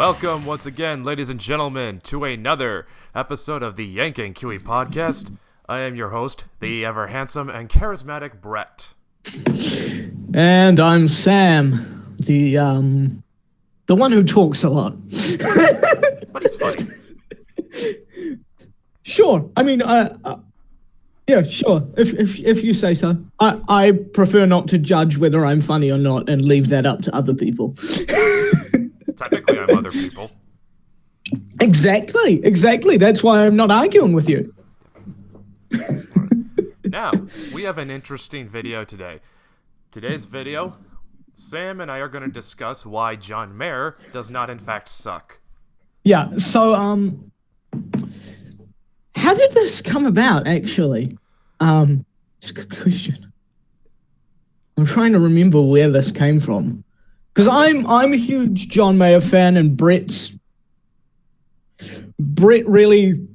Welcome once again, ladies and gentlemen, to another episode of the YankandKiwi podcast. I am your host, the ever handsome and charismatic Brett. And I'm Sam, the one who talks a lot. But he's funny. Sure. I mean, yeah, sure. If you say so. I prefer not to judge whether I'm funny or not and leave that up to other people. Technically, I'm other people. Exactly. That's why I'm not arguing with you. Now, we have an interesting video today. Today's video, Sam and I are going to discuss why John Mayer does not in fact suck. Yeah, so, how did this come about, actually? It's a good question. I'm trying to remember where this came from. Because I'm a huge John Mayer fan, and Brett really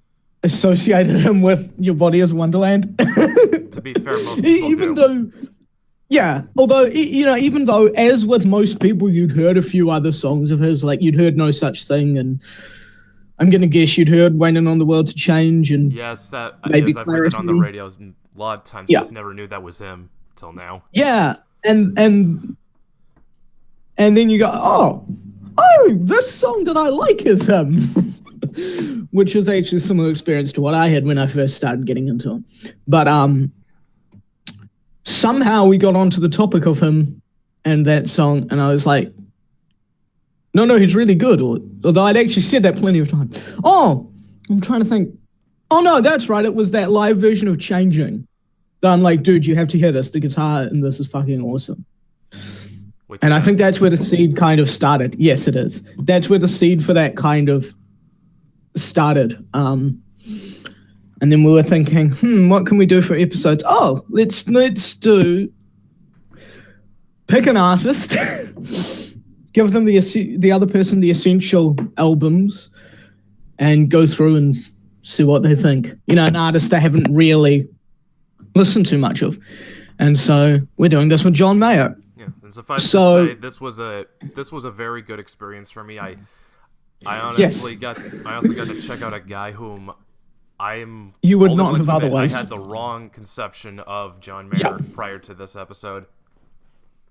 associated him with Your Body is Wonderland. To be fair, most people even though, as with most people, you'd heard a few other songs of his, like you'd heard No Such Thing, and I'm going to guess you'd heard Waiting on the World to Change, and yes, that maybe I've heard it on the radio a lot of times. Yeah. Just never knew that was him till now. Yeah, and then you go, oh, this song that I like is him, which is actually a similar experience to what I had when I first started getting into him. But somehow we got onto the topic of him and that song, and I was like, no, he's really good. Although I'd actually said that plenty of times. Oh, I'm trying to think. Oh, no, that's right. It was that live version of Changing. That I'm like, dude, you have to hear this. The guitar and this is fucking awesome. And I think that's where the seed kind of started. Yes, it is. That's where the seed for that kind of started. And then we were thinking, what can we do for episodes? Oh, let's do pick an artist, give them the other person the essential albums, and go through and see what they think. You know, an artist they haven't really listened to much of. And so we're doing this with John Mayer. And suffice to say, this was a very good experience for me. I honestly got to check out a guy whom you would not have otherwise. I had the wrong conception of John Mayer prior to this episode.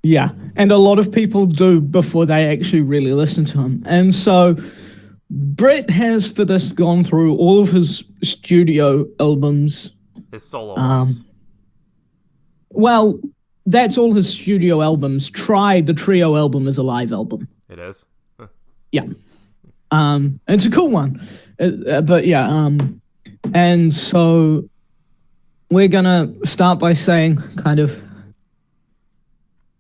Yeah, and a lot of people do before they actually really listen to him. And so Brett has for this gone through all of his studio albums. His solo albums. Well, that's all his studio albums. The Trio album is a live album. It is? Huh. Yeah. It's a cool one. But yeah, and so we're going to start by saying, kind of,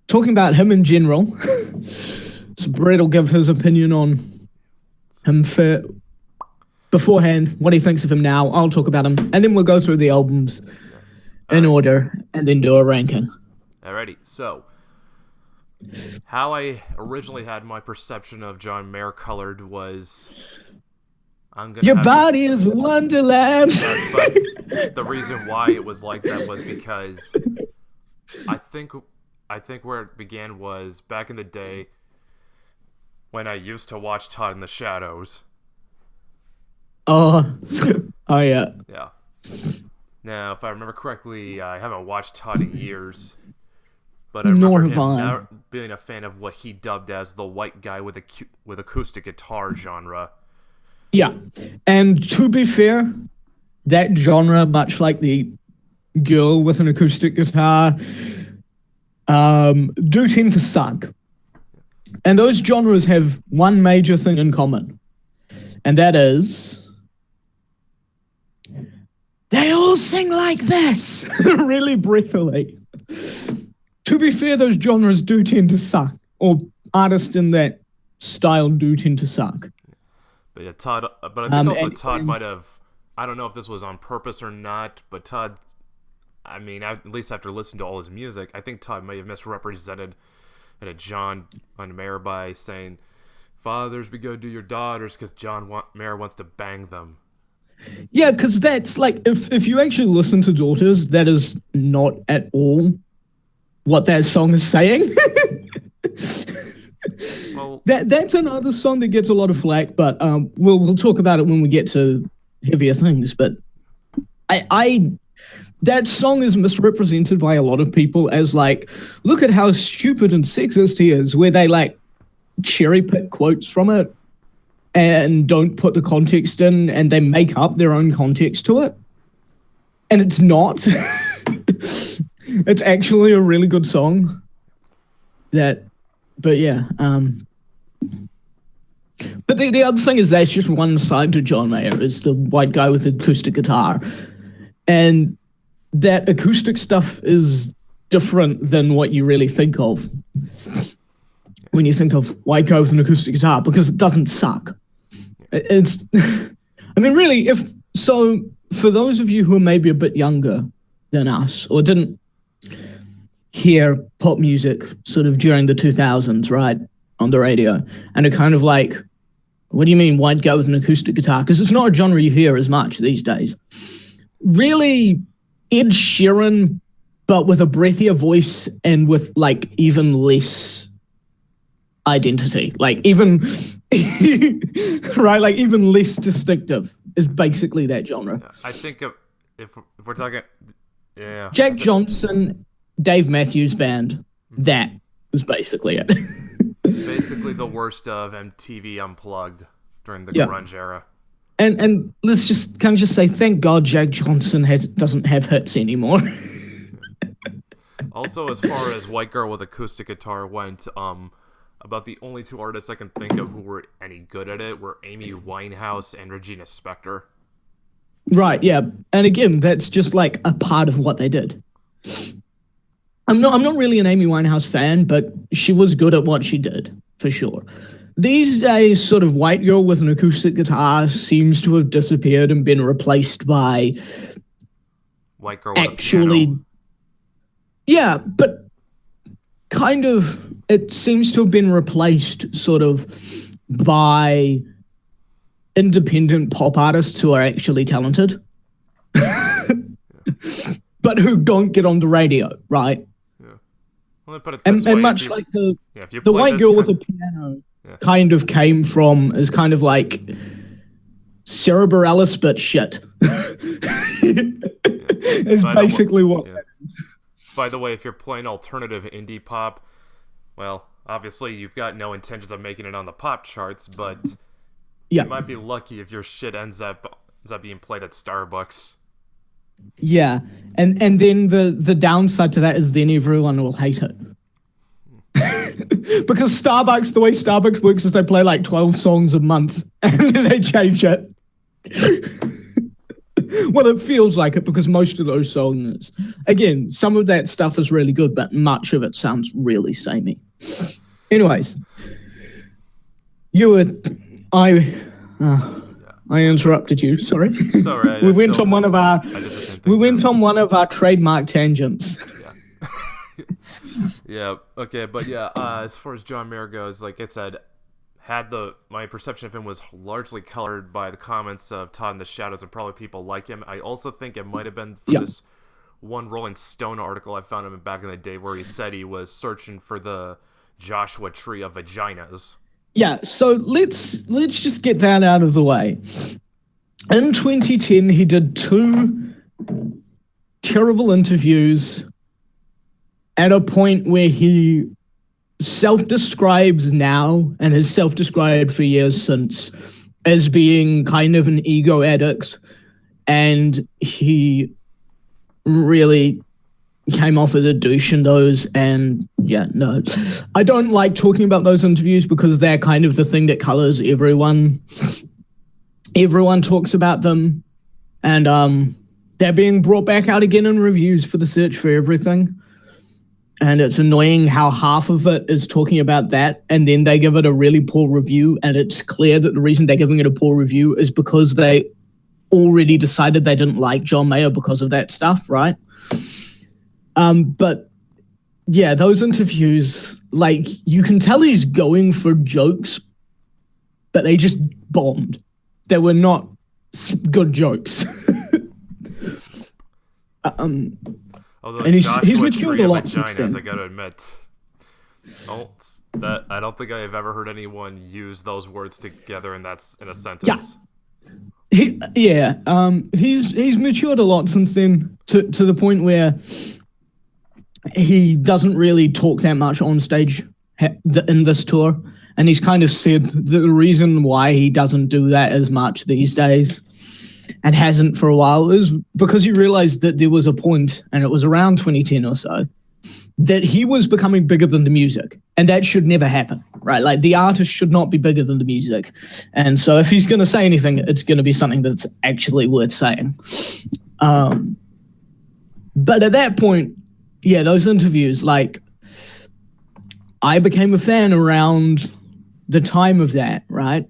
talking about him in general. So Brett will give his opinion on him beforehand, what he thinks of him now. I'll talk about him, and then we'll go through the albums in order, and then do a ranking. Alrighty, so how I originally had my perception of John Mayer colored was Your Body is Wonderland. But the reason why it was like that was because I think where it began was back in the day when I used to watch Todd in the Shadows. Oh yeah. Yeah. Now, if I remember correctly, I haven't watched Todd in years. But I remember him being a fan of what he dubbed as the white guy with acoustic guitar genre. Yeah, and to be fair, that genre, much like the girl with an acoustic guitar, do tend to suck. And those genres have one major thing in common, and that is they all sing like this, really breathily. To be fair, those genres do tend to suck, or artists in that style do tend to suck. But yeah, Todd. But I think Todd might have. I don't know if this was on purpose or not, but Todd. I mean, at least after listening to all his music, I think Todd may have misrepresented in a John Mayer by saying, "Fathers, be good to your daughters," because Mayer wants to bang them. Yeah, because that's like if you actually listen to Daughters, that is not at all what that song is saying. Well, that's another song that gets a lot of flack, but we'll talk about it when we get to heavier things. But I that song is misrepresented by a lot of people as like, look at how stupid and sexist he is, where they like cherry pick quotes from it and don't put the context in, and they make up their own context to it. And it's not. It's actually a really good song. But yeah. But the other thing is that's just one side to John Mayer, is the white guy with acoustic guitar. And that acoustic stuff is different than what you really think of when you think of white guy with an acoustic guitar, because it doesn't suck. It's, I mean, really, for those of you who are maybe a bit younger than us, or didn't hear pop music sort of during the 2000s, right, on the radio, and are kind of like, what do you mean white guy with an acoustic guitar? Because it's not a genre you hear as much these days. Really, Ed Sheeran, but with a breathier voice and with like even less identity, like even right, like even less distinctive is basically that genre. I think if we're talking, yeah, Jack Johnson, Dave Matthews Band, that was basically it. Basically the worst of MTV Unplugged during the grunge era. And let's just kind of just say thank God Jack Johnson doesn't have hits anymore. Also, as far as white girl with acoustic guitar went, about the only two artists I can think of who were any good at it were Amy Winehouse and Regina Spektor. Right, yeah. And again, that's just like a part of what they did. I'm not really an Amy Winehouse fan, but she was good at what she did, for sure. These days, sort of white girl with an acoustic guitar seems to have disappeared and been replaced by white girl with actually a piano. Yeah, but kind of it seems to have been replaced sort of by independent pop artists who are actually talented. But who don't get on the radio, right? Yeah. Well, put it this way, and much like the white girl with a piano kind of came from as kind of like cerebralis but shit. Is basically what that is. By the way, if you're playing alternative indie pop, well, obviously you've got no intentions of making it on the pop charts, but you might be lucky if your shit ends up being played at Starbucks. Yeah, and then the downside to that is then everyone will hate it. Because Starbucks, the way Starbucks works is they play like 12 songs a month and then they change it. Well, it feels like it because most of those songs, again, some of that stuff is really good, but much of it sounds really samey. Anyways, I interrupted you. Sorry. It's all right. we went on one of our trademark tangents. Yeah. Okay, but yeah, as far as John Mayer goes, like I said, my perception of him was largely colored by the comments of Todd in the Shadows and probably people like him. I also think it might have been for this one Rolling Stone article I found him in back in the day where he said he was searching for the Joshua Tree of vaginas. Yeah, so let's just get that out of the way. In 2010, he did 2 terrible interviews at a point where he self-describes now, and has self-described for years since, as being kind of an ego addict, and he really came off as a douche in those, and no. I don't like talking about those interviews because they're kind of the thing that colors everyone. Everyone talks about them, and they're being brought back out again in reviews for the Search for Everything. And it's annoying how half of it is talking about that, and then they give it a really poor review, and it's clear that the reason they're giving it a poor review is because they already decided they didn't like John Mayer because of that stuff, right? But yeah, those interviews, like, you can tell he's going for jokes, but they just bombed. They were not good jokes. Although and he's matured a lot since vaginas, then. I gotta admit. That I don't think I've ever heard anyone use those words together in a sentence. He's matured a lot since then to the point where he doesn't really talk that much on stage in this tour, and he's kind of said the reason why he doesn't do that as much these days and hasn't for a while is because he realized that there was a point, and it was around 2010 or so, that he was becoming bigger than the music, and that should never happen, right? Like, the artist should not be bigger than the music. And so if he's going to say anything, it's going to be something that's actually worth saying. But at that point, yeah, those interviews, like, I became a fan around the time of that, right?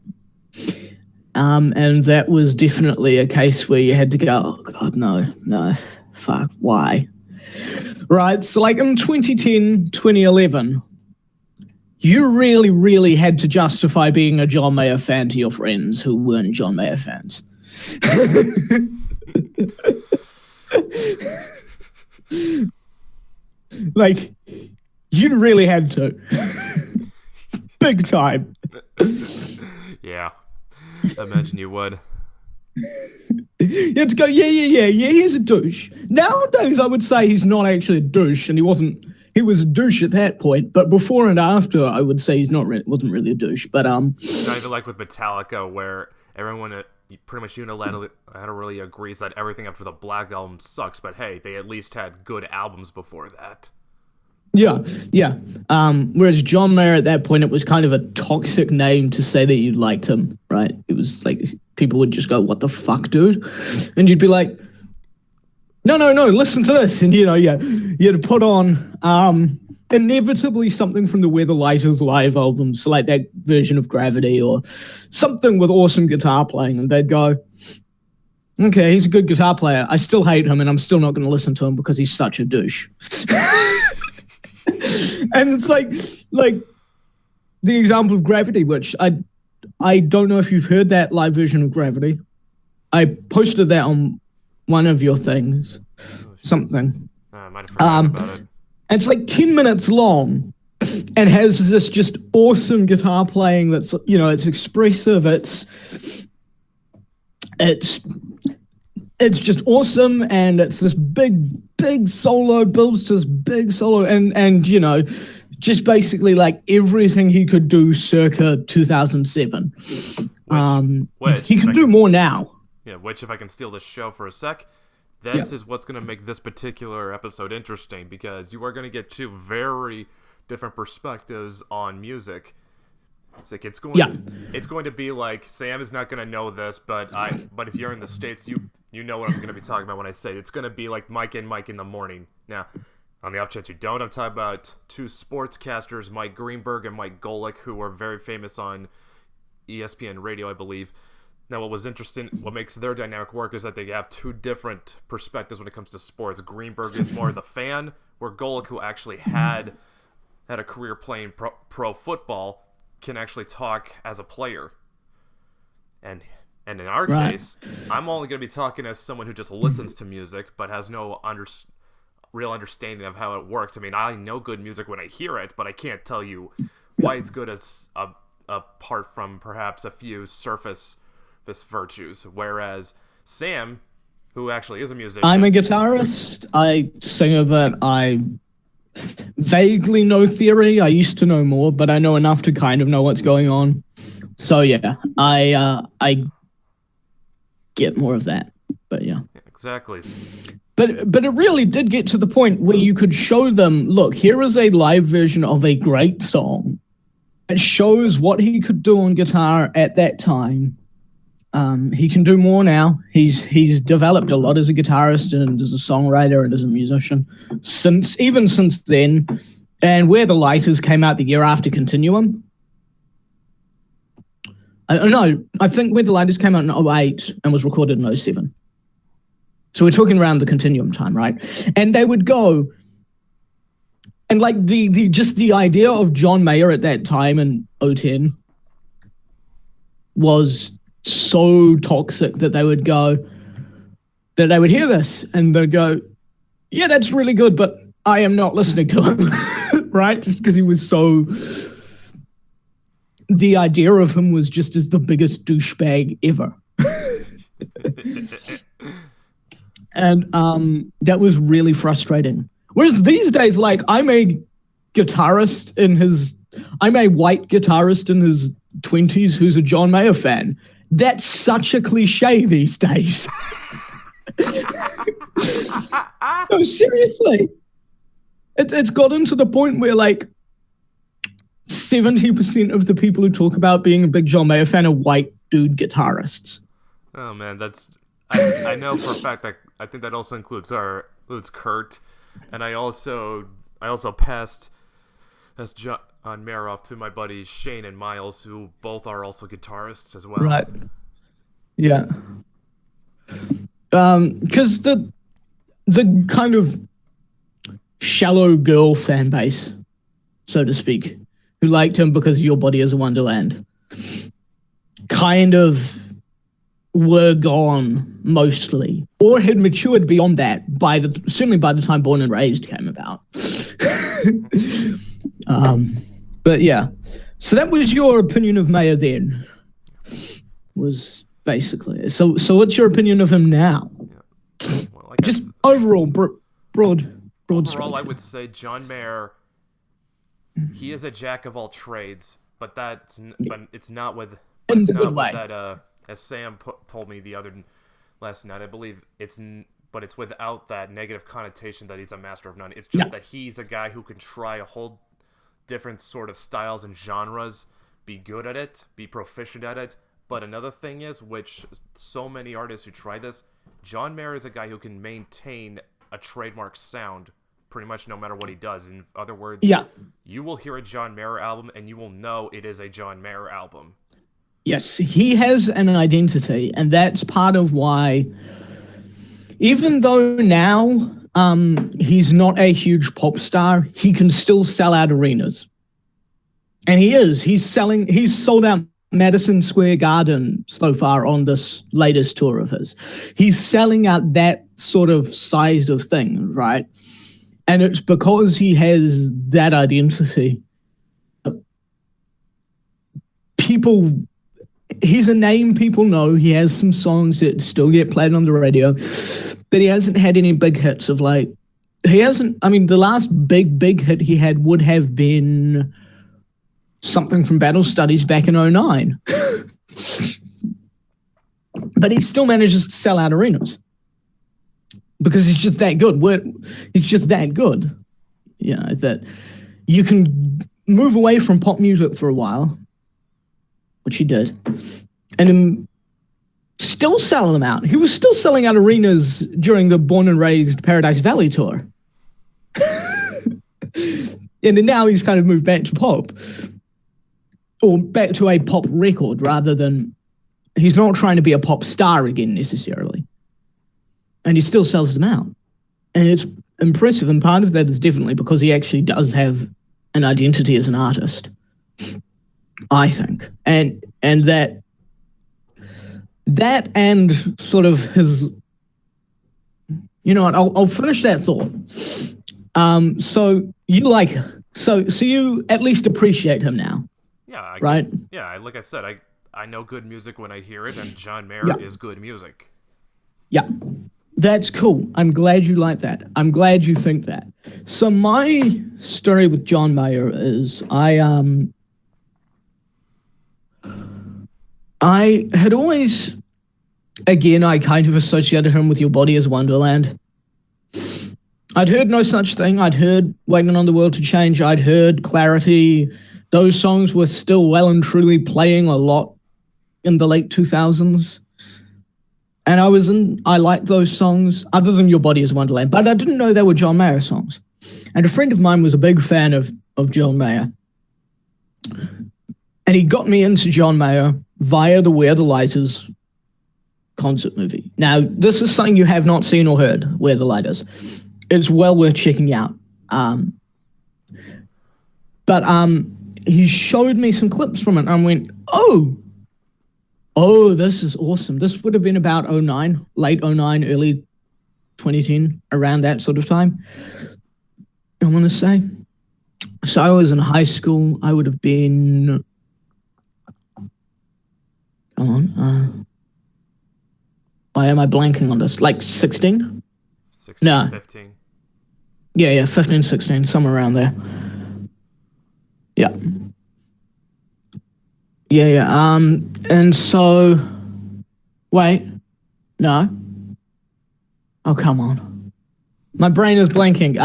And that was definitely a case where you had to go, oh, God, no, fuck, why? Right, so like in 2010, 2011, you really, really had to justify being a John Mayer fan to your friends who weren't John Mayer fans. Like, you really had to. Big time. Yeah, I imagine you would. You had to go, yeah, he's a douche. Nowadays, I would say he's not actually a douche, and he was a douche at that point, but before and after, I would say he's wasn't really a douche, but Not even like with Metallica, where everyone pretty much unilaterally agrees that everything after the Black Album sucks, but hey, they at least had good albums before that. Yeah. Whereas John Mayer at that point, it was kind of a toxic name to say that you liked him, right? It was like people would just go, "What the fuck, dude?" And you'd be like, "No, listen to this." And you had to put on inevitably something from the Weather Lighters live albums, so like that version of Gravity or something with awesome guitar playing, and they'd go, "Okay, he's a good guitar player. I still hate him, and I'm still not going to listen to him because he's such a douche." And it's like the example of Gravity, which I don't know if you've heard that live version of Gravity. I posted that on one of your things, something. I might have forgotten about it. And it's like 10 minutes long and has this just awesome guitar playing that's, it's expressive. It's just awesome, and it's this big solo, builds to this big solo, and just basically like everything he could do circa 2007. Which he can do more now. Yeah, which, if I can steal this show for a sec, this is what's going to make this particular episode interesting, because you are going to get two very different perspectives on music. It's like it's going to be like, Sam is not going to know this, but if you're in the States, you know what I'm going to be talking about when I say it. It's going to be like Mike and Mike in the morning. Now, on the off chance you don't, I'm talking about two sportscasters, Mike Greenberg and Mike Golick, who are very famous on ESPN radio, I believe. Now, what was interesting, what makes their dynamic work is that they have two different perspectives when it comes to sports. Greenberg is more the fan, where Golick, who actually had a career playing pro football, can actually talk as a player. And in our case, I'm only going to be talking as someone who just listens to music but has no real understanding of how it works. I mean, I know good music when I hear it, but I can't tell you why it's good as apart from perhaps a few surface virtues. Whereas Sam, who actually is a musician, I'm a guitarist. I sing a bit. I vaguely know theory. I used to know more, but I know enough to kind of know what's going on. So yeah, I get more of that. But yeah, exactly. But it really did get to the point where you could show them, look, here is a live version of a great song. It shows what he could do on guitar at that time. He can do more now. He's developed a lot as a guitarist and as a songwriter and as a musician since then. And Where the Lighters came out the year after Continuum. I think Where the Lighters came out in 2008 and was recorded in 2007. So we're talking around the Continuum time, right? And they would go, and like the idea of John Mayer at that time in 2010 was so toxic that they would hear this and they'd go, yeah, that's really good, but I am not listening to him, right? Just because he was so the idea of him was just as the biggest douchebag ever. And that was really frustrating. Whereas these days, like, I'm a white guitarist in his 20s who's a John Mayer fan. That's such a cliche these days. No, seriously. It's gotten to the point where, like, 70% of the people who talk about being a big John Mayer fan are white dude guitarists. Oh man, I know for a fact that I think that also includes Kurt, and I also passed John Mayer off to my buddies Shane and Miles, who both are also guitarists as well. Right. Yeah. Because the kind of shallow girl fan base, so to speak, who liked him because Your Body is a Wonderland, kind of were gone mostly, or had matured beyond that certainly by the time Born and Raised came about. But yeah, so that was your opinion of Mayer then, was basically. So what's your opinion of him now? Yeah. Well, just overall, broad overall, strokes. I would say John Mayer, he is a jack of all trades, but it's not with that. As Sam told me last night, I believe it's without that negative connotation that he's a master of none. It's just that he's a guy who can try a whole different sort of styles and genres, be good at it, be proficient at it. But another thing is, which so many artists who try this, John Mayer is a guy who can maintain a trademark sound pretty much no matter what he does. In other words, you will hear a John Mayer album and you will know it is a John Mayer album. Yes, he has an identity, and that's part of why, even though now he's not a huge pop star, he can still sell out arenas. And he is. He's sold out Madison Square Garden so far on this latest tour of his. He's selling out that sort of size of thing, right? And it's because he has that identity. He's a name people know. He has some songs that still get played on the radio, but he hasn't had any big hits of like, the last big hit he had would have been something from Battle Studies back in 2009. But he still manages to sell out arenas because he's just that good. He's just that good. You know, that you can move away from pop music for a while, which he did, and still sell them out. He was still selling out arenas during the Born and Raised Paradise Valley tour. And then now he's kind of moved back to pop, or back to a pop record rather than, he's not trying to be a pop star again necessarily. And he still sells them out. And it's impressive, and part of that is definitely because he actually does have an identity as an artist, I think. And that and sort of his, you know what, I'll finish that thought. So you at least appreciate him now. Yeah. Right? Like I said, I know good music when I hear it, and John Mayer is good music. Yeah. That's cool. I'm glad you like that. I'm glad you think that. So my story with John Mayer is I had always, again, I kind of associated him with Your Body is Wonderland. I'd heard No Such Thing. I'd heard Waiting on the World to Change. I'd heard Clarity. Those songs were still well and truly playing a lot in the late 2000s. And I liked those songs, other than Your Body is Wonderland, but I didn't know they were John Mayer songs. And a friend of mine was a big fan of John Mayer. And he got me into John Mayer via the Where the Light Is concert movie. Now, this is something you have not seen or heard, Where the Light Is. It's well worth checking out. But he showed me some clips from it, and I went, oh, this is awesome. This would have been about 2009, late 2009, early 2010, around that sort of time, I want to say. So I was in high school. I would have been Come on. Why am I blanking on this? Like 16? 16, no. 15. Yeah, 15, 16, somewhere around there. Yeah. Yeah. And so, wait, no. Oh, come on. My brain is blanking.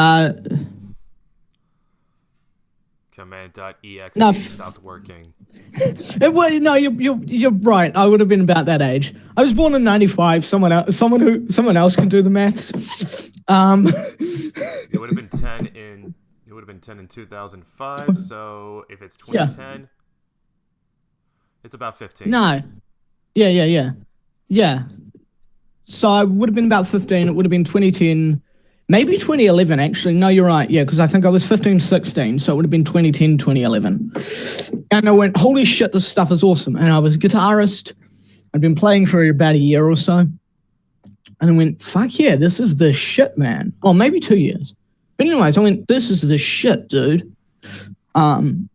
Command.exe stopped working. No, you're right. I would have been about that age. I was born in '95. Someone else can do the maths. It would have been 10 in 2005. So if it's 2010, it's about 15. No. Yeah. So I would have been about 15. It would have been 2010. Maybe 2011, actually. No, you're right. Yeah, because I think I was 15, 16. So it would have been 2010, 2011. And I went, holy shit, this stuff is awesome. And I was a guitarist. I'd been playing for about a year or so. And I went, fuck yeah, this is the shit, man. Oh, maybe 2 years. But anyways, I went, this is the shit, dude. And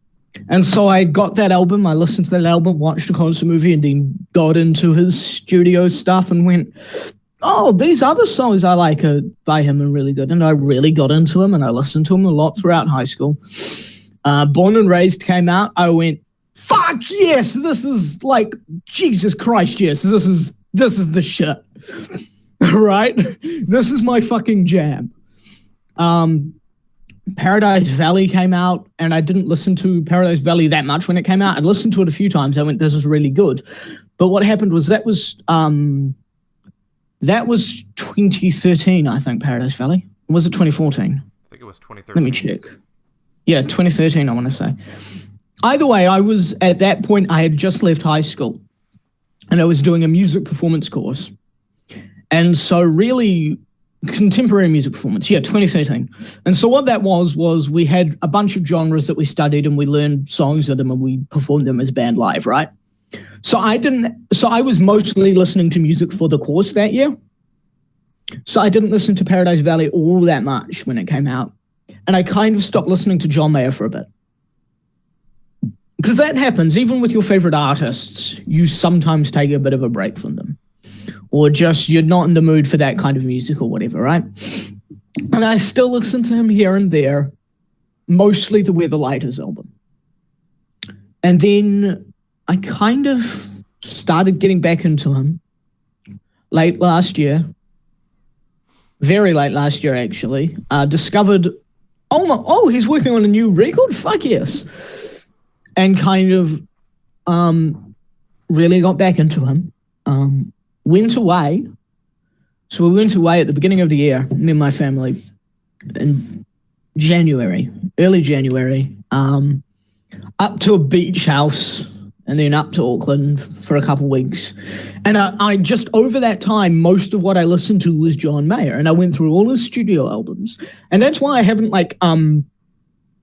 so I got that album. I listened to that album, watched a concert movie, and then got into his studio stuff and went, oh, these other songs I like by him are really good. And I really got into him, and I listened to him a lot throughout high school. Born and Raised came out. I went, fuck yes, this is like, Jesus Christ, yes, this is the shit. Right? This is my fucking jam. Paradise Valley came out, and I didn't listen to Paradise Valley that much when it came out. I'd listened to it a few times. I went, this is really good. But what happened was that was 2013, I think, Paradise Valley. Or was it 2014? I think it was 2013. Let me check. Yeah, 2013, I want to say. Either way, at that point, I had just left high school, and I was doing a music performance course. And so really, contemporary music performance, 2013. And so what that was we had a bunch of genres that we studied, and we learned songs of them, and we performed them as band live, right? So I was mostly listening to music for the course that year. So I didn't listen to Paradise Valley all that much when it came out. And I kind of stopped listening to John Mayer for a bit. Because that happens, even with your favorite artists, you sometimes take a bit of a break from them. Or just you're not in the mood for that kind of music or whatever, right? And I still listen to him here and there, mostly the Where the Light Is album. And then I kind of started getting back into him late last year, very late last year, actually. Discovered, he's working on a new record? Fuck yes. And kind of really got back into him. Went away. So we went away at the beginning of the year, me and my family, in early January, up to a beach house, and then up to Auckland for a couple of weeks. And I just, over that time, most of what I listened to was John Mayer, and I went through all his studio albums. And that's why I haven't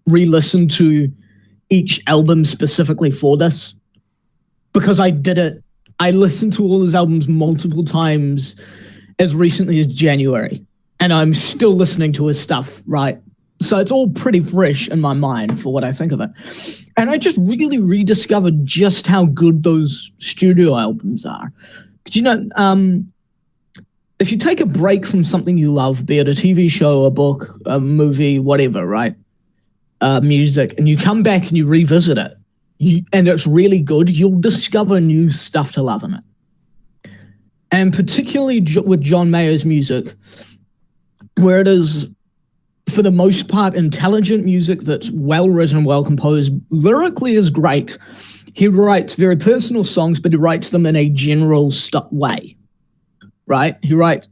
re-listened to each album specifically for this, because I did it. I listened to all his albums multiple times as recently as January, and I'm still listening to his stuff, right? So it's all pretty fresh in my mind for what I think of it. And I just really rediscovered just how good those studio albums are. Because, if you take a break from something you love, be it a TV show, a book, a movie, whatever, right? Music, and you come back and you revisit it, and it's really good, you'll discover new stuff to love in it. And particularly with John Mayer's music, where it is, for the most part, intelligent music that's well written, well composed, lyrically is great. He writes very personal songs, but he writes them in a general way, right? He writes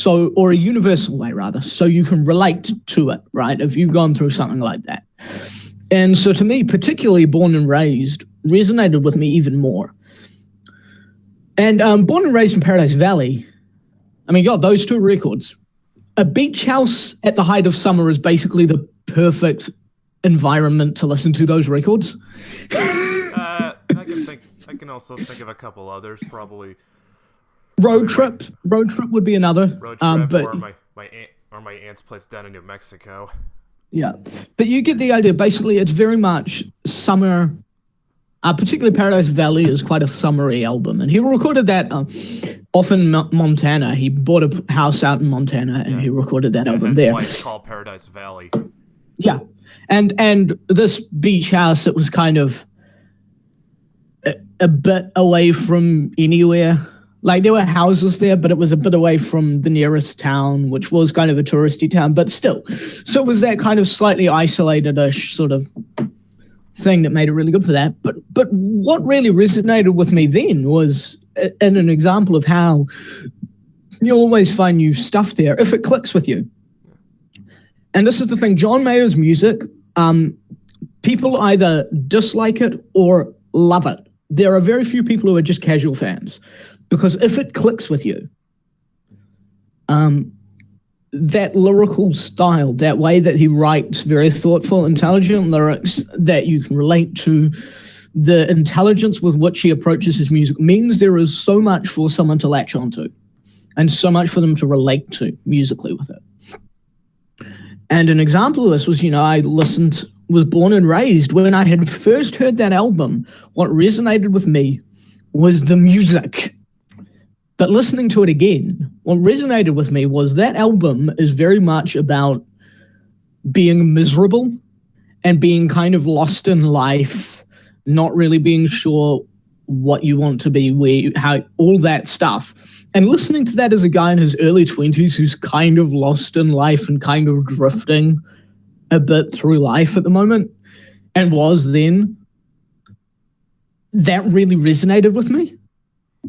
or a universal way, rather, so you can relate to it, right? If you've gone through something like that. And so to me, particularly Born and Raised resonated with me even more. And Born and Raised in Paradise Valley, I mean, God, those two records. A beach house at the height of summer is basically the perfect environment to listen to those records. I can also think of a couple others, probably. Road Trip would be another. Road Trip, but, or my aunt's place down in New Mexico. Yeah, but you get the idea. Basically, it's very much summer Particularly Paradise Valley is quite a summery album, and he recorded that off in Montana. He bought a house out in Montana, and he recorded that album there. That's why it's called Paradise Valley. Yeah, and this beach house, it was kind of a bit away from anywhere. Like, there were houses there, but it was a bit away from the nearest town, which was kind of a touristy town, but still. So it was that kind of slightly isolated-ish sort of thing that made it really good for that. But what really resonated with me then was in an example of how you'll always find new stuff there if it clicks with you. And this is the thing, John Mayer's music, people either dislike it or love it. There are very few people who are just casual fans, because if it clicks with you, that lyrical style, that way that he writes very thoughtful, intelligent lyrics that you can relate to, the intelligence with which he approaches his music means there is so much for someone to latch onto and so much for them to relate to musically with it. And an example of this was, I was born and raised when I had first heard that album. What resonated with me was the music. But listening to it again, what resonated with me was that album is very much about being miserable and being kind of lost in life, not really being sure what you want to be, how all that stuff. And listening to that as a guy in his early 20s who's kind of lost in life and kind of drifting a bit through life at the moment, and was then, that really resonated with me.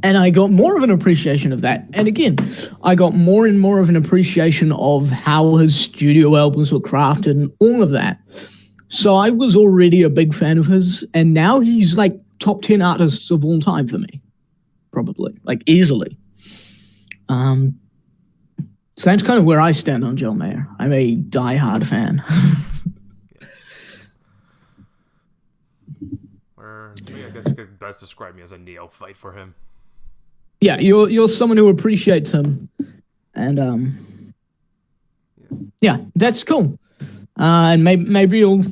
And I got more of an appreciation of that. And again, I got more and more of an appreciation of how his studio albums were crafted and all of that. So I was already a big fan of his, and now he's like top 10 artists of all time for me. Probably, like easily. So that's kind of where I stand on John Mayer. I'm a diehard fan. I guess you could best describe me as a neophyte for him. Yeah, you're someone who appreciates him, and yeah, that's cool. And maybe you'll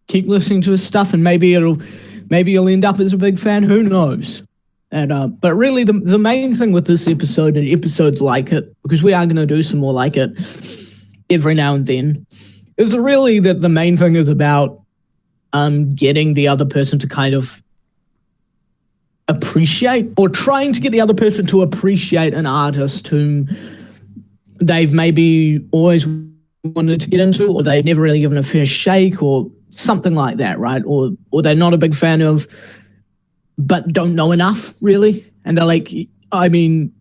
keep listening to his stuff, and maybe you'll end up as a big fan. Who knows? And but really, the main thing with this episode and episodes like it, because we are going to do some more like it every now and then, is really that the main thing is about getting the other person to kind of appreciate, or trying to get the other person to appreciate an artist whom they've maybe always wanted to get into, or they've never really given a fair shake, or something like that, right? Or they're not a big fan of, but don't know enough, really. And they're like, I mean,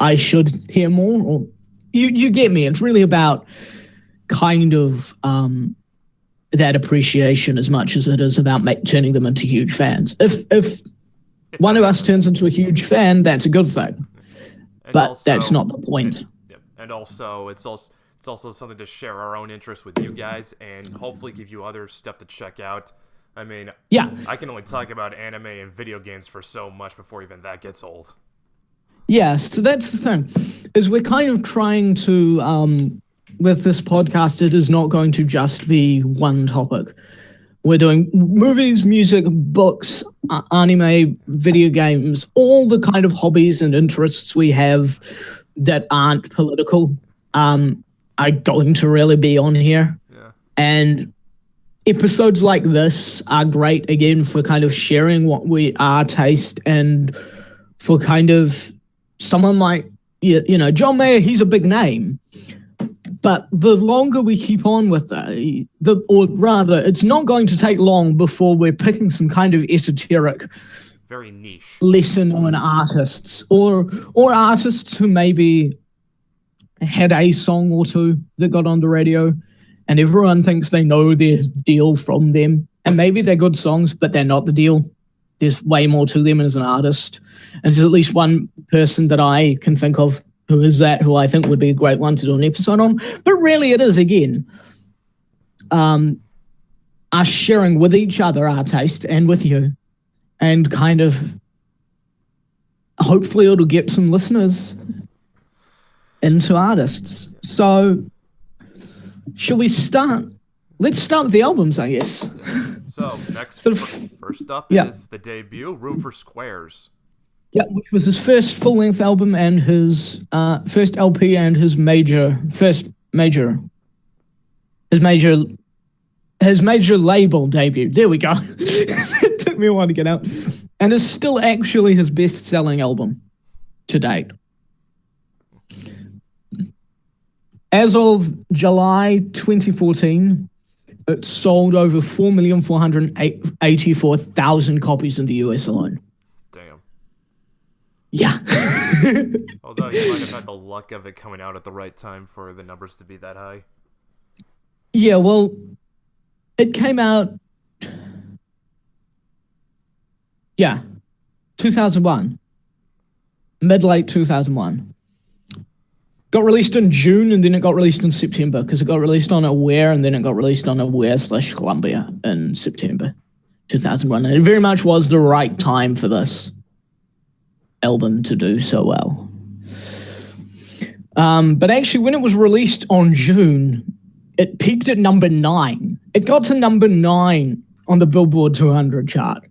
I should hear more. Or you get me. It's really about kind of that appreciation as much as it is about turning them into huge fans. If one of us turns into a huge fan, that's a good thing. But also, that's not the point. And also, it's also something to share our own interests with you guys, and hopefully give you other stuff to check out. I mean, yeah, I can only talk about anime and video games for so much before even that gets old. Yeah, so that's the thing, is we're kind of trying to, with this podcast, it is not going to just be one topic. We're doing movies, music, books, anime, video games, all the kind of hobbies and interests we have that aren't political are going to really be on here. Yeah. And episodes like this are great, again, for kind of sharing what we are taste, and for kind of someone like, John Mayer, he's a big name. But the longer we keep on with that, or rather, it's not going to take long before we're picking some kind of esoteric, very niche, lesser-known artists, or artists who maybe had a song or two that got on the radio, and everyone thinks they know their deal from them, and maybe they're good songs, but they're not the deal. There's way more to them as an artist. And there's at least one person that I can think of who I think would be a great one to do an episode on. But really it is, again, us sharing with each other our taste and with you, and kind of hopefully it'll get some listeners into artists. So shall we start? Let's start with the albums, I guess. So next, first up is the debut, Room for Squares. Yeah, which was his first full-length album and his first LP and his major label debut. There we go. It took me a while to get out. And is still actually his best-selling album to date. As of July 2014, it sold over 4,484,000 copies in the US alone. Damn. Yeah. Although you might have had the luck of it coming out at the right time for the numbers to be that high. Yeah, well, it came out... Yeah, 2001. Mid-late 2001. Got released in June, and then it got released in September, because it got released on Aware, and then it got released on Aware/Columbia in September 2001. And it very much was the right time for this album to do so well. But actually, when it was released on June, it peaked at number 9. It got to number 9 on the Billboard 200 chart.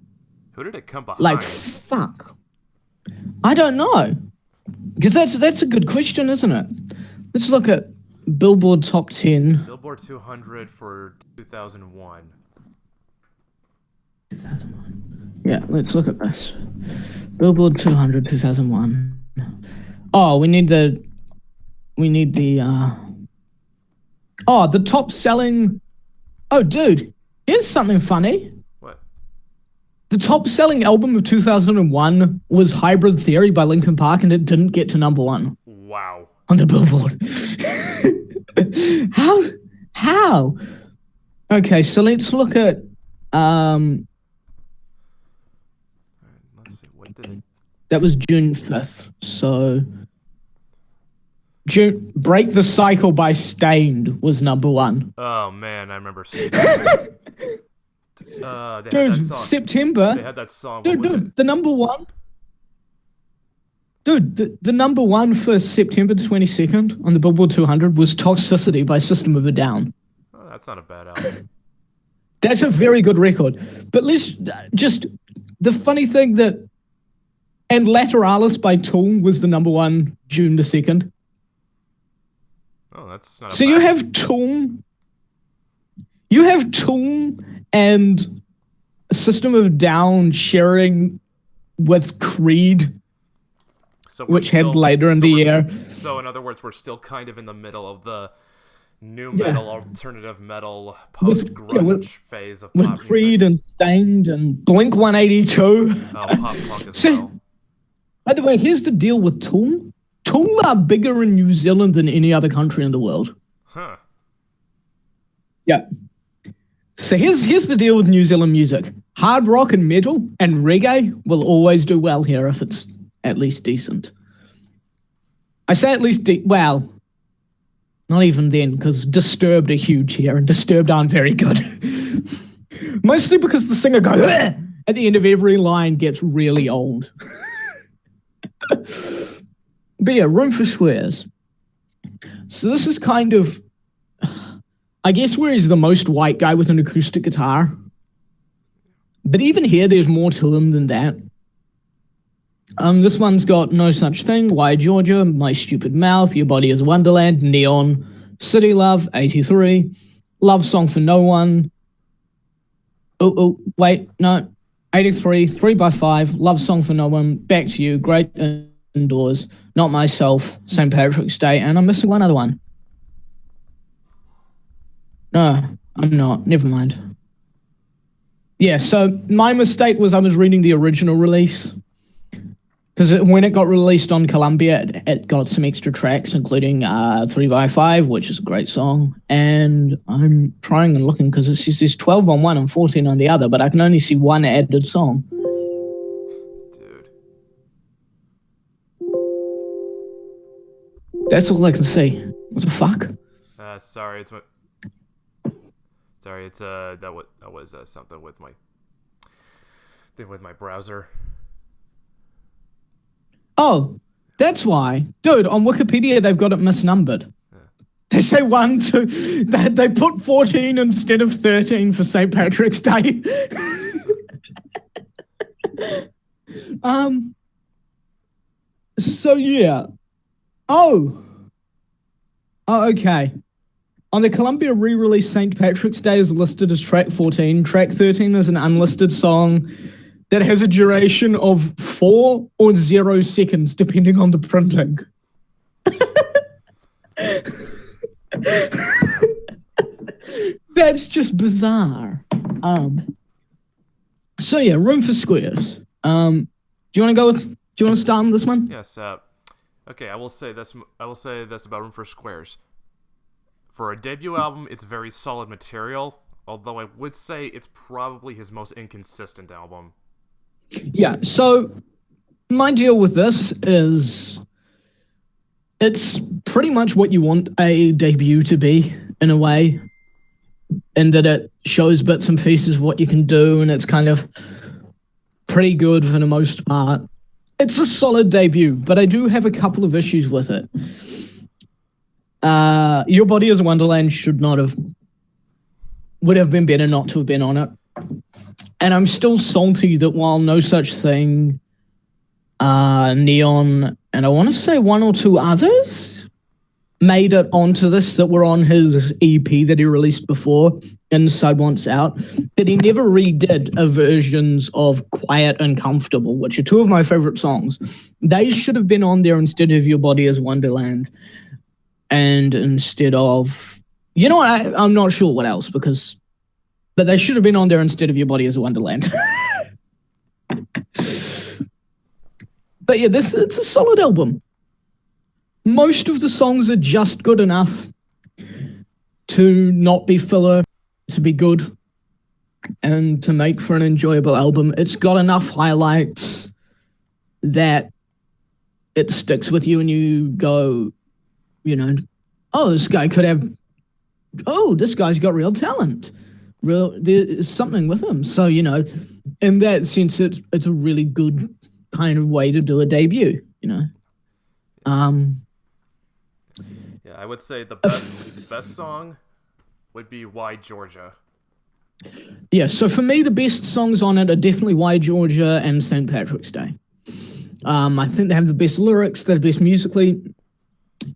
Who did it come behind? Like, fuck. I don't know. Because that's a good question, isn't it? Let's look at Billboard Top 10. Billboard 200 for 2001. 2001. Yeah, let's look at this. Billboard 200 2001. Oh, we need the the top selling. Oh, dude, here's something funny. What? The top selling album of 2001 was Hybrid Theory by Linkin Park, and it didn't get to number 1. Wow. On the Billboard. How? Okay, so let's look at let's see, what did it... That was June 5th. So June Break the Cycle by Stained was number 1. Oh man, I remember seeing that. Dude, September. They had that song. Dude, the number 1. Dude, the number 1 for September 22nd on the Billboard 200 was Toxicity by System of a Down. Oh, that's not a bad album. That's a very good record. But let's just... The funny thing that... And Lateralis by Tool was the number 1 June the 2nd. Oh, that's not so you have Tool... You have Tool and System of a Down sharing with Creed... So which had later in the year. So in other words, we're still kind of in the middle of the new metal, alternative metal, post-grunge phase of pop music. With Creed and Stained and Blink-182. Oh, pop punk as well. By the way, here's the deal with Tool. Tool are bigger in New Zealand than any other country in the world. Huh. Yeah. So here's the deal with New Zealand music. Hard rock and metal and reggae will always do well here if it's at least decent. I say at least, well, not even then, because Disturbed are huge here, and Disturbed aren't very good. Mostly because the singer goes, "Ugh!" at the end of every line gets really old. But yeah, Room for Squares. So this is kind of, I guess, where he's the most white guy with an acoustic guitar. But even here, there's more to him than that. This one's got No Such Thing, Why Georgia, My Stupid Mouth, Your Body is a Wonderland, Neon, City Love, 83, Love Song for No One. Wait, no. 83, 3x5, Love Song for No One, Back to You, Great Indoors, Not Myself, St. Patrick's Day, and I'm missing one other one. No, I'm not. Never mind. Yeah, so my mistake was I was reading the original release. Because when it got released on Columbia, it got some extra tracks, including 3x5, which is a great song. And I'm trying and looking because it says there's 12 on one and 14 on the other, but I can only see one added song. Dude. That's all I can see. What the fuck? Sorry, it's that was something with my browser. Oh, that's why. Dude, on Wikipedia, they've got it misnumbered. They say 1, 2. They put 14 instead of 13 for St. Patrick's Day. So yeah. Oh, okay. On the Columbia re-release, St. Patrick's Day is listed as track 14. Track 13 is an unlisted song that has a duration of 4 or 0 seconds, depending on the printing. That's just bizarre. So yeah, Room for Squares. Do you want to start on this one? Yes. Okay, I will say this about Room for Squares. For a debut album, it's very solid material, although I would say it's probably his most inconsistent album. Yeah, so my deal with this is it's pretty much what you want a debut to be, in a way, in that it shows bits and pieces of what you can do, and it's kind of pretty good for the most part. It's a solid debut, but I do have a couple of issues with it. Your Body is a Wonderland would have been better not to have been on it. And I'm still salty that while No Such Thing, Neon, and I want to say 1 or 2 others made it onto this that were on his EP that he released before, Inside Wants Out, that he never redid versions of Quiet and Comfortable, which are 2 of my favorite songs. They should have been on there instead of Your Body is Wonderland. And instead of, you know what, I'm not sure what else, but they should have been on there instead of Your Body is a Wonderland. But yeah, it's a solid album. Most of the songs are just good enough to not be filler, to be good, and to make for an enjoyable album. It's got enough highlights that it sticks with you and you go, this guy's got real talent. There's something with him. So, in that sense, it's a really good kind of way to do a debut, Yeah, I would say the best song would be Why Georgia. Yeah, so for me, the best songs on it are definitely Why Georgia and St. Patrick's Day. I think they have the best lyrics, they're the best musically.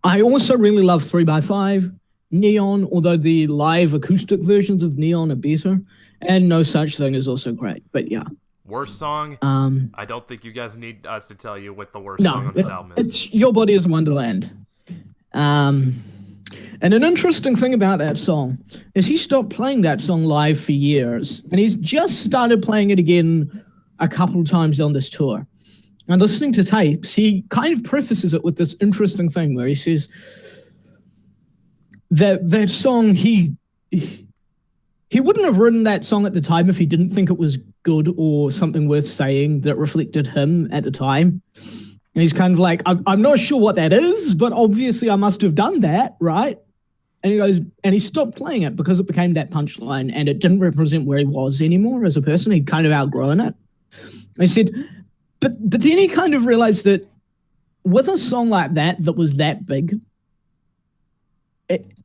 I also really love 3x5, Neon, although the live acoustic versions of Neon are better, and No Such Thing is also great, but yeah. Worst song? I don't think you guys need us to tell you what the worst song on this album is. It's Your Body is a Wonderland. And an interesting thing about that song is he stopped playing that song live for years, and he's just started playing it again a couple times on this tour. And listening to tapes, he kind of prefaces it with this interesting thing where he says that song, he wouldn't have written that song at the time if he didn't think it was good or something worth saying that reflected him at the time. And he's kind of like, I'm not sure what that is, but obviously I must have done that, right? And he goes, and he stopped playing it because it became that punchline and it didn't represent where he was anymore as a person. He'd kind of outgrown it. And he said, but then he kind of realized that with a song like that was that big,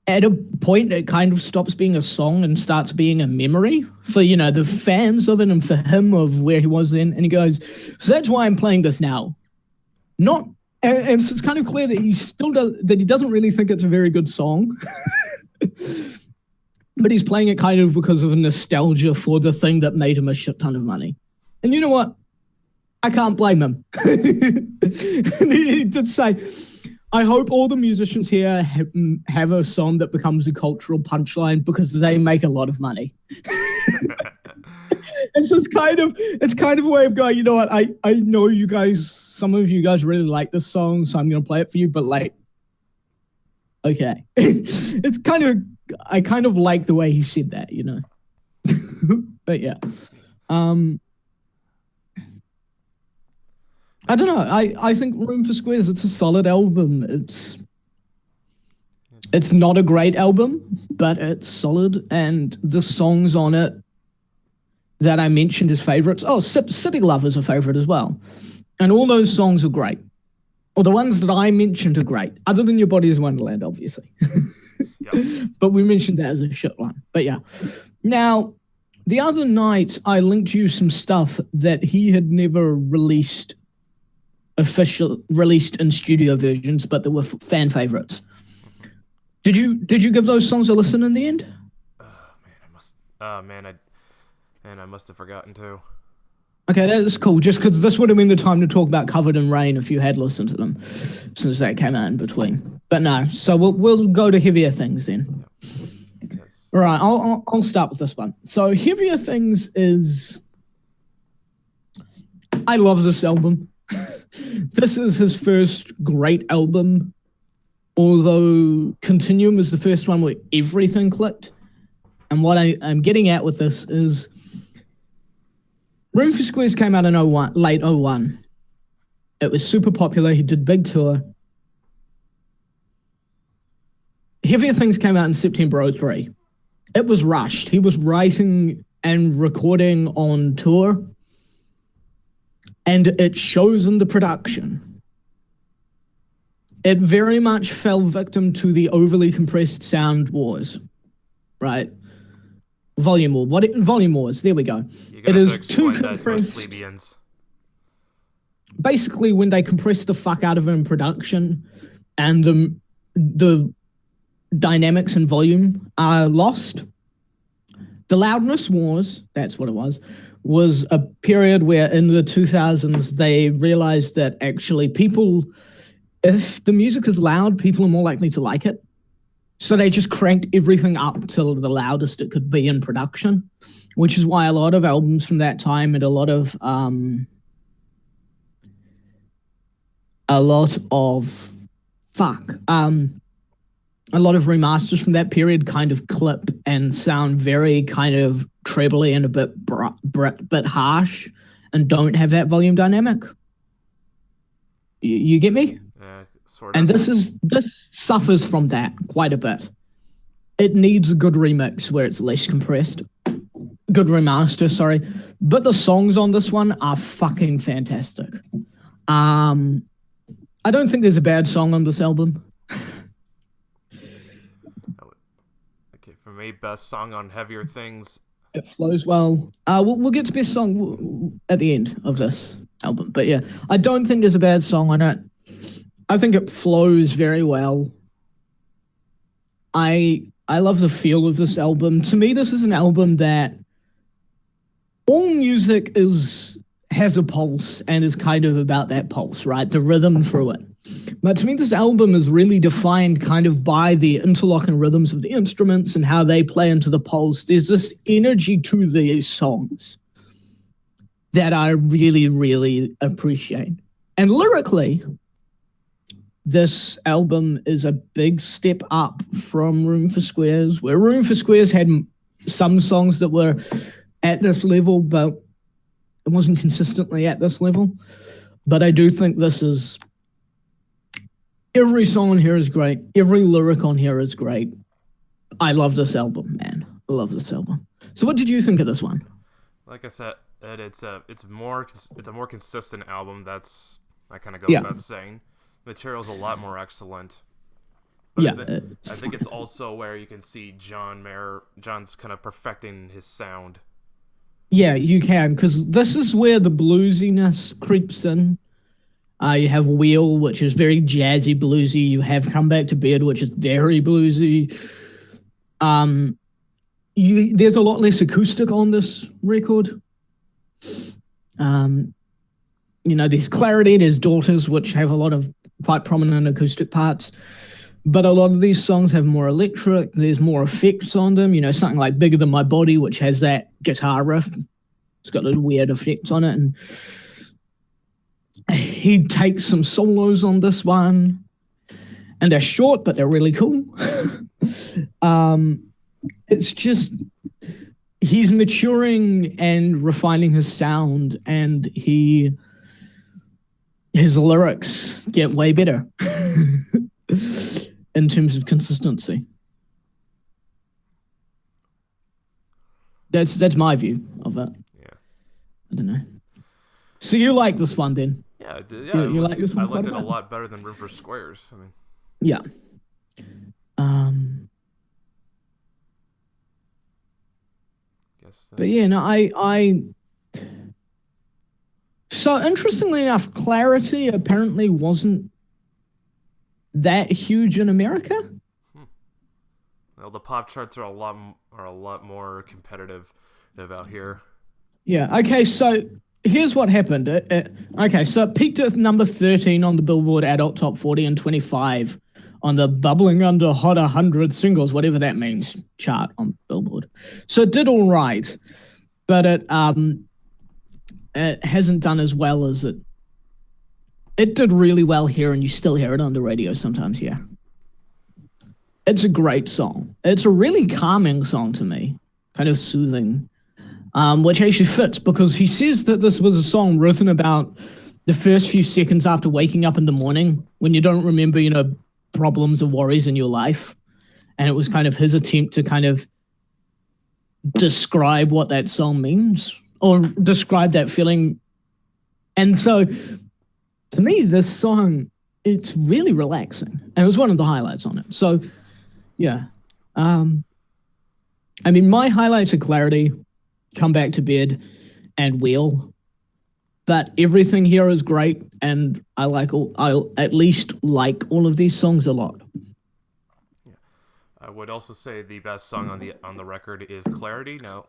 at a point it kind of stops being a song and starts being a memory for, the fans of it and for him of where he was then. And he goes, so that's why I'm playing this now. And so it's kind of clear that he doesn't really think it's a very good song, but he's playing it kind of because of nostalgia for the thing that made him a shit ton of money. And you know what? I can't blame him. And he did say, I hope all the musicians here have a song that becomes a cultural punchline because they make a lot of money. And so it's kind of a way of going, you know what, I know you guys, some of you guys really like this song, so I'm going to play it for you, but okay. I kind of like the way he said that, But yeah. I don't know. I think Room for Squares, it's a solid album. It's not a great album, but it's solid. And the songs on it that I mentioned as favorites. Oh, City Lover's a favorite as well. And all those songs are great. Or the ones that I mentioned are great, other than Your Body is Wonderland, obviously. But we mentioned that as a shit one. But yeah. Now, the other night, I linked you some stuff that he had never released in studio versions, but they were fan favorites. Did you give those songs a listen in the end? I must have forgotten to. Okay, that's cool. Just because this would have been the time to talk about Covered in Rain if you had listened to them, since that came out in between. But no, so we'll go to Heavier Things then. Yes. All right, I'll start with this one. So Heavier Things is, I love this album. This is his first great album, although Continuum was the first one where everything clicked. And what I'm getting at with this is Room for Squares came out in late 01. It was super popular. He did big tour. Heavier Things came out in September 03. It was rushed. He was writing and recording on tour, and it shows in the production. It very much fell victim to the overly compressed sound wars, right? Volume war. Volume wars? There we go. It is too compressed. Basically, when they compress the fuck out of it in production, and the dynamics and volume are lost. The loudness wars, that's what it was a period where in the 2000s they realized that actually people, if the music is loud, people are more likely to like it. So they just cranked everything up till the loudest it could be in production, which is why a lot of albums from that time and a lot of remasters from that period kind of clip and sound very kind of trebly and a bit harsh and don't have that volume dynamic. You get me? Sort of. And this suffers from that quite a bit. It needs a good remix where it's less compressed. Good remaster, sorry. But the songs on this one are fucking fantastic. I don't think there's a bad song on this album. Okay, for me, best song on Heavier Things. It flows well. We'll get to best song at the end of this album. But yeah, I don't think there's a bad song on it. I think it flows very well. I love the feel of this album. To me, this is an album that all music has a pulse and is kind of about that pulse, right? The rhythm through it. But to me, this album is really defined kind of by the interlocking rhythms of the instruments and how they play into the pulse. There's this energy to these songs that I really, really appreciate. And lyrically, this album is a big step up from Room for Squares, where Room for Squares had some songs that were at this level, but it wasn't consistently at this level. But I do think this is... Every song on here is great. Every lyric on here is great. I love this album, man. I love this album. So what did you think of this one? Like I said, it's a more consistent album. That's I kind of go without saying. Material's a lot more excellent. But I think it's also where you can see John's kind of perfecting his sound. Yeah, you can, because this is where the bluesiness creeps in. You have Wheel, which is very jazzy bluesy. You have Come Back to Bed, which is very bluesy. There's a lot less acoustic on this record. There's Clarity, there's Daughters, which have a lot of quite prominent acoustic parts. But a lot of these songs have more electric. There's more effects on them. Something like Bigger Than My Body, which has that guitar riff. It's got little weird effects on it. And he takes some solos on this one. And they're short, but they're really cool. It's just... He's maturing and refining his sound, and his lyrics get way better in terms of consistency. That's my view of it. Yeah. I don't know. So you like this one then? Yeah, you like this one? I liked it a lot better than Room for Squares. I mean. Yeah. Yes. But yeah, no, I. So interestingly enough, Clarity apparently wasn't that huge in America. Well, the pop charts are a lot more competitive than out here. Yeah. Okay. So here's what happened. Okay. So it peaked at number 13 on the Billboard Adult Top 40 and 25 on the Bubbling Under Hot 100 Singles, whatever that means, chart on Billboard. So it did all right, but it hasn't done as well as it. It did really well here, and you still hear it on the radio sometimes. Yeah. It's a great song. It's a really calming song to me, kind of soothing, which actually fits because he says that this was a song written about the first few seconds after waking up in the morning when you don't remember, problems or worries in your life. And it was kind of his attempt to kind of describe what that song means or describe that feeling. And so to me, this song, it's really relaxing. And it was one of the highlights on it. So yeah. I mean, my highlights are Clarity, Come Back to Bed, and Wheel. But everything here is great, and I at least like all of these songs a lot. Yeah. I would also say the best song on the record is Clarity. Now,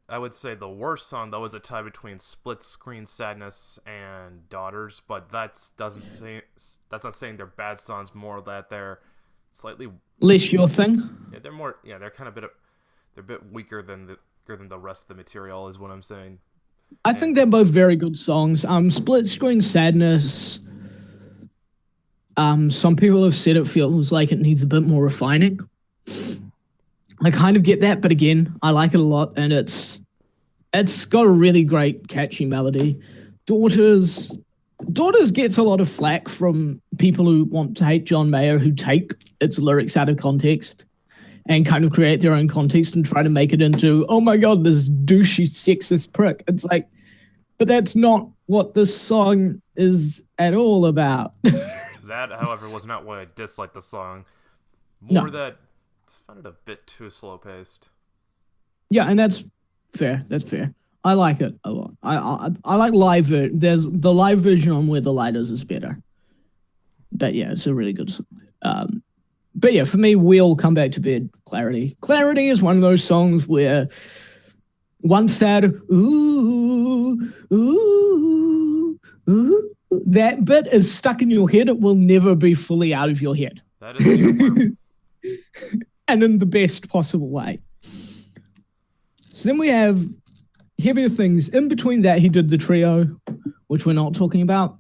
I would say the worst song though is a tie between Split Screen Sadness and Daughters, but that's not saying they're bad songs, more that they're slightly less your thing. Yeah, they're more. Yeah, they're kind of they're a bit weaker than the rest of the material, is what I'm saying. I think they're both very good songs. Split Screen Sadness. Some people have said it feels like it needs a bit more refining. I kind of get that, but again, I like it a lot, and it's got a really great, catchy melody. Daughters gets a lot of flack from people who want to hate John Mayer, who take its lyrics out of context and kind of create their own context and try to make it into, oh my God, this douchey, sexist prick. It's like, but that's not what this song is at all about. That, however, was not why I disliked the song. More that I found it a bit too slow-paced. Yeah, and that's fair. That's fair. I like it a lot. I like live. There's the live version on Where the Light Is better. But yeah, it's a really good song. But yeah, for me, Wheel, Come Back to Bed, Clarity. Clarity is one of those songs where once that ooh, ooh, ooh, that bit is stuck in your head, it will never be fully out of your head. That is and in the best possible way. So then we have Heavier Things. In between that, he did the trio, which we're not talking about.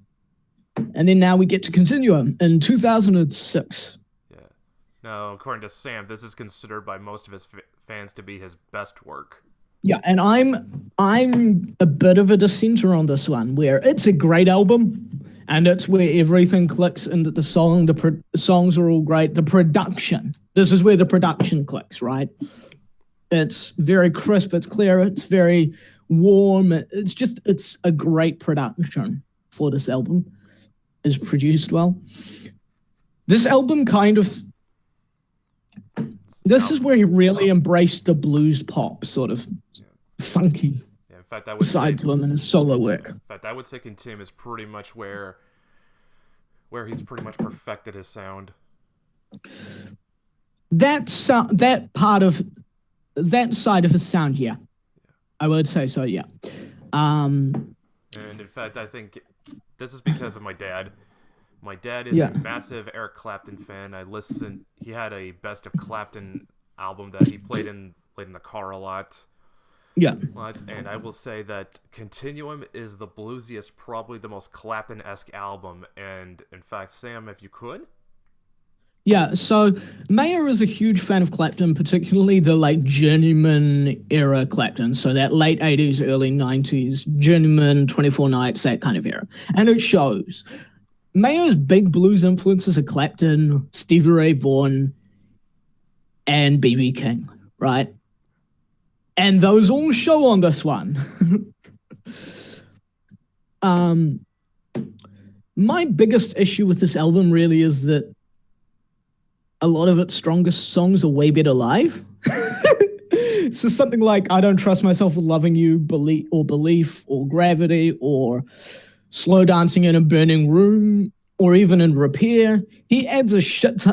And then now we get to Continuum in 2006. Yeah. Now, according to Sam, this is considered by most of his fans to be his best work. Yeah, and I'm a bit of a dissenter on this one, where it's a great album, and it's where everything clicks, and that the songs are all great. The production, this is where the production clicks, right? It's very crisp, it's clear, it's very warm. It's a great production for this album. It's produced well. This album this is where he really embraced the blues pop sort of funky side to him in his solo work. In fact, I would say Continuum is pretty much where he's pretty much perfected his sound. That side of his sound, yeah. I would say so, yeah. And in fact, I think this is because of my dad. My dad is a massive Eric Clapton fan. He had a Best of Clapton album that he played in the car a lot. Yeah. And I will say that Continuum is the bluesiest, probably the most Clapton-esque album. And in fact, Sam, if you could. Yeah, so Mayer is a huge fan of Clapton, particularly the Journeyman era Clapton. So that late 80s, early 90s, Journeyman, 24 Nights, that kind of era. And it shows. Mayer's big blues influences are Clapton, Stevie Ray Vaughan, and B.B. King, right? And those all show on this one. My biggest issue with this album really is that a lot of its strongest songs are way better live. So something like I Don't Trust Myself with Loving You, Belief, or Gravity, or Slow Dancing in a Burning Room, or even in Repair. He adds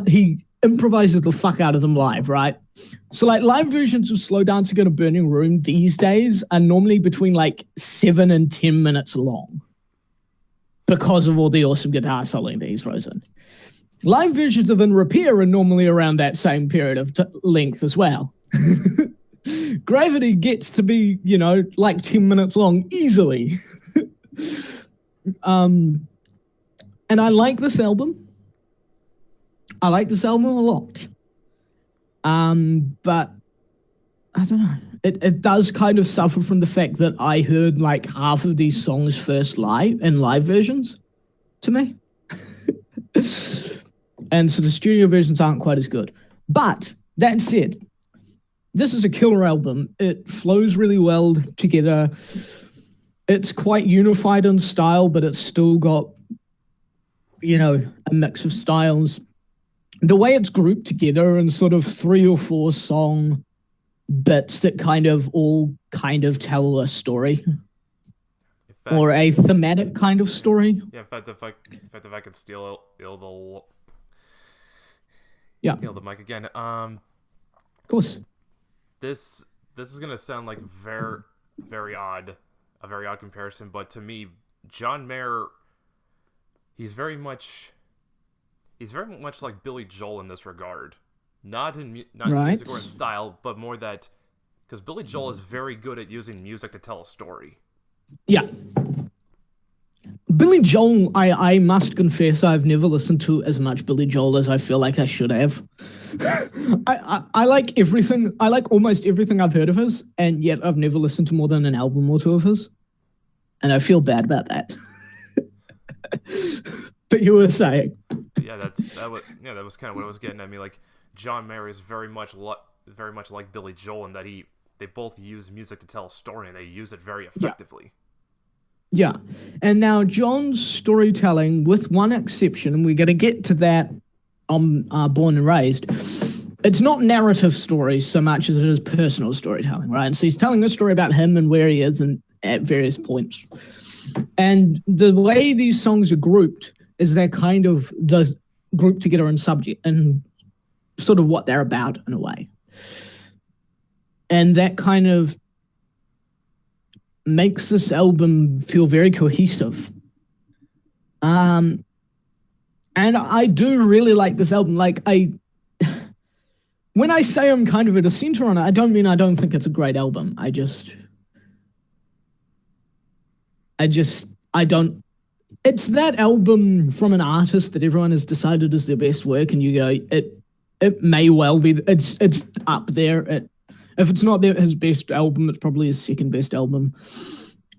he improvises the fuck out of them live, right? So like live versions of Slow Dancing in a Burning Room these days are normally between like 7 and 10 minutes long because of all the awesome guitar soloing that he throws in. Live versions of In Repair are normally around that same period of length as well. Gravity gets to be, like 10 minutes long easily. And I like this album. I like this album a lot. But I don't know. It does kind of suffer from the fact that I heard like half of these songs first live in live versions to me. And so the studio versions aren't quite as good. But that said, this is a killer album. It flows really well together. It's quite unified in style, but it's still got, a mix of styles. The way it's grouped together in sort of 3 or 4 song bits that all tell a story. Fact, or a thematic kind of story. Yeah, in fact, if I could steal the mic again. Of course. This is gonna sound like very odd, a very odd comparison, but to me, John Mayer, he's very much like Billy Joel in this regard. Not in music or in style, but more that because Billy Joel is very good at using music to tell a story. Yeah. Billy Joel, I must confess, I've never listened to as much Billy Joel as I feel like I should have. I like everything. I like almost everything I've heard of his, and yet I've never listened to more than an album or 2 of his. And I feel bad about that. But you were saying. Yeah, that was kind of what I was getting at. I mean, like John Mayer is very much like Billy Joel in that they both use music to tell a story and they use it very effectively. Yeah. And now John's storytelling, with one exception, and we're going to get to that on Born and Raised, it's not narrative stories so much as it is personal storytelling, right? And so he's telling a story about him and where he is and at various points. And the way these songs are grouped is they're kind of grouped together in subject and sort of what they're about in a way. And that kind of makes this album feel very cohesive. And I do really like this album. Like when I say I'm kind of a dissenter on it, I don't mean I don't think it's a great album. I don't. It's that album from an artist that everyone has decided is their best work, and you go, it may well be. It's up there. If it's not his best album, it's probably his second best album.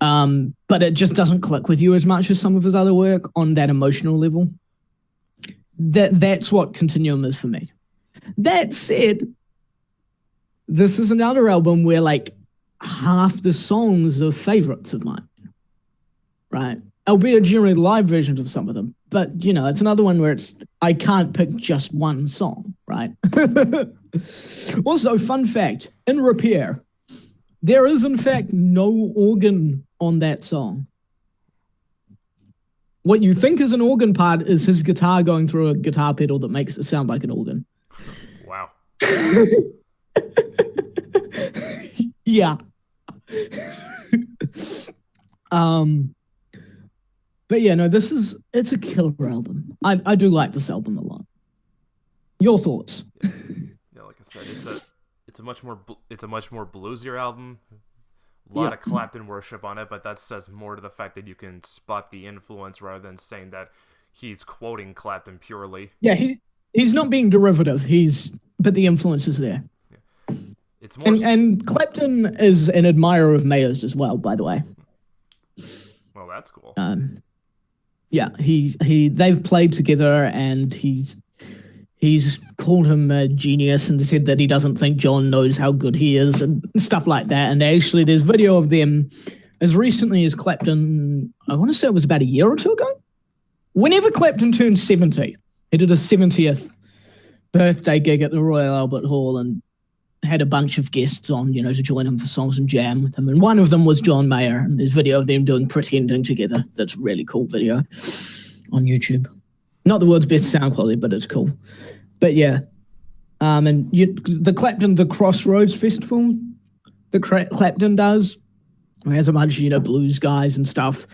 But it just doesn't click with you as much as some of his other work on that emotional level. That's what Continuum is for me. That said, this is another album where like half the songs are favorites of mine, right? Albeit generally live versions of some of them. But, it's another one where I can't pick just one song, right? Also, fun fact, in Repair, there is in fact no organ on that song. What you think is an organ part is his guitar going through a guitar pedal that makes it sound like an organ. Wow. Yeah. But yeah, no, it's a killer album. I do like this album a lot. Your thoughts? Yeah, like I said, it's a much more bluesier album. A lot of Clapton worship on it, but that says more to the fact that you can spot the influence rather than saying that he's quoting Clapton purely. Yeah, he's not being derivative. But the influence is there. Yeah. It's more and Clapton is an admirer of Mayer's as well, by the way. Well, that's cool. Yeah, they've played together, and he's called him a genius and said that he doesn't think John knows how good he is and stuff like that. And actually, there's video of them as recently as Clapton, I want to say it was about a year or 2 ago. Whenever Clapton turned 70, he did a 70th birthday gig at the Royal Albert Hall, and had a bunch of guests on, to join him for songs and jam with him. And one of them was John Mayer. And there's video of them doing Pretending together. That's a really cool video on YouTube. Not the world's best sound quality, but it's cool. But yeah. The Clapton, the Crossroads Festival that Clapton does, where he has a bunch of, blues guys and stuff.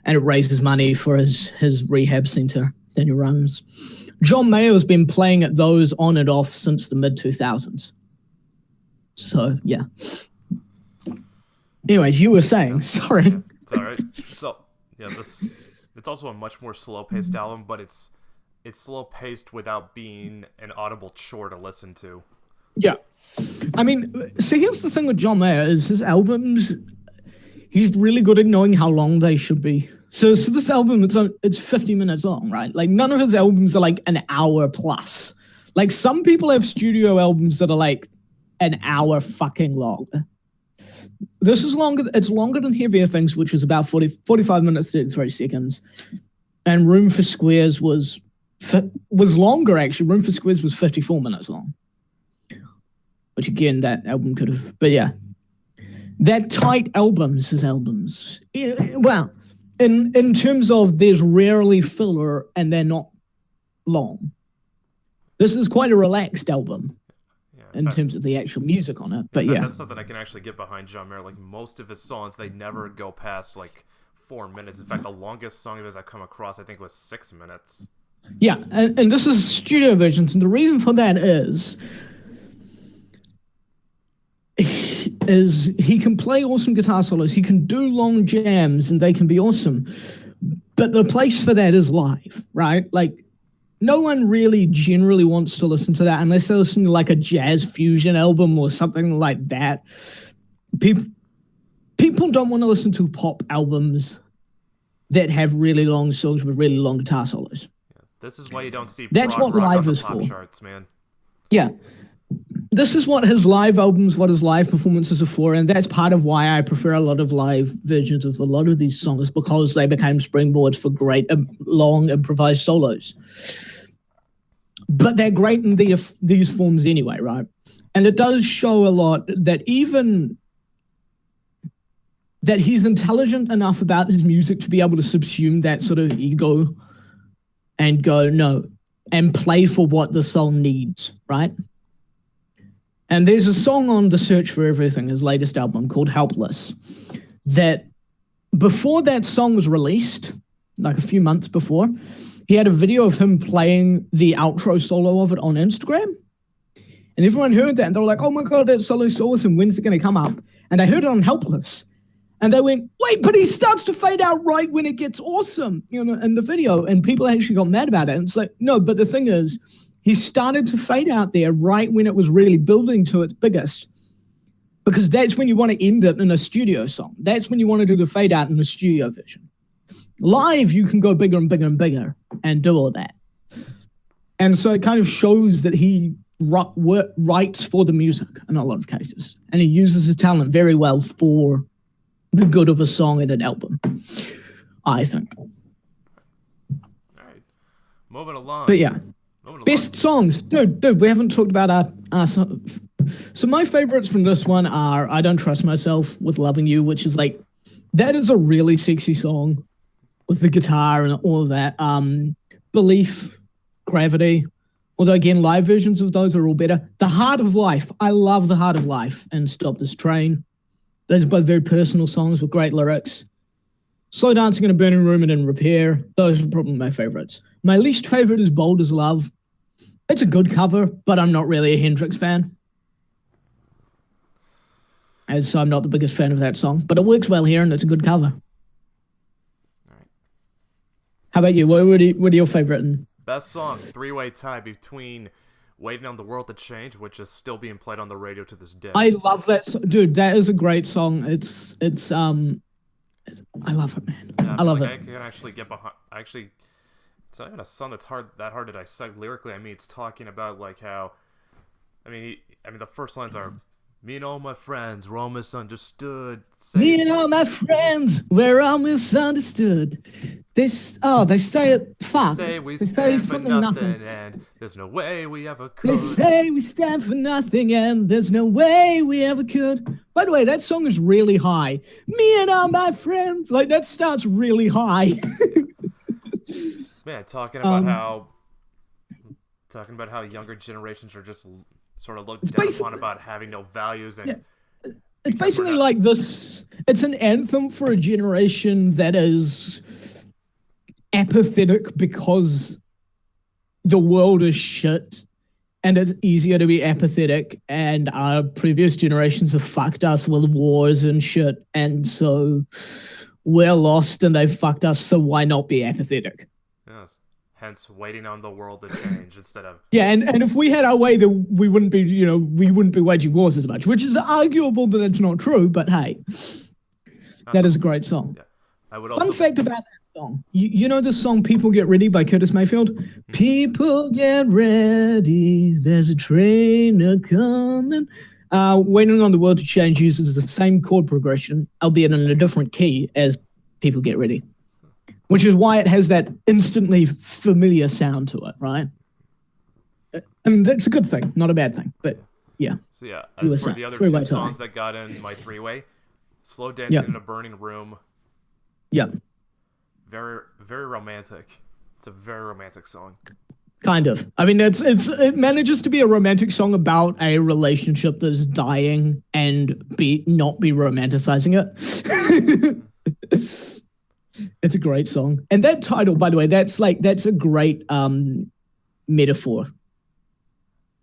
And it raises money for his rehab center that he runs. John Mayer has been playing at those on and off since the mid-2000s. So, yeah. Anyways, you were saying, sorry. It's all right. So, yeah, it's also a much more slow-paced album, but it's slow-paced without being an audible chore to listen to. Yeah. I mean, see, here's the thing with John Mayer is his albums, he's really good at knowing how long they should be. So this album, it's 50 minutes long, right? Like, none of his albums are like an hour plus. Like, some people have studio albums that are like an hour fucking long. This is longer. It's longer than Heavier Things, which is about 45 minutes, 33 seconds. And Room for Squares was longer, actually. Room for Squares was 54 minutes long. Which, again, that album could have... But, yeah. They're tight albums, his albums. Well, in terms of there's rarely filler and they're not long. This is quite a relaxed album. In terms of the actual music on it, but yeah. That's something I can actually get behind John Mayer. Like, most of his songs, they never go past, 4 minutes. In fact, the longest song of his I've come across, I think, was 6 minutes. Yeah, and this is studio versions, and the reason for that is he can play awesome guitar solos, he can do long jams, and they can be awesome, but the place for that is live, right? Like, no one really generally wants to listen to that unless they listen to a jazz fusion album or something like that. People don't want to listen to pop albums that have really long songs with really long guitar solos. Yeah, this is why you don't see that's what live is pop for. Charts, man. Yeah. This is what his live albums, what his live performances are for, and that's part of why I prefer a lot of live versions of a lot of these songs, because they became springboards for great long improvised solos. But they're great in these forms anyway, right? And it does show a lot that even that he's intelligent enough about his music to be able to subsume that sort of ego and go, no, and play for what the song needs, right? And there's a song on The Search for Everything, his latest album, called Helpless, that before that song was released, like a few months before, he had a video of him playing the outro solo of it on Instagram. And everyone heard that, and they were like, oh my God, that solo's so awesome. When's it going to come up? And they heard it on Helpless. And they went, wait, but he starts to fade out right when it gets awesome, in the video. And people actually got mad about it. And it's like, no, but the thing is, he started to fade out there right when it was really building to its biggest. Because that's when you want to end it in a studio song. That's when you want to do the fade out in the studio version. Live, you can go bigger and bigger and bigger and do all that. And so it kind of shows that he writes for the music in a lot of cases. And he uses his talent very well for the good of a song and an album, I think. All right. Moving along. But yeah. Best songs. Dude, we haven't talked about our songs. So my favorites from this one are I Don't Trust Myself with Loving You, which is that is a really sexy song with the guitar and all of that. Belief, Gravity, although again, live versions of those are all better. The Heart of Life. I love The Heart of Life and Stop This Train. Those are both very personal songs with great lyrics. Slow Dancing in a Burning Room and In Repair. Those are probably my favorites. My least favorite is Bold as Love. It's a good cover, but I'm not really a Hendrix fan. And so I'm not the biggest fan of that song. But it works well here, and it's a good cover. All right. How about you? What are your favorite? Best song, three-way tie between Waiting on the World to Change, which is still being played on the radio to this day. I love that. Dude, that is a great song. It's I love it, man. Yeah, I love it. I can actually get behind. Actually, it's not even a song that's hard to dissect lyrically. I mean, it's talking about how, the first lines are, Me and all my friends, we're all misunderstood. Me and all my friends, we're all misunderstood. They say it. Fuck. Say we They stand say for something nothing, and there's no way we ever could. They say we stand for nothing, and there's no way we ever could. By the way, that song is really high. Me and all my friends, like that starts really high. Man, talking about how younger generations are just sort of looked down upon about having no values, and it's basically like this. It's an anthem for a generation that is apathetic because the world is shit, and it's easier to be apathetic. And our previous generations have fucked us with wars and shit, and so we're lost, and they've fucked us. So why not be apathetic? Yes. Hence, waiting on the world to change instead of and if we had our way, then we wouldn't be waging wars as much, which is arguable that it's not true. But hey, that is a great song. Yeah. I would also Fun fact about that song: you know the song "People Get Ready" by Curtis Mayfield. People get ready, there's a train a coming. Waiting on the World to Change uses the same chord progression, albeit in a different key, as People Get Ready. Which is why it has that instantly familiar sound to it, right? And that's a good thing, not a bad thing. But yeah. So yeah, as for the other two songs that got in my three-way, "Slow Dancing in a Burning Room." Yeah. Very, very romantic. It's a very romantic song. Kind of. I mean, it manages to be a romantic song about a relationship that's dying and not be romanticizing it. It's a great song. And that title, by the way, that's a great metaphor.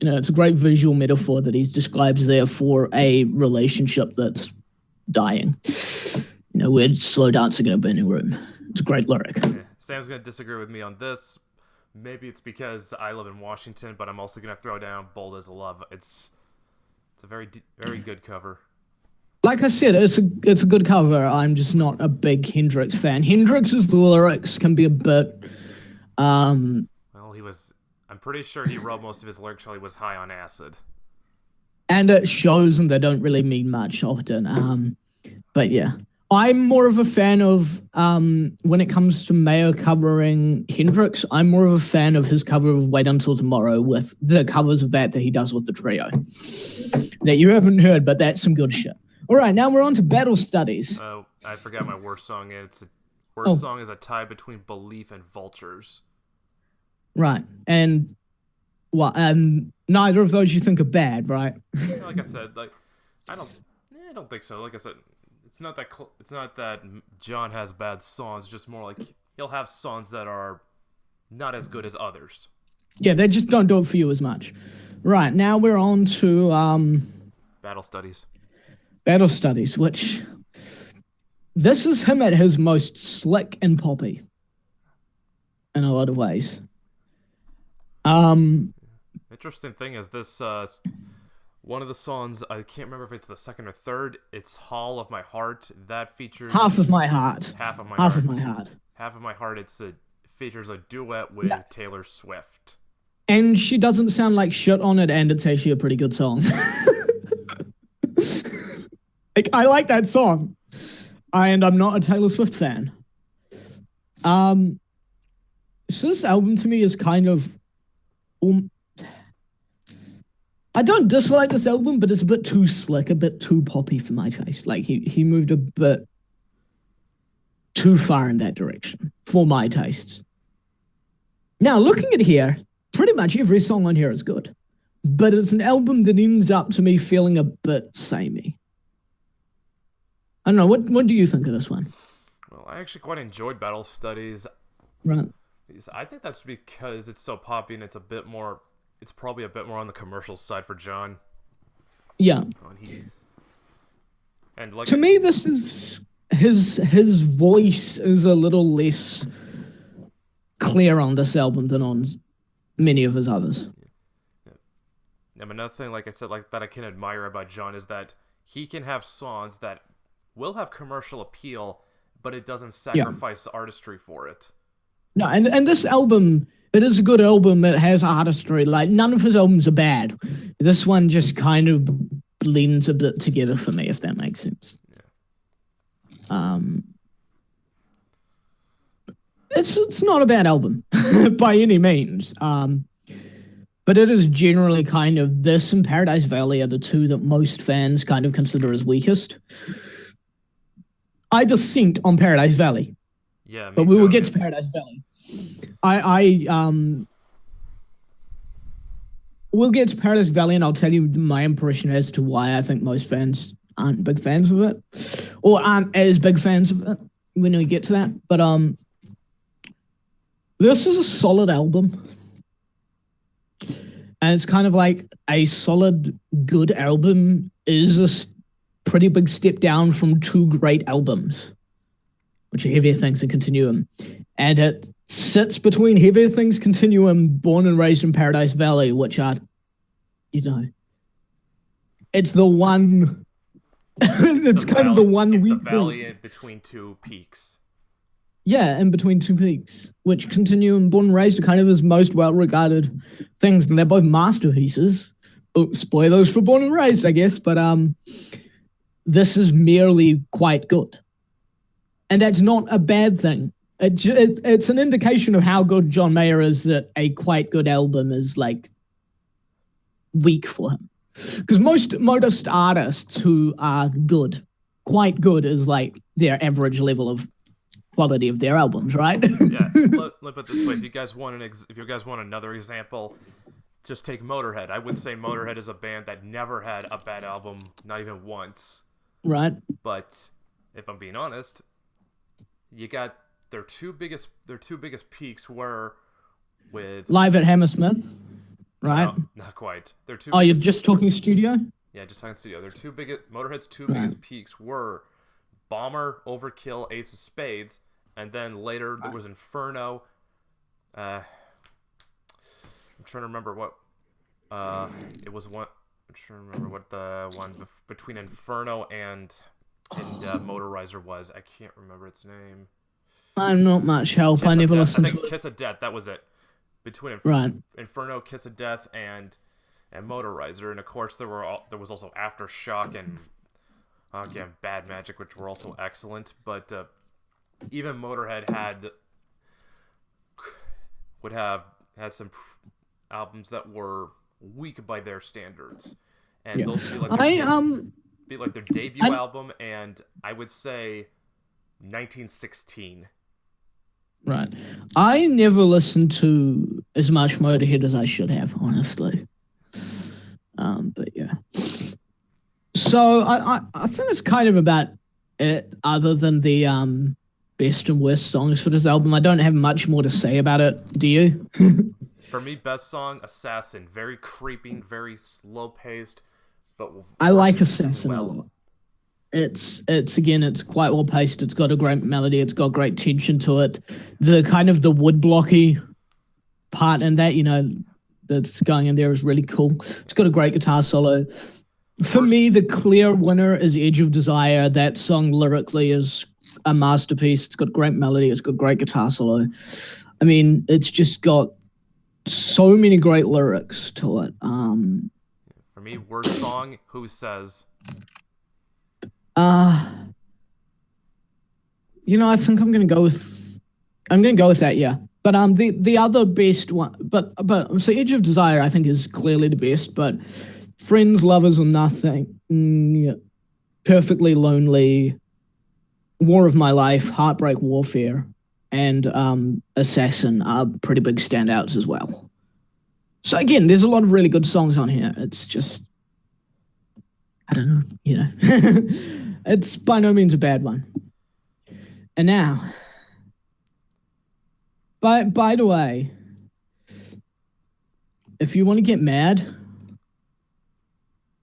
You know, it's a great visual metaphor that he describes there for a relationship that's dying. You know, we're slow dancing in a burning room. It's a great lyric. Yeah. Sam's going to disagree with me on this. Maybe it's because I live in Washington, but I'm also going to throw down "Bold as a Love." It's a very, very good cover. Like I said, it's a good cover. I'm just not a big Hendrix fan. Hendrix's lyrics can be a bit. Well, I'm pretty sure he wrote most of his lyrics while he was high on acid. And it shows, and they don't really mean much often. But yeah, I'm more of a fan of when it comes to Mayo covering Hendrix. I'm more of a fan of his cover of "Wait Until Tomorrow" with the covers of that he does with the trio. That you haven't heard, but that's some good shit. All right, now we're on to battle studies. Oh, I forgot my worst song. Worst song is a tie between "Belief" and "Vultures." Right, and what? Neither of those you think are bad, right? Like I said, I don't think so. Like I said, it's not that John has bad songs. Just more like he'll have songs that are not as good as others. Yeah, they just don't do it for you as much. Right, now we're on to battle studies. Battle studies, which this is him at his most slick and poppy in a lot of ways. Interesting thing is this one of the songs, I can't remember if it's the second or third, it's "Hall of My Heart." That features Half of My Heart. Half of My Heart. It features a duet with Taylor Swift. And she doesn't sound like shit on it, and it's actually a pretty good song. I like that song, and I'm not a Taylor Swift fan. So this album to me is kind of, I don't dislike this album, but it's a bit too slick, a bit too poppy for my taste. Like he moved a bit too far in that direction for my tastes. Now looking at here, pretty much every song on here is good, but it's an album that ends up to me feeling a bit samey. I don't know. What do you think of this one? Well, I actually quite enjoyed Battle Studies. Right. I think that's because it's so poppy and it's probably a bit more on the commercial side for John. Yeah. And to me, this is his voice is a little less clear on this album than on many of his others. Yeah. Another thing, like I said, that I can admire about John is that he can have songs that will have commercial appeal, but it doesn't sacrifice artistry for it. No, and this album, it is a good album. It has artistry. Like, none of his albums are bad. This one just kind of blends a bit together for me, if that makes sense. Yeah. It's not a bad album by any means. But it is generally kind of, this and Paradise Valley are the two that most fans kind of consider as weakest. I dissent on Paradise Valley. Yeah, but we will get to Paradise Valley. We'll get to Paradise Valley, and I'll tell you my impression as to why I think most fans aren't big fans of it, or aren't as big fans of it when we get to that. But this is a solid album, and it's kind of like a solid, good album is a pretty big step down from two great albums, which are Heavier Things and Continuum. And it sits between Heavier Things, Continuum, Born and Raised in Paradise Valley, which are, it's the one, it's kind of the one it's weak the valley in between two peaks. Yeah, in between two peaks, which Continuum, Born and Raised are kind of his most well-regarded things, and they're both masterpieces. Oh, spoilers for Born and Raised, I guess, but this is merely quite good. And that's not a bad thing. It's an indication of how good John Mayer is that a quite good album is, like, weak for him. Because most artists who are good, quite good is, like, their average level of quality of their albums, right? Yeah, let put it this way. If you guys want another example, just take Motorhead. I would say Motorhead is a band that never had a bad album, not even once. Right. But if I'm being honest, you got their two biggest peaks were with Live at Hammersmith, right? No, not quite. Their two. Oh, you're just talking studio? Yeah, just talking studio. Motorhead's two biggest peaks were Bomber, Overkill, Ace of Spades, and then later there was Inferno. I'm trying to remember what it was one. I'm trying to remember what the one between Inferno and Motorizer was. I can't remember its name. I'm not much help. I never listened to it. Kiss of Death. That was it. Between Inferno, Kiss of Death, and Motorizer, and of course there was also Aftershock and again Bad Magic, which were also excellent. But even Motorhead had some albums that were weak by their standards, and those would be like their debut album, and I would say 1916. Right. I never listened to as much Motorhead as I should have, honestly. But yeah. So I think it's kind of about it, other than the best and worst songs for this album. I don't have much more to say about it. Do you? For me, best song, Assassin. Very creeping, very slow-paced, but I like Assassin a lot. It's quite well paced. It's got a great melody. It's got great tension to it. The kind of the wood blocky part in that, that's going in there is really cool. It's got a great guitar solo. For me, the clear winner is Edge of Desire. That song lyrically is a masterpiece. It's got great melody. It's got great guitar solo. I mean, it's just got so many great lyrics to it. For me, worst song, Who Says? I think I'm gonna go with that, yeah. But the other best one, but so Edge of Desire I think is clearly the best, but Friends, Lovers or Nothing, Perfectly Lonely, War of My Life, Heartbreak Warfare, and Assassin are pretty big standouts as well. So again, there's a lot of really good songs on here. It's just, I don't know, it's by no means a bad one. And now, by the way, if you want to get mad,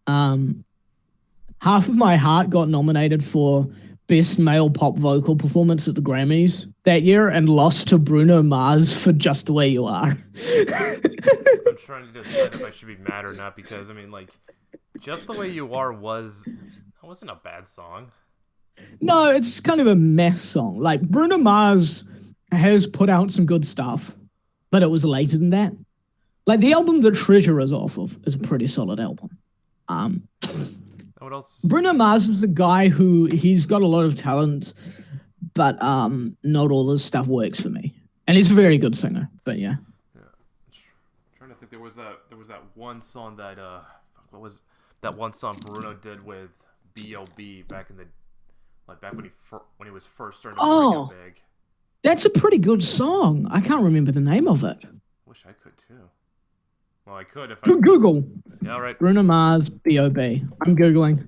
Half of My Heart got nominated for Best Male Pop Vocal Performance at the Grammys that year and lost to Bruno Mars for Just the Way You Are. I'm trying to decide if I should be mad or not, because, Just the Way You Are wasn't a bad song. No, it's kind of a mess song. Like, Bruno Mars has put out some good stuff, but it was later than that. Like, the album that Treasure is off of is a pretty solid album. What else? Bruno Mars is a guy who he's got a lot of talent, but not all his stuff works for me. And he's a very good singer, but yeah. Yeah. I'm trying to think. There was that one song that what was that one song Bruno did with B.O.B. back in the back when he was first starting to break it big. That's a pretty good song. I can't remember the name of it. Wish I could too. Well, I could if I Google. Yeah, all right. Bruno Mars, B.O.B. I'm Googling.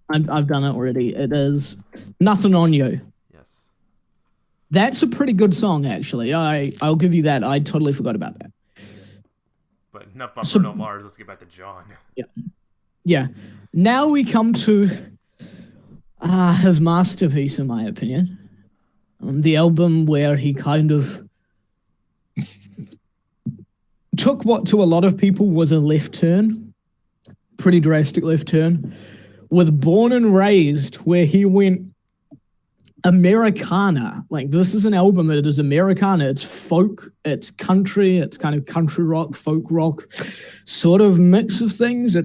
I've done it already. It is Nothing on You. Yes. That's a pretty good song, actually. I'll give you that. I totally forgot about that. But enough about Bruno Mars. Let's get back to John. Yeah. Yeah. Now we come to his masterpiece, in my opinion. The album where he kind of took what to a lot of people was a left turn, pretty drastic left turn, with Born and Raised, where he went Americana. Like, this is an album that is Americana. It's folk, it's country, it's kind of country rock, folk rock, sort of mix of things.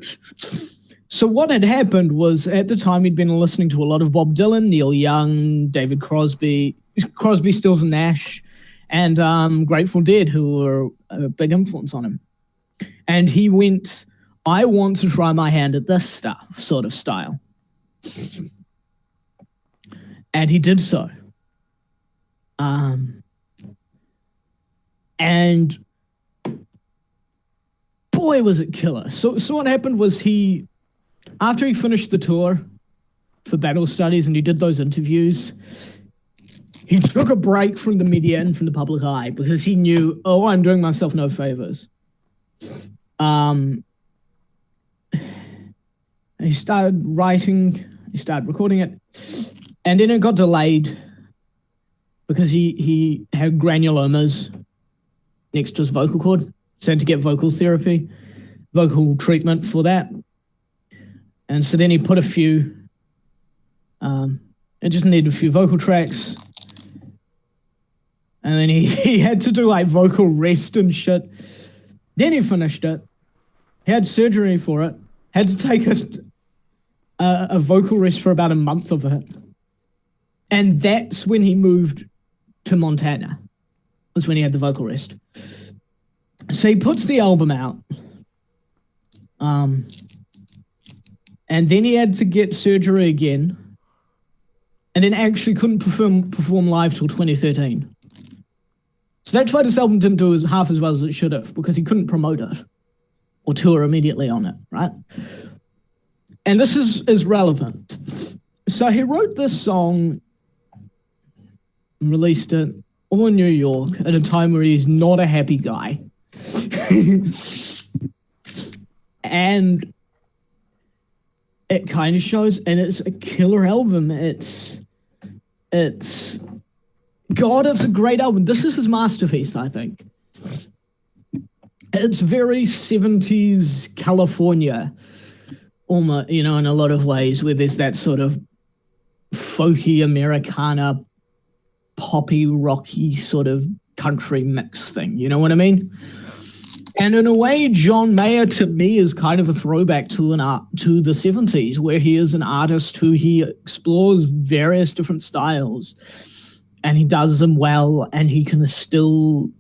So what had happened was, at the time, he'd been listening to a lot of Bob Dylan, Neil Young, David Crosby, Stills and Nash, and Grateful Dead, who were a big influence on him. And he went, I want to try my hand at this stuff, sort of style. And he did so. And boy, was it killer. So what happened was after he finished the tour for Battle Studies and he did those interviews, he took a break from the media and from the public eye because he knew, I'm doing myself no favors. He started writing, he started recording it, and then it got delayed because he had granulomas next to his vocal cord, so he had to get vocal treatment for that. And so then he put it just needed a few vocal tracks. And then he had to do like vocal rest and shit. Then he finished it. He had surgery for it. Had to take a vocal rest for about a month of it. And that's when he moved to Montana. Was when he had the vocal rest. So he puts the album out. And then he had to get surgery again. And then actually couldn't perform live till 2013. So that's why this album didn't do half as well as it should have, because he couldn't promote it or tour immediately on it, right? And this is relevant. So he wrote this song, released it all in New York at a time where he's not a happy guy. And it kind of shows, and it's a killer album. It's God, it's a great album. This is his masterpiece, I think. It's very 70s California, almost, in a lot of ways, where there's that sort of folky Americana, poppy, rocky sort of country mix thing. You know what I mean? And in a way, John Mayer, to me, is kind of a throwback to the 70s, where he is an artist who he explores various different styles, and he does them well, and he can still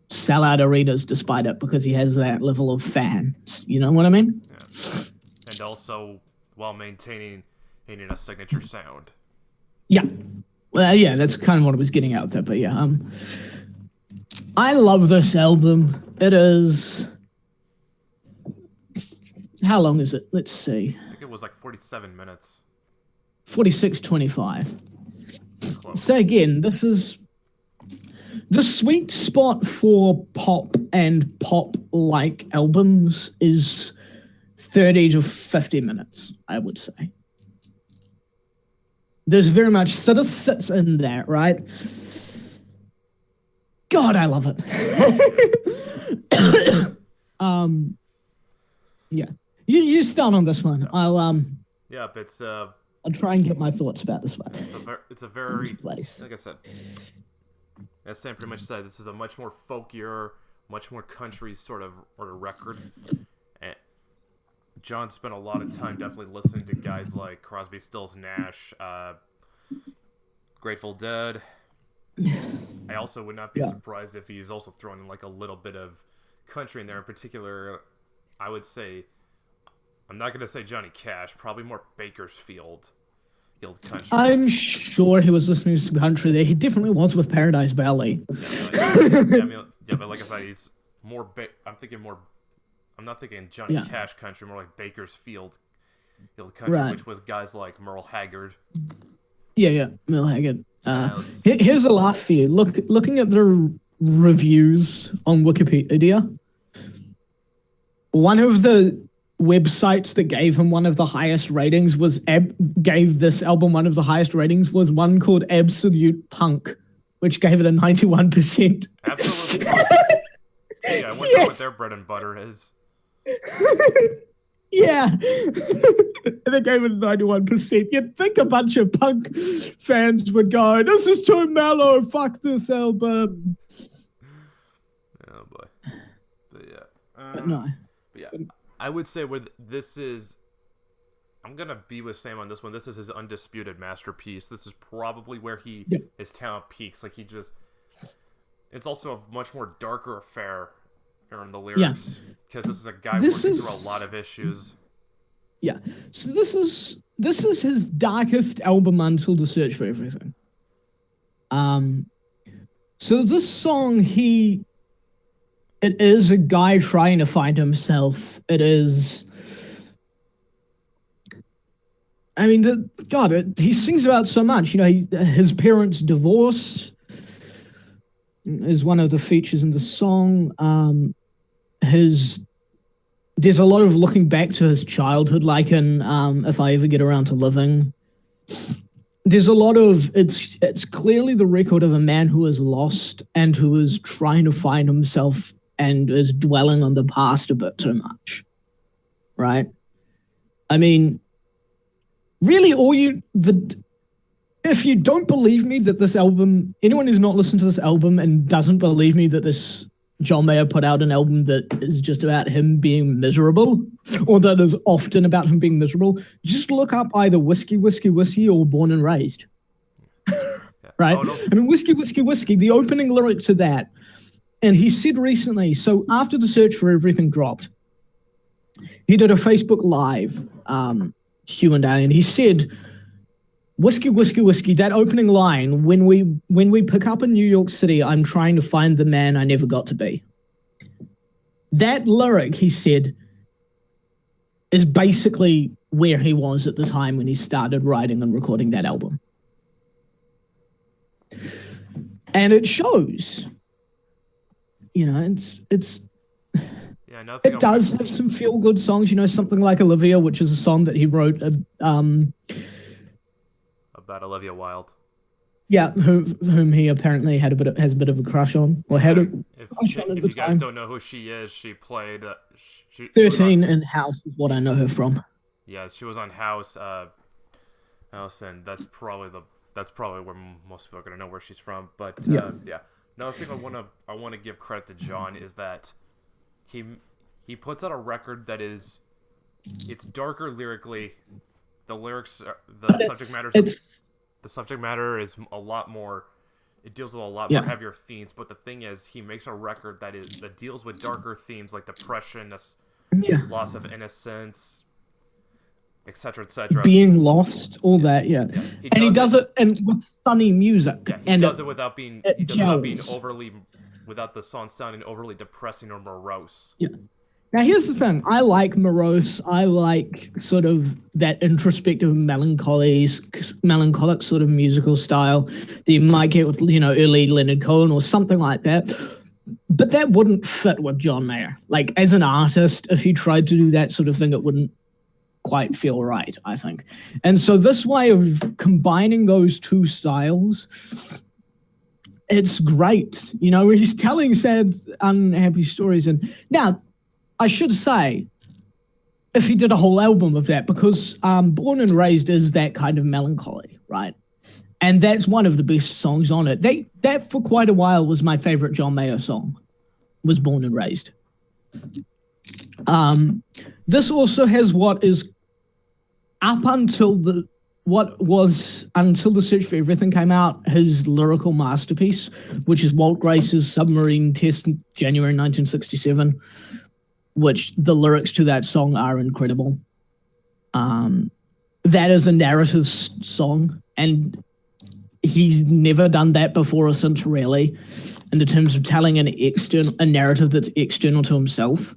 sell out arenas despite it because he has that level of fans. You know what I mean? Yeah. And also while maintaining a signature sound. Yeah. Well, yeah, that's kind of what I was getting out there. But yeah, I love this album. It is... How long is it? Let's see. I think it was like 47 minutes. 46:25. So again, this is the sweet spot for pop and pop-like albums is 30 to 50 minutes, I would say. There's very much sort of sits in there, right? God, I love it. Yeah. You start on this one. Yeah, but I'll try and get my thoughts about this one. It's a very place. Like I said, as Sam pretty much said, this is a much more folkier, much more country sort of record. And John spent a lot of time definitely listening to guys like Crosby, Stills, Nash, Grateful Dead. I also would not be surprised if he's also thrown in like a little bit of country in there. In particular, I would say, I'm not going to say Johnny Cash, probably more Bakersfield country. I'm sure he was listening to some country there. He definitely was with Paradise Valley. But like I said, he's more. I'm not thinking Johnny Cash country, more like Bakersfield country, which was guys like Merle Haggard. Yeah, Merle Haggard. Here's a laugh for you. Looking at the reviews on Wikipedia, one of the websites that gave him one of the highest ratings gave this album one of the highest ratings was one called Absolute Punk, which gave it a 91%. Absolutely. Yeah, I wonder what their bread and butter is. Yeah. And they gave it a 91%. You'd think a bunch of punk fans would go, this is too mellow, fuck this album. Oh boy. But yeah. But no. But yeah. I would say I'm going to be with Sam on this one. This is his undisputed masterpiece. This is probably where his talent peaks. Like it's also a much more darker affair in the lyrics because this is a guy working through a lot of issues. Yeah. So this is his darkest album until The Search for Everything. So this song, it is a guy trying to find himself. It is, I mean, he sings about so much. You know, his parents' divorce is one of the features in the song. There's a lot of looking back to his childhood, like in If I Ever Get Around to Living. There's a lot of, it's clearly the record of a man who is lost and who is trying to find himself and is dwelling on the past a bit too much, right? I mean, really if you don't believe me that this album, anyone who's not listened to this album and doesn't believe me that this John Mayer put out an album that is just about him being miserable, or that is often about him being miserable, just look up either Whiskey, Whiskey, Whiskey or Born and Raised. Right? I mean, Whiskey, Whiskey, Whiskey, the opening lyric to that. And he said recently, so after The Search for Everything dropped, he did a Facebook Live, Q&A, and he said, Whiskey, Whiskey, Whiskey, that opening line, when we pick up in New York City, I'm trying to find the man I never got to be. That lyric, he said, is basically where he was at the time when he started writing and recording that album. And it shows. You know, it does have some feel-good songs, you know, something like Olivia, which is a song that he wrote about Olivia Wilde. Yeah, whom he apparently has a bit of a crush on, or had a crush on at the time. If you guys don't know who she is, she played 13 in House is what I know her from. Yeah, she was on House, and that's probably where most people are gonna know where she's from. But yeah. Another thing I want to give credit to John is that he puts out a record that it's darker lyrically. The lyrics, the subject matter is a lot more. It deals with a lot more heavier themes. But the thing is, he makes a record that deals with darker themes like depression, loss of innocence, etc., etc. Being lost, all that, yeah. He does it with sunny music. Yeah, he does it without being without the song sounding overly depressing or morose. Yeah. Now, here's the thing. I like morose. I like sort of that introspective, melancholic sort of musical style that you might get with, you know, early Leonard Cohen or something like that. But that wouldn't fit with John Mayer. Like, as an artist, if he tried to do that sort of thing, it wouldn't quite feel right, I think. And so this way of combining those two styles, it's great. You know, he's telling sad, unhappy stories. And now, I should say, if he did a whole album of that, because Born and Raised is that kind of melancholy, right? And that's one of the best songs on it. That for quite a while was my favorite John Mayer song, was Born and Raised. This also has what is up until until The Search for Everything came out, his lyrical masterpiece, which is Walt Grace's Submarine Test, January 1967, which the lyrics to that song are incredible. That is a narrative song, and he's never done that before or since, really, in the terms of telling a narrative that's external to himself.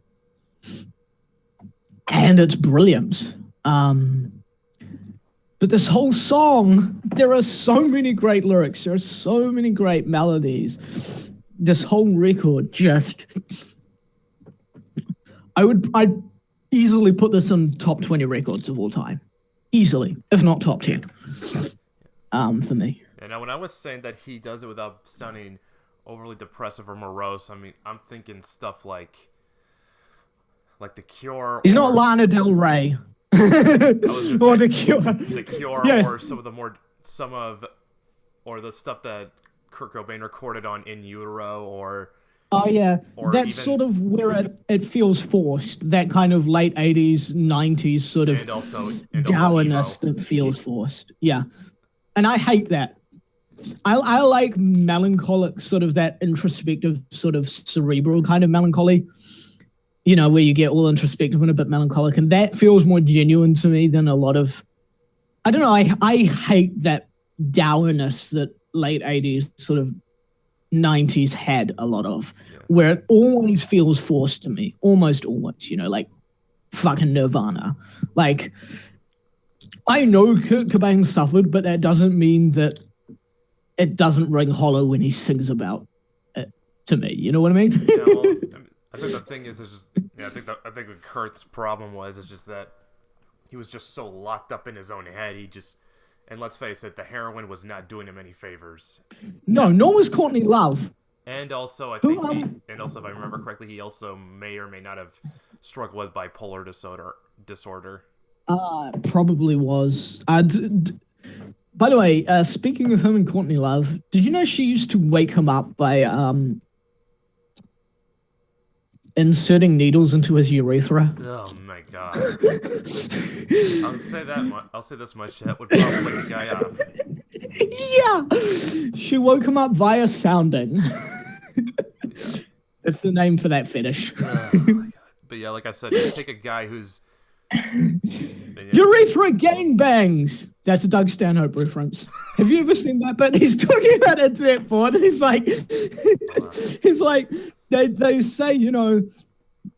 And it's brilliant. But this whole song, there are so many great lyrics. There are so many great melodies. This whole record just... I'd easily put this in top 20 records of all time. Easily, if not top 10. For me. And now when I was saying that he does it without sounding overly depressive or morose, I mean, I'm thinking stuff like The Cure. He's not Lana Del Rey. Or The Cure. The Cure, yeah. Or or the stuff that Kurt Cobain recorded on In Utero, or... Oh, yeah. That's sort of where it feels forced. That kind of late 80s, 90s sort of dourness that feels forced. Yeah. And I hate that. I like melancholic, sort of that introspective, sort of cerebral kind of melancholy. You know, where you get all introspective and a bit melancholic. And that feels more genuine to me than a lot of... I don't know, I hate that dourness that late 80s, sort of 90s had a lot of, where it always feels forced to me, almost always, you know, like fucking Nirvana. Like, I know Kurt Cobain suffered, but that doesn't mean that it doesn't ring hollow when he sings about it to me. You know what I mean? Yeah, well, I think the thing is just, I think what Kurt's problem is just that he was just so locked up in his own head. And let's face it, the heroin was not doing him any favors. No, nor was Courtney Love. And also, I think if I remember correctly, he also may or may not have struggled with bipolar disorder. Probably was. By the way, speaking of him and Courtney Love, did you know she used to wake him up by inserting needles into his urethra? Oh my god! I'll say this much. That would probably wake the guy up. Yeah, she woke him up via sounding. Yeah. That's the name for that fetish. Oh my god! But yeah, like I said, you take a guy who's urethra gangbangs. That's a Doug Stanhope reference. Have you ever seen that? But he's talking about internet porn, and he's like, they say, you know,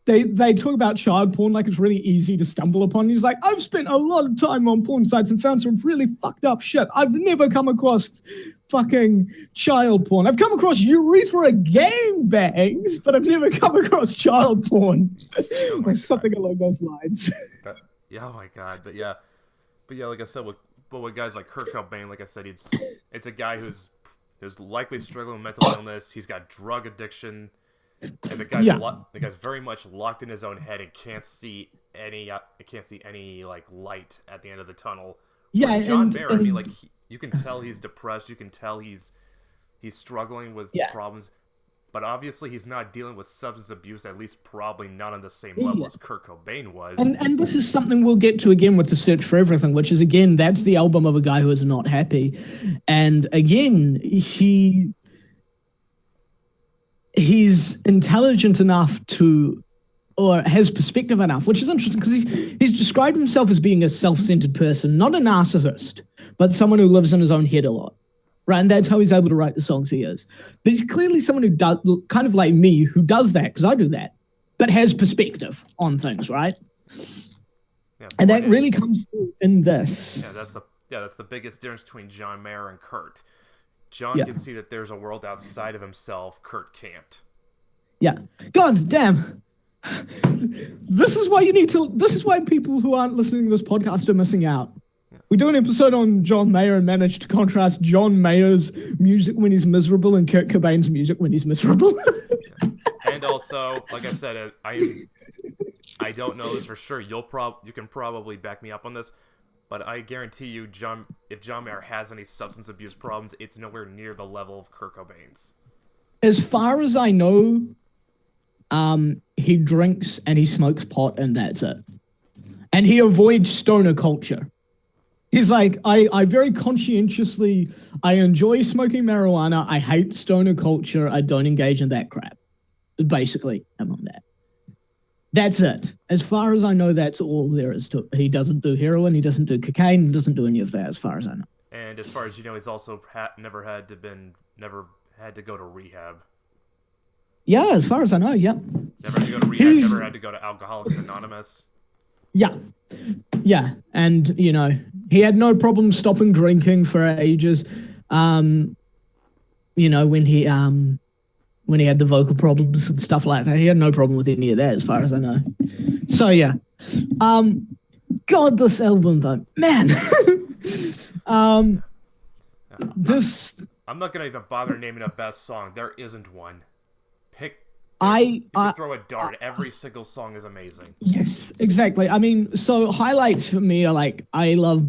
they talk about child porn like it's really easy to stumble upon. He's like, I've spent a lot of time on porn sites and found some really fucked up shit. I've never come across fucking child porn. I've come across urethra gangbangs, but I've never come across child porn. Or something along those lines. Yeah, oh my god. But yeah, like I said, with guys like Kurt Cobain, like I said, it's a guy who's likely struggling with mental illness. He's got drug addiction. And the guy's very much locked in his own head and can't see any like light at the end of the tunnel. Yeah, John Mayer, I mean, like you can tell he's depressed. You can tell he's struggling with problems. But obviously, he's not dealing with substance abuse. At least, probably not on the same level as Kurt Cobain was. And this is something we'll get to again with The Search for Everything, which is again that's the album of a guy who is not happy, and again he's intelligent enough to, or has perspective enough, which is interesting because he's described himself as being a self-centered person, not a narcissist, but someone who lives in his own head a lot, right? And that's how he's able to write the songs he is. But he's clearly someone who does, kind of like me, who does that, because I do that, but has perspective on things, right? Yeah, and that really comes through in this. Yeah, that's the biggest difference between John Mayer and Kurt. John can see that there's a world outside of himself. Kurt can't. Yeah. God damn. This is why people who aren't listening to this podcast are missing out. Yeah. We do an episode on John Mayer and manage to contrast John Mayer's music when he's miserable and Kurt Cobain's music when he's miserable. And also, like I said, I don't know this for sure. You can probably back me up on this. But I guarantee you, if John Mayer has any substance abuse problems, it's nowhere near the level of Kurt Cobain's. As far as I know, He drinks and he smokes pot, and that's it. And he avoids stoner culture. He's like, I very conscientiously, I enjoy smoking marijuana. I hate stoner culture. I don't engage in that crap. Basically, I'm on that. That's it. As far as I know, that's all there is to it. He doesn't do heroin. He doesn't do cocaine. He doesn't do any of that, as far as I know. And as far as you know, he's also never had to go to rehab. Yeah, as far as I know, yeah. Never had to go to rehab. Never had to go to Alcoholics Anonymous. Yeah. Yeah. And, you know, he had no problem stopping drinking for ages. You know, when he had the vocal problems and stuff like that, he had no problem with any of that, as far as I know. So, yeah. God, this album, though. Man. This... I'm not going to even bother naming a best song. There isn't one. You throw a dart. Every single song is amazing. Yes, exactly. I mean, so highlights for me are like, I love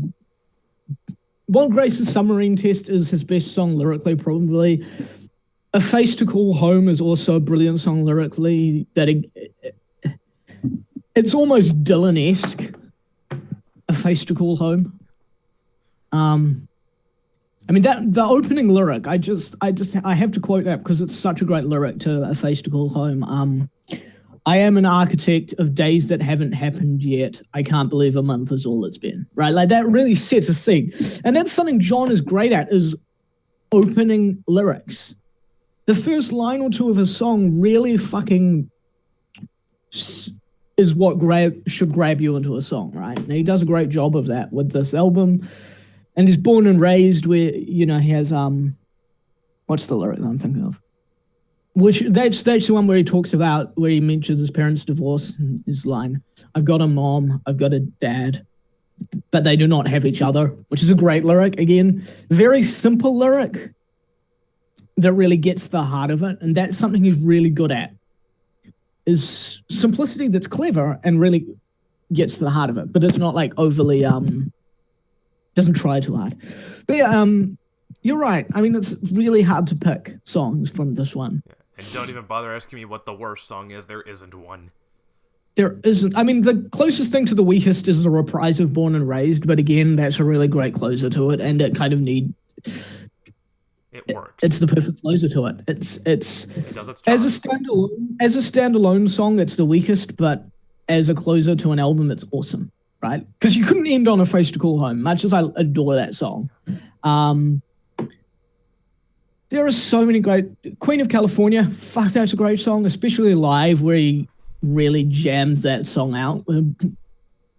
Walt Grace's Submarine Test is his best song lyrically, probably. A Face to Call Home is also a brilliant song lyrically. It's almost Dylan-esque. A Face to Call Home. I mean, the opening lyric, I have to quote that because it's such a great lyric to A Face to Call Home. I am an architect of days that haven't happened yet. I can't believe a month is all it's been. Right? Like, that really sets a scene. And that's something John is great at, is opening lyrics. The first line or two of his song really fucking is what should grab you into a song, right? And he does a great job of that with this album. And he's Born and Raised, where, you know, he has, what's the lyric that I'm thinking of? Which, that's the one where he talks about, where he mentions his parents' divorce, and his line, I've got a mom, I've got a dad, but they do not have each other, which is a great lyric. Again, very simple lyric that really gets the heart of it. And that's something he's really good at, is simplicity that's clever and really gets to the heart of it. But it's not like overly, doesn't try too hard. But yeah, you're right. I mean, it's really hard to pick songs from this one. Yeah. And don't even bother asking me what the worst song is. There isn't one. There isn't. I mean, the closest thing to the weakest is the reprise of Born and Raised, but again, that's a really great closer to it, and it kind of it works. It's the perfect closer to it. It does its job. As a standalone song, it's the weakest, but as a closer to an album, it's awesome. Right? Because you couldn't end on A Face to Call Home, much as I adore that song. There are so many great... Queen of California, fuck, that's a great song, especially live, where he really jams that song out.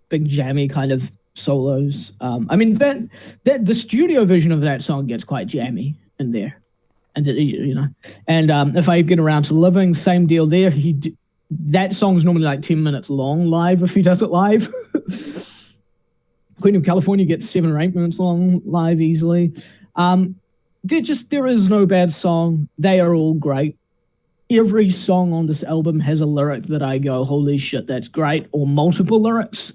Big jammy kind of solos. I mean, the studio version of that song gets quite jammy in there. And, you know. And If I Get Around to Living, same deal there. That song's normally like 10 minutes long live if he does it live. Queen of California gets 7 or 8 minutes long live easily. There is no bad song. They are all great. Every song on this album has a lyric that I go, holy shit, that's great, or multiple lyrics.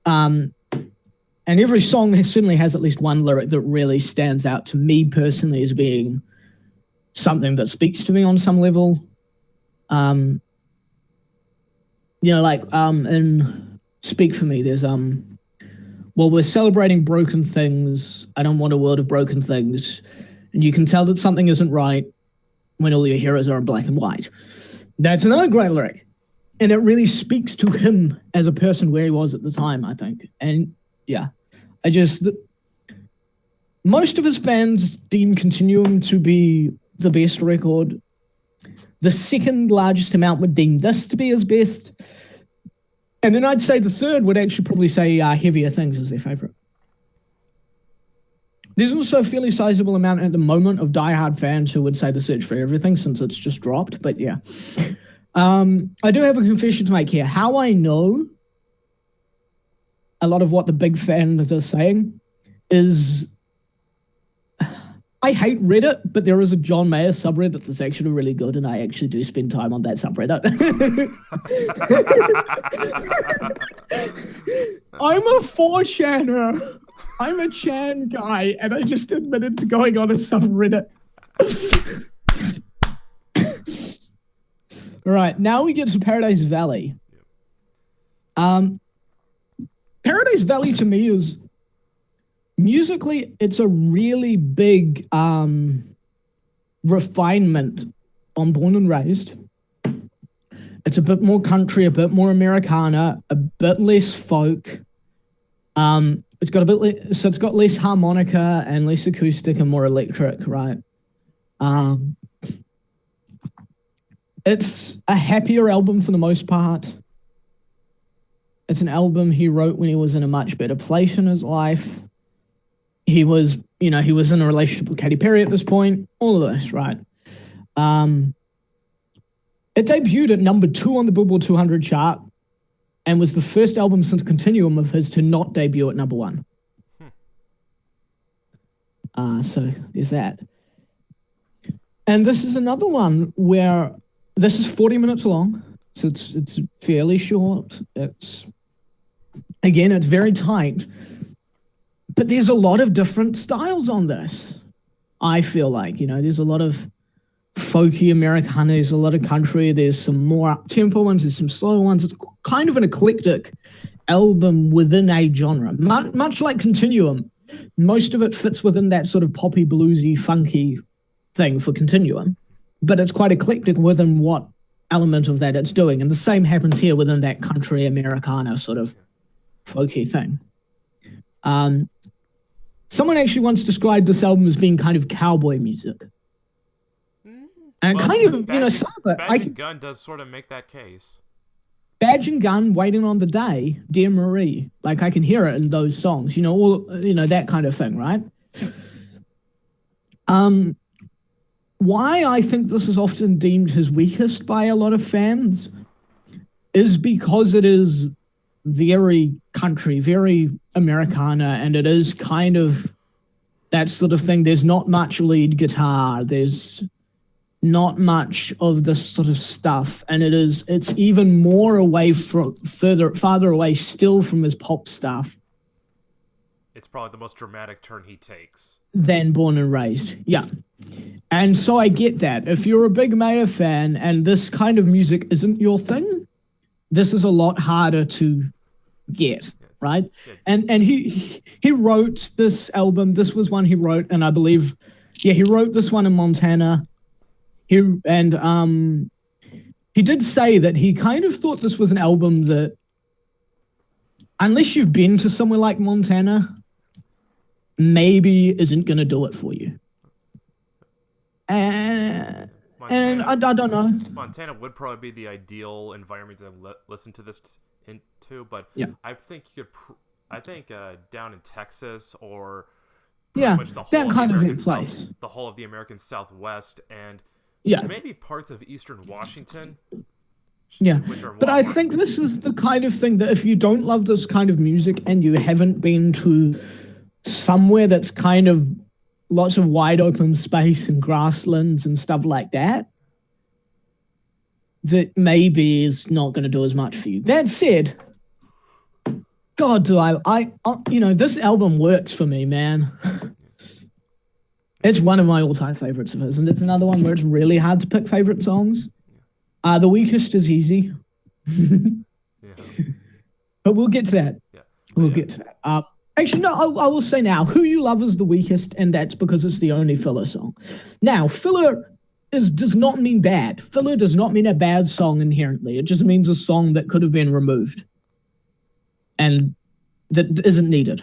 And every song certainly has at least one lyric that really stands out to me personally as being something that speaks to me on some level. You know, like in Speak For Me, there's well, we're celebrating broken things. I don't want a world of broken things. And you can tell that something isn't right when all your heroes are in black and white. That's another great lyric. And it really speaks to him as a person where he was at the time, I think. And yeah, most of his fans deem Continuum to be the best record. The second largest amount would deem this to be his best. And then I'd say the third would actually probably say Heavier Things is their favorite. There's also a fairly sizable amount at the moment of diehard fans who would say The Search for Everything, since it's just dropped, but yeah. I do have a confession to make here. How I know a lot of what the big fans are saying is I hate Reddit, but there is a John Mayer subreddit that's actually really good, and I actually do spend time on that subreddit. I'm a 4chaner. I'm a Chan guy, and I just admitted to going on a subreddit. All right, now we get to Paradise Valley. Paradise Valley to me is musically, it's a really big refinement on Born and Raised. It's a bit more country, a bit more Americana, a bit less folk. It's got a bit so it's got less harmonica and less acoustic and more electric, right? It's a happier album for the most part. It's an album he wrote when he was in a much better place in his life. He was in a relationship with Katy Perry at this point. All of this, right? It debuted at number 2 on the Billboard 200 chart and was the first album since Continuum of his to not debut at number 1. So there's that. And this is another one where this is 40 minutes long, so it's fairly short. It's very tight, but there's a lot of different styles on this. I feel like, there's a lot of folky Americana, there's a lot of country, there's some more up-tempo ones, there's some slow ones. It's kind of an eclectic album within a genre, much like Continuum. Most of it fits within that sort of poppy, bluesy, funky thing for Continuum, but it's quite eclectic within what element of that it's doing. And the same happens here within that country Americana sort of folky thing. Someone actually once described this album as being kind of cowboy music. And some of it, Badge and Gun does sort of make that case. Badge and Gun, Waiting on the Day, Dear Marie, like I can hear it in those songs, that kind of thing, right? Why I think this is often deemed his weakest by a lot of fans is because it is very country, very Americana, and it is kind of that sort of thing. There's not much lead guitar. There's not much of this sort of stuff, and it's even more away from farther away still from his pop stuff. It's probably the most dramatic turn he takes than Born and Raised. Yeah. And so I get that. If you're a big Mayer fan and this kind of music isn't your thing, this is a lot harder to get, right? And he wrote this album. This was one he wrote, and I believe, he wrote this one in Montana. He did say that he kind of thought this was an album that, unless you've been to somewhere like Montana, maybe isn't going to do it for you. And I don't know. Montana would probably be the ideal environment to listen to this into, but I think down in Texas or pretty much the whole that kind of place, the whole of the American Southwest, and maybe parts of Eastern Washington. Yeah, but I think this is the kind of thing that if you don't love this kind of music and you haven't been to somewhere that's kind of lots of wide open space and grasslands and stuff like that, that maybe is not going to do as much for you. That said, God, do I this album works for me, man. It's one of my all-time favorites of his, and it's another one where it's really hard to pick favorite songs. The weakest is easy. But we'll get to that. We'll get to that. Actually, no, I will say now, Who You Love is the weakest, and that's because it's the only filler song. Now, filler does not mean bad. Filler does not mean a bad song inherently. It just means a song that could have been removed and that isn't needed.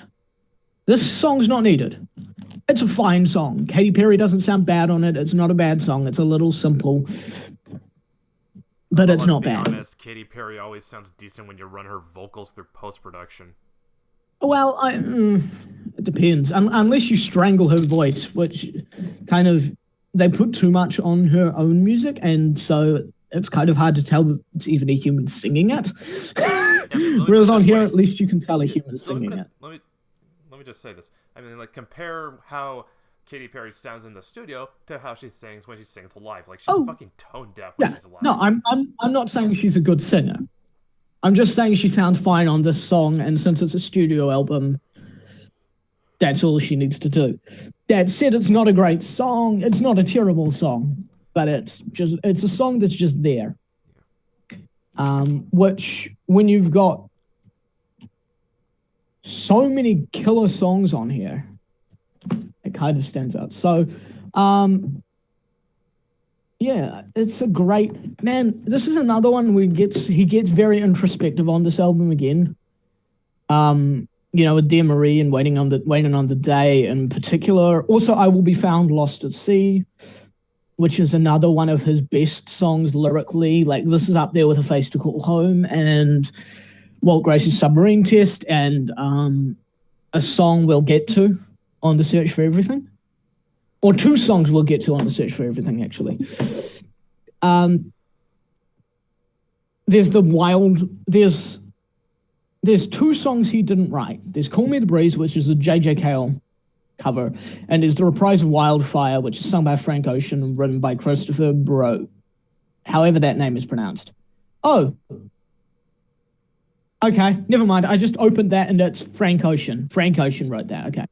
This song's not needed. It's a fine song. Katy Perry doesn't sound bad on it. It's not a bad song. It's a little simple, but it's not bad. Honest, Katy Perry always sounds decent when you run her vocals through post-production. Well, it depends. Unless you strangle her voice, which kind of, they put too much on her own music, and so it's kind of hard to tell that it's even a human singing it. Whereas on here, at least you can tell a human singing it. Let me just say this. I mean, like, compare how Katy Perry sounds in the studio to how she sings when she sings live. Like, she's fucking tone deaf when she's live. No, I'm not saying she's a good singer. I'm just saying she sounds fine on this song, and since it's a studio album, that's all she needs to do. That said, it's not a great song. It's not a terrible song, but it's a song that's just there. which when you've got so many killer songs on here, it kind of stands out. So, yeah, it's a great, man. This is another one where he gets very introspective on this album again. With Dear Marie and Waiting on the Day in particular. Also, I Will Be Found Lost at Sea, which is another one of his best songs lyrically. Like, this is up there with A Face to Call Home and Walt Gracie's Submarine Test and a song we'll get to on The Search for Everything. Or two songs we'll get to on The Search for Everything, actually. There's two songs he didn't write. There's Call Me the Breeze, which is a J.J. Cale cover, and there's the reprise of Wildfire, which is sung by Frank Ocean and written by Christopher Bro, however that name is pronounced. Oh. Okay, never mind. I just opened that and it's Frank Ocean. Frank Ocean wrote that, okay.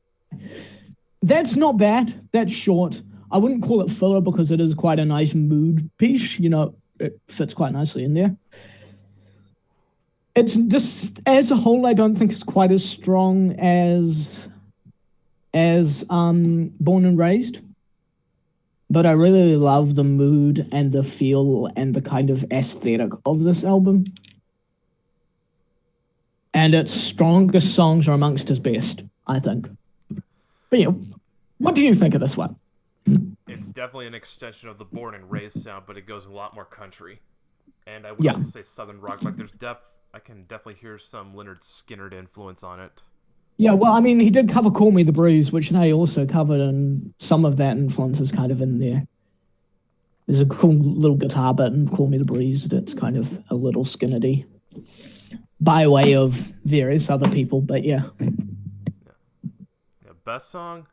That's not bad. That's short. I wouldn't call it filler because it is quite a nice mood piece. It fits quite nicely in there. It's just, as a whole, I don't think it's quite as strong as Born and Raised. But I really love the mood and the feel and the kind of aesthetic of this album. And its strongest songs are amongst his best, I think. But yeah, what do you think of this one? It's definitely an extension of the Born and Raised sound, but it goes a lot more country. And I would also say southern rock. Like, I can definitely hear some Lynyrd Skynyrd influence on it. Yeah, well, I mean, he did cover Call Me the Breeze, which they also covered, and some of that influence is kind of in there. There's a cool little guitar bit in Call Me the Breeze that's kind of a little Skynyrdy by way of various other people, but yeah. Best song?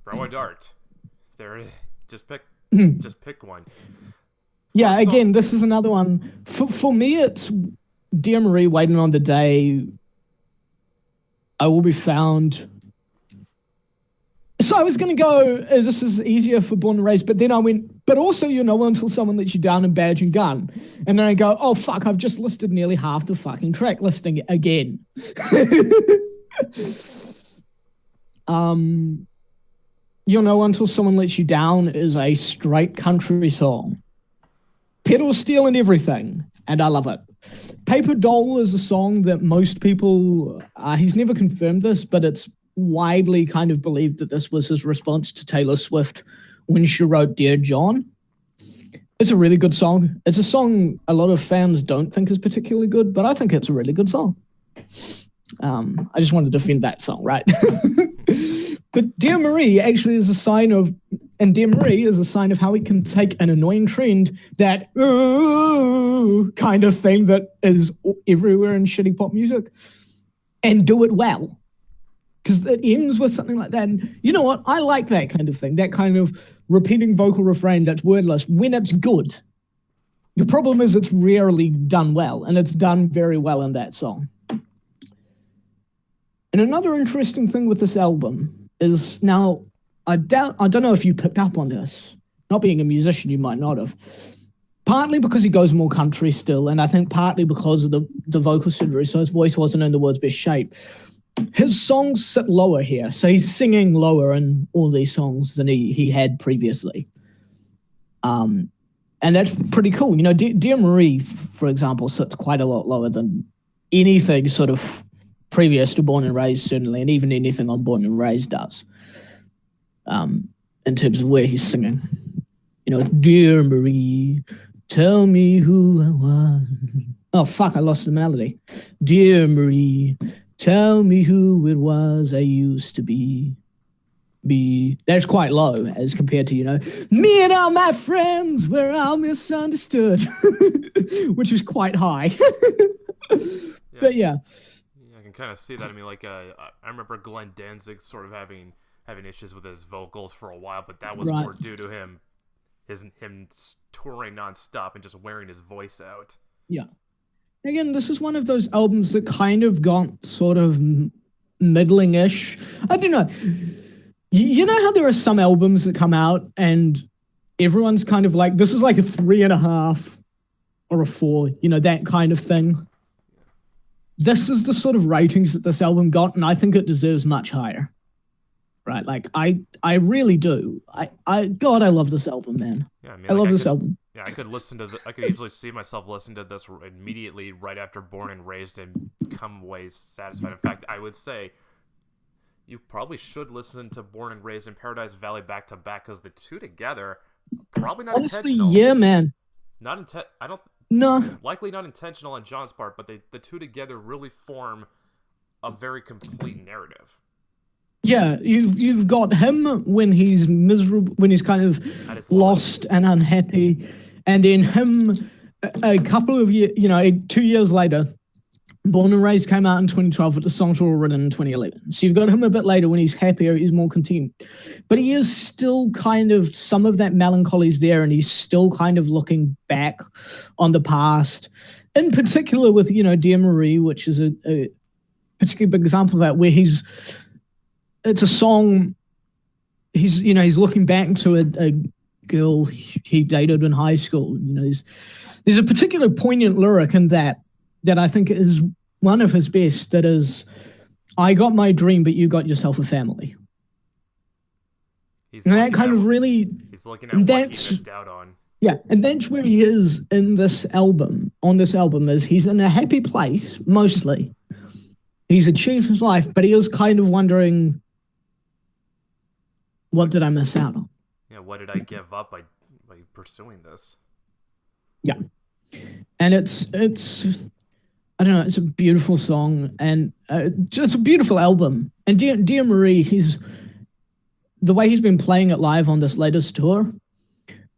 Throw a dart. There, just pick one. Yeah, again, this is another one. For me, it's Dear Marie, Waiting on the Day, I Will Be Found. So I was going to go, this is easier for Born and Raised, but then I went, but also, Until Someone Lets You Down and Badge and Gun. And then I go, oh, fuck, I've just listed nearly half the fucking track listing again. Until Someone Lets You Down is a straight country song. Pedal steel and everything, and I love it. Paper Doll is a song that most people, he's never confirmed this, but it's widely kind of believed that this was his response to Taylor Swift when she wrote Dear John. It's a really good song. It's a song a lot of fans don't think is particularly good, but I think it's a really good song. I just wanted to defend that song, right? But Dear Marie actually is a sign of, and Dear Marie is a sign of how he can take an annoying trend, that kind of thing that is everywhere in shitty pop music, and do it well. Because it ends with something like that. And you know what? I like that kind of thing, that kind of repeating vocal refrain that's wordless when it's good. The problem is it's rarely done well, and it's done very well in that song. And another interesting thing with this album is, now, I don't know if you picked up on this. Not being a musician, you might not have. Partly because he goes more country still, and I think partly because of the vocal surgery, so his voice wasn't in the world's best shape. His songs sit lower here, so he's singing lower in all these songs than he had previously. And that's pretty cool. Dear Marie, for example, sits quite a lot lower than anything sort of previous to Born and Raised, certainly, and even anything on Born and Raised does, in terms of where he's singing. Dear Marie, tell me who I was. Oh, fuck, I lost the melody. Dear Marie, tell me who it was I used to be. That's quite low as compared to, me and all my friends were all misunderstood, which is quite high. But yeah. I can kind of see that. I mean, I remember Glenn Danzig sort of having issues with his vocals for a while, but that was more due to him touring nonstop and just wearing his voice out. Yeah. Again, this is one of those albums that kind of got sort of middling-ish. I don't know. You know how there are some albums that come out and everyone's kind of like, this is like a 3.5, or a 4, that kind of thing. This is the sort of ratings that this album got, and I think it deserves much higher. Right? Like, I really do. God, I love this album, man. Yeah, I mean, I love this album. Yeah, I could I could easily see myself listen to this immediately right after Born and Raised and come away satisfied. In fact, I would say you probably should listen to Born and Raised and Paradise Valley back to back, because the two together, probably not Honestly, intentional. yeah, man. I don't. No. Likely not intentional on John's part, but the two together really form a very complete narrative. Yeah, you've got him when he's miserable, when he's kind of lost and unhappy, and then him a couple of years, 2 years later. Born and Raised came out in 2012, but the songs were all written in 2011. So you've got him a bit later when he's happier, he's more content. But he is still kind of, some of that melancholy's there, and he's still kind of looking back on the past. In particular with, Dear Marie, which is a particularly big example of that, where it's a song, he's looking back to a girl he dated in high school. There's a particular poignant lyric in that I think is one of his best, that is, I got my dream, but you got yourself a family. He's looking at what he missed out on. Yeah, and that's where he is in this album, is he's in a happy place, mostly. He's achieved his life, but he is kind of wondering, what did I miss out on? Yeah, what did I give up by pursuing this? Yeah. And it's I don't know, it's a beautiful song, and it's a beautiful album. And Dear Marie, the way he's been playing it live on this latest tour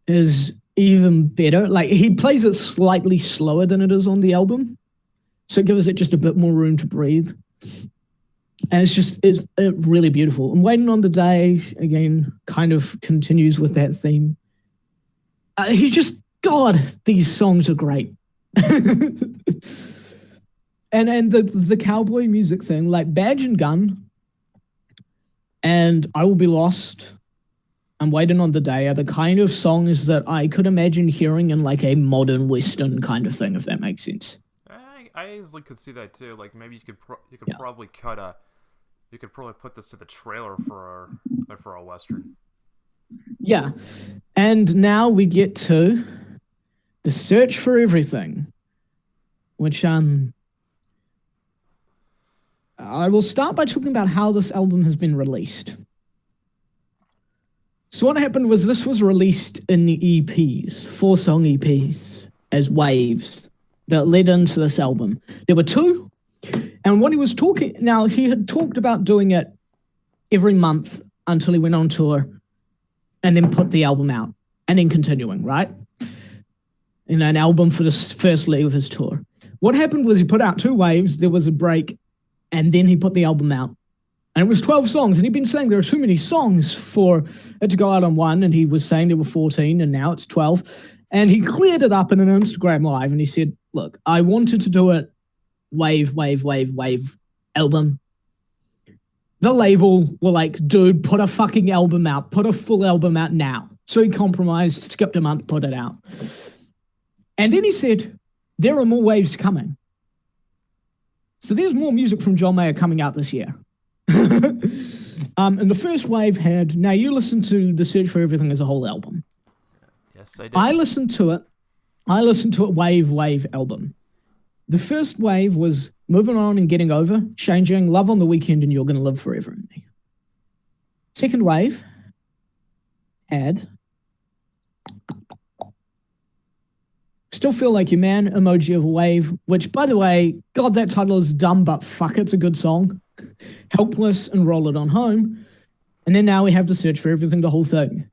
is even better. Like, he plays it slightly slower than it is on the album, so it gives it just a bit more room to breathe. And it's really beautiful. And Waiting on the Day, again, kind of continues with that theme. God, these songs are great. And the cowboy music thing, like Badge and Gun and I Will Be Lost and Waiting on the Day, are the kind of songs that I could imagine hearing in like a modern Western kind of thing, if that makes sense. I easily could see that too. Like, maybe you could probably put this to the trailer for a Western. Yeah. And now we get to The Search for Everything, which I will start by talking about how this album has been released. So what happened was, this was released in the EPs, 4-song EPs, as waves that led into this album. There were 2, and what he had talked about doing it every month until he went on tour, and then put the album out, and then continuing, right? An album for this first leg of his tour. What happened was, he put out 2 waves, there was a break, and then he put the album out. And it was 12 songs, and he'd been saying there are too many songs for it to go out on one, and he was saying there were 14, and now it's 12. And he cleared it up in an Instagram Live, and he said, look, I wanted to do it wave album. The label were like, dude, put a fucking album out. Put a full album out now. So he compromised, skipped a month, put it out. And then he said, there are more waves coming. So there's more music from John Mayer coming out this year. And the first wave had, now you listen to The Search for Everything as a whole album. Yes, I did. I listened to it wave album. The first wave was Moving On and Getting Over, Changing, Love on the Weekend, and You're Gonna Live Forever in Me. Second wave had Still Feel Like Your Man, Emoji of a Wave, which, by the way, God, that title is dumb, but fuck, it's a good song. Helpless and Roll It On Home. And then now we have To Search for Everything, the whole thing.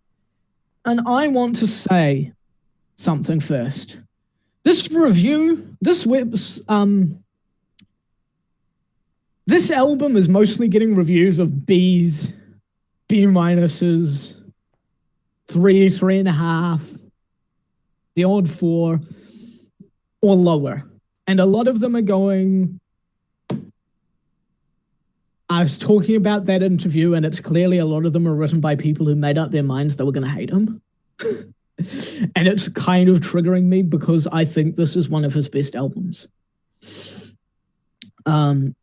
And I want to say something first. This review, this album is mostly getting reviews of B's, B minuses, 3, 3.5, the odd 4, or lower. And a lot of them are going, I was talking about that interview, and it's clearly a lot of them are written by people who made up their minds they were going to hate him. And it's kind of triggering me because I think this is one of his best albums. But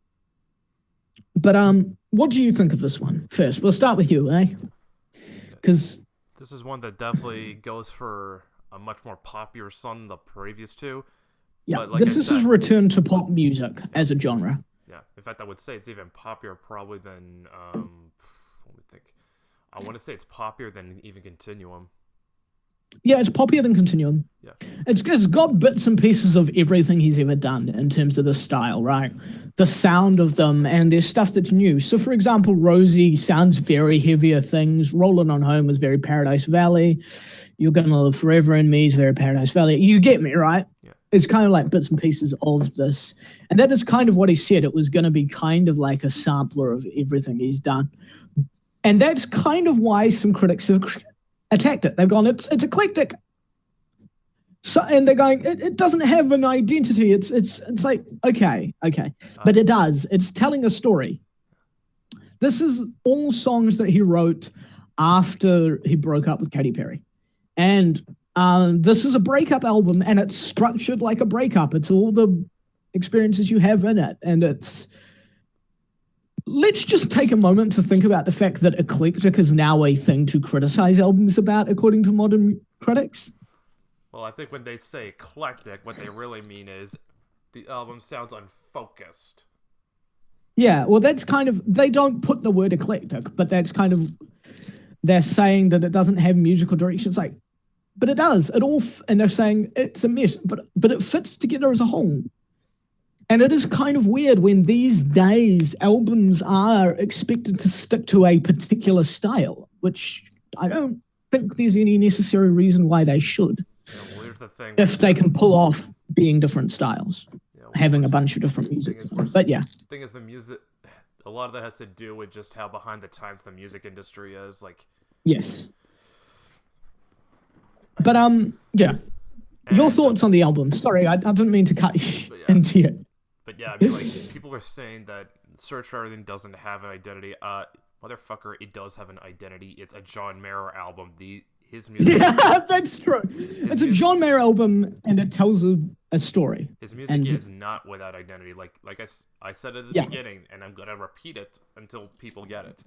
what do you think of this one? First, we'll start with you, eh? Because this is one that definitely goes for a much more popular song than the previous two. Yeah, like this is his return to pop music as a genre. Yeah, in fact, I would say it's even popular probably than, let me think. I want to say it's popular than even Continuum. Yeah, it's poppier than Continuum. Yeah. It's got bits and pieces of everything he's ever done in terms of the style, right? The sound of them, and there's stuff that's new. So, for example, Rosie sounds very heavier things. Rollin' on Home is very Paradise Valley. You're Gonna Live Forever in Me is very Paradise Valley. You get me, right? Yeah. It's kind of like bits and pieces of this. And that is kind of what he said. It was going to be kind of like a sampler of everything he's done. And that's kind of why some critics have attacked it. They've gone, it's eclectic. So, and they're going, it doesn't have an identity. It's like, okay. But it does. It's telling a story. This is all songs that he wrote after he broke up with Katy Perry. And this is a breakup album, and it's structured like a breakup. It's all the experiences you have in it. And let's just take a moment to think about the fact that eclectic is now a thing to criticize albums about, according to modern critics. Well, I think when they say eclectic, what they really mean is the album sounds unfocused. Yeah, well, that's kind of, they don't put the word eclectic, but that's kind of, they're saying that it doesn't have musical direction. It's like, but it does. And they're saying it's a mess, but it fits together as a whole. And it is kind of weird when these days albums are expected to stick to a particular style, which I don't think there's any necessary reason why they should. Yeah, well, here's the thing. If they can pull off being different styles, having a bunch of different music. But yeah. The thing is, the music, a lot of that has to do with just how behind the times the music industry is. Like, yes. But yeah. Your thoughts on the album? Sorry, I didn't mean to cut you into it. But yeah, I mean, like, people are saying that Search for Everything doesn't have an identity. Motherfucker, it does have an identity. It's a John Mayer album. His music. Yeah, that's true. It's a John Mayer album, and it tells a story. His music is not without identity. Like I said at the beginning, and I'm gonna repeat it until people get it.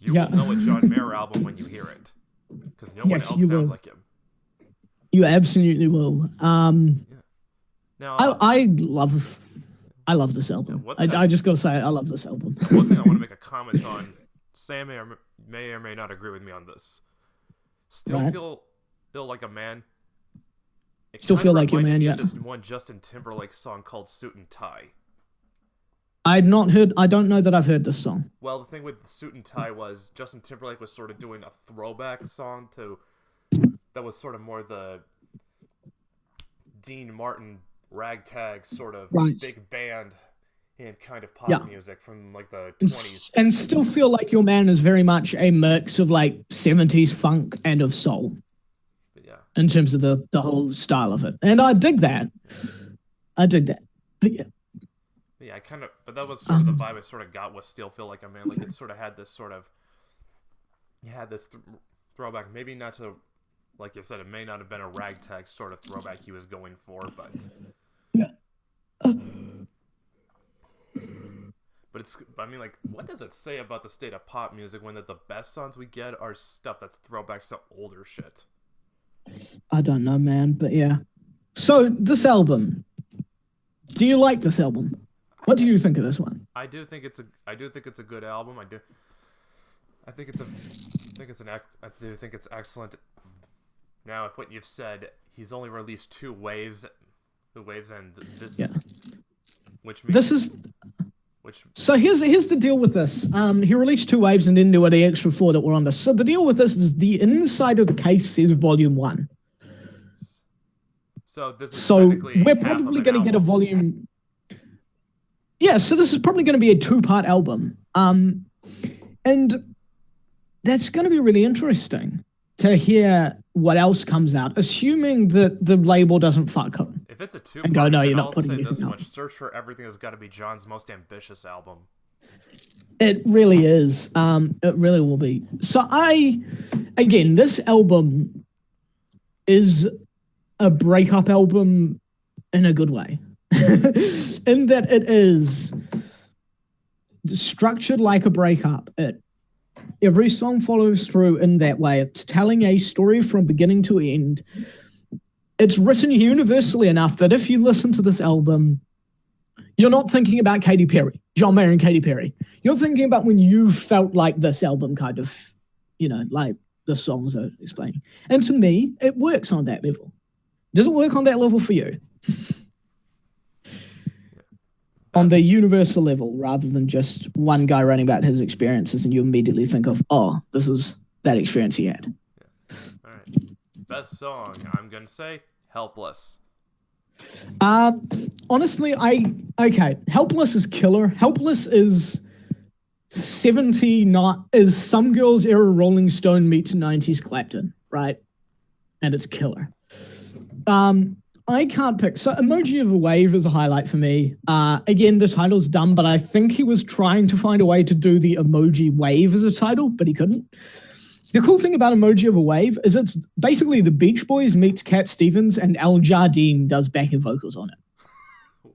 You will know a John Mayer album when you hear it, because no one else sounds like him. You absolutely will. Now, I love this album. I just gotta say, I love this album. One thing I want to make a comment on. Sam may or may not agree with me on this. Feel like a man. Still feel like your man. Yeah. This one Justin Timberlake song called "Suit and Tie." I don't know that I've heard this song. Well, the thing with "Suit and Tie" was Justin Timberlake was sort of doing a throwback song that was sort of more the Dean Martin ragtag sort of big band and kind of pop music from like the 20s. And Still Feel Like Your Man is very much a mix of like 70s funk and of soul. Yeah. In terms of the whole style of it. And I dig that. But yeah. Yeah, but that was sort of the vibe I sort of got with Still Feel Like a Man. Like it sort of had this sort of, throwback, maybe not to, like you said, it may not have been a ragtag sort of throwback he was going for, but I mean, like, what does it say about the state of pop music when the best songs we get are stuff that's throwbacks to older shit? I don't know, man, but yeah. So this album, do you like this album? What do you think of this one? I do think it's a good album. I do think it's excellent. Now, if what you've said, he's only released two waves, and this is, which means So here's the deal with this. He released two waves and then there were the extra four that were on this. So the deal with this is the inside of the case says Volume 1. So this is we're probably going to get a volume. Yeah, so this is probably going to be a 2-part album. And that's going to be really interesting to hear what else comes out, assuming that the label doesn't fuck up. If it's a 2-part, no, you're not putting anything much. Search for Everything has got to be John's most ambitious album. It really is. It really will be. So this album, is a breakup album in a good way. In that it is structured like a breakup. Every song follows through in that way. It's telling a story from beginning to end. It's written universally enough that if you listen to this album, you're not thinking about Katy Perry, John Mayer and Katy Perry. You're thinking about when you felt like this album kind of, like the songs are explaining. And to me, it works on that level. Does it work on that level for you? On the universal level, rather than just one guy writing about his experiences and you immediately think of, oh, this is that experience he had. Yeah. All right. Best song, I'm going to say Helpless. Honestly, Helpless is killer. Helpless is 70, is some girls era Rolling Stone meets 90s Clapton, right? And it's killer. I can't pick. So Emoji of a Wave is a highlight for me. Again, the title's dumb, but I think he was trying to find a way to do the emoji wave as a title, but he couldn't. The cool thing about Emoji of a Wave is it's basically the Beach Boys meets Cat Stevens and Al Jardine does backing vocals on it.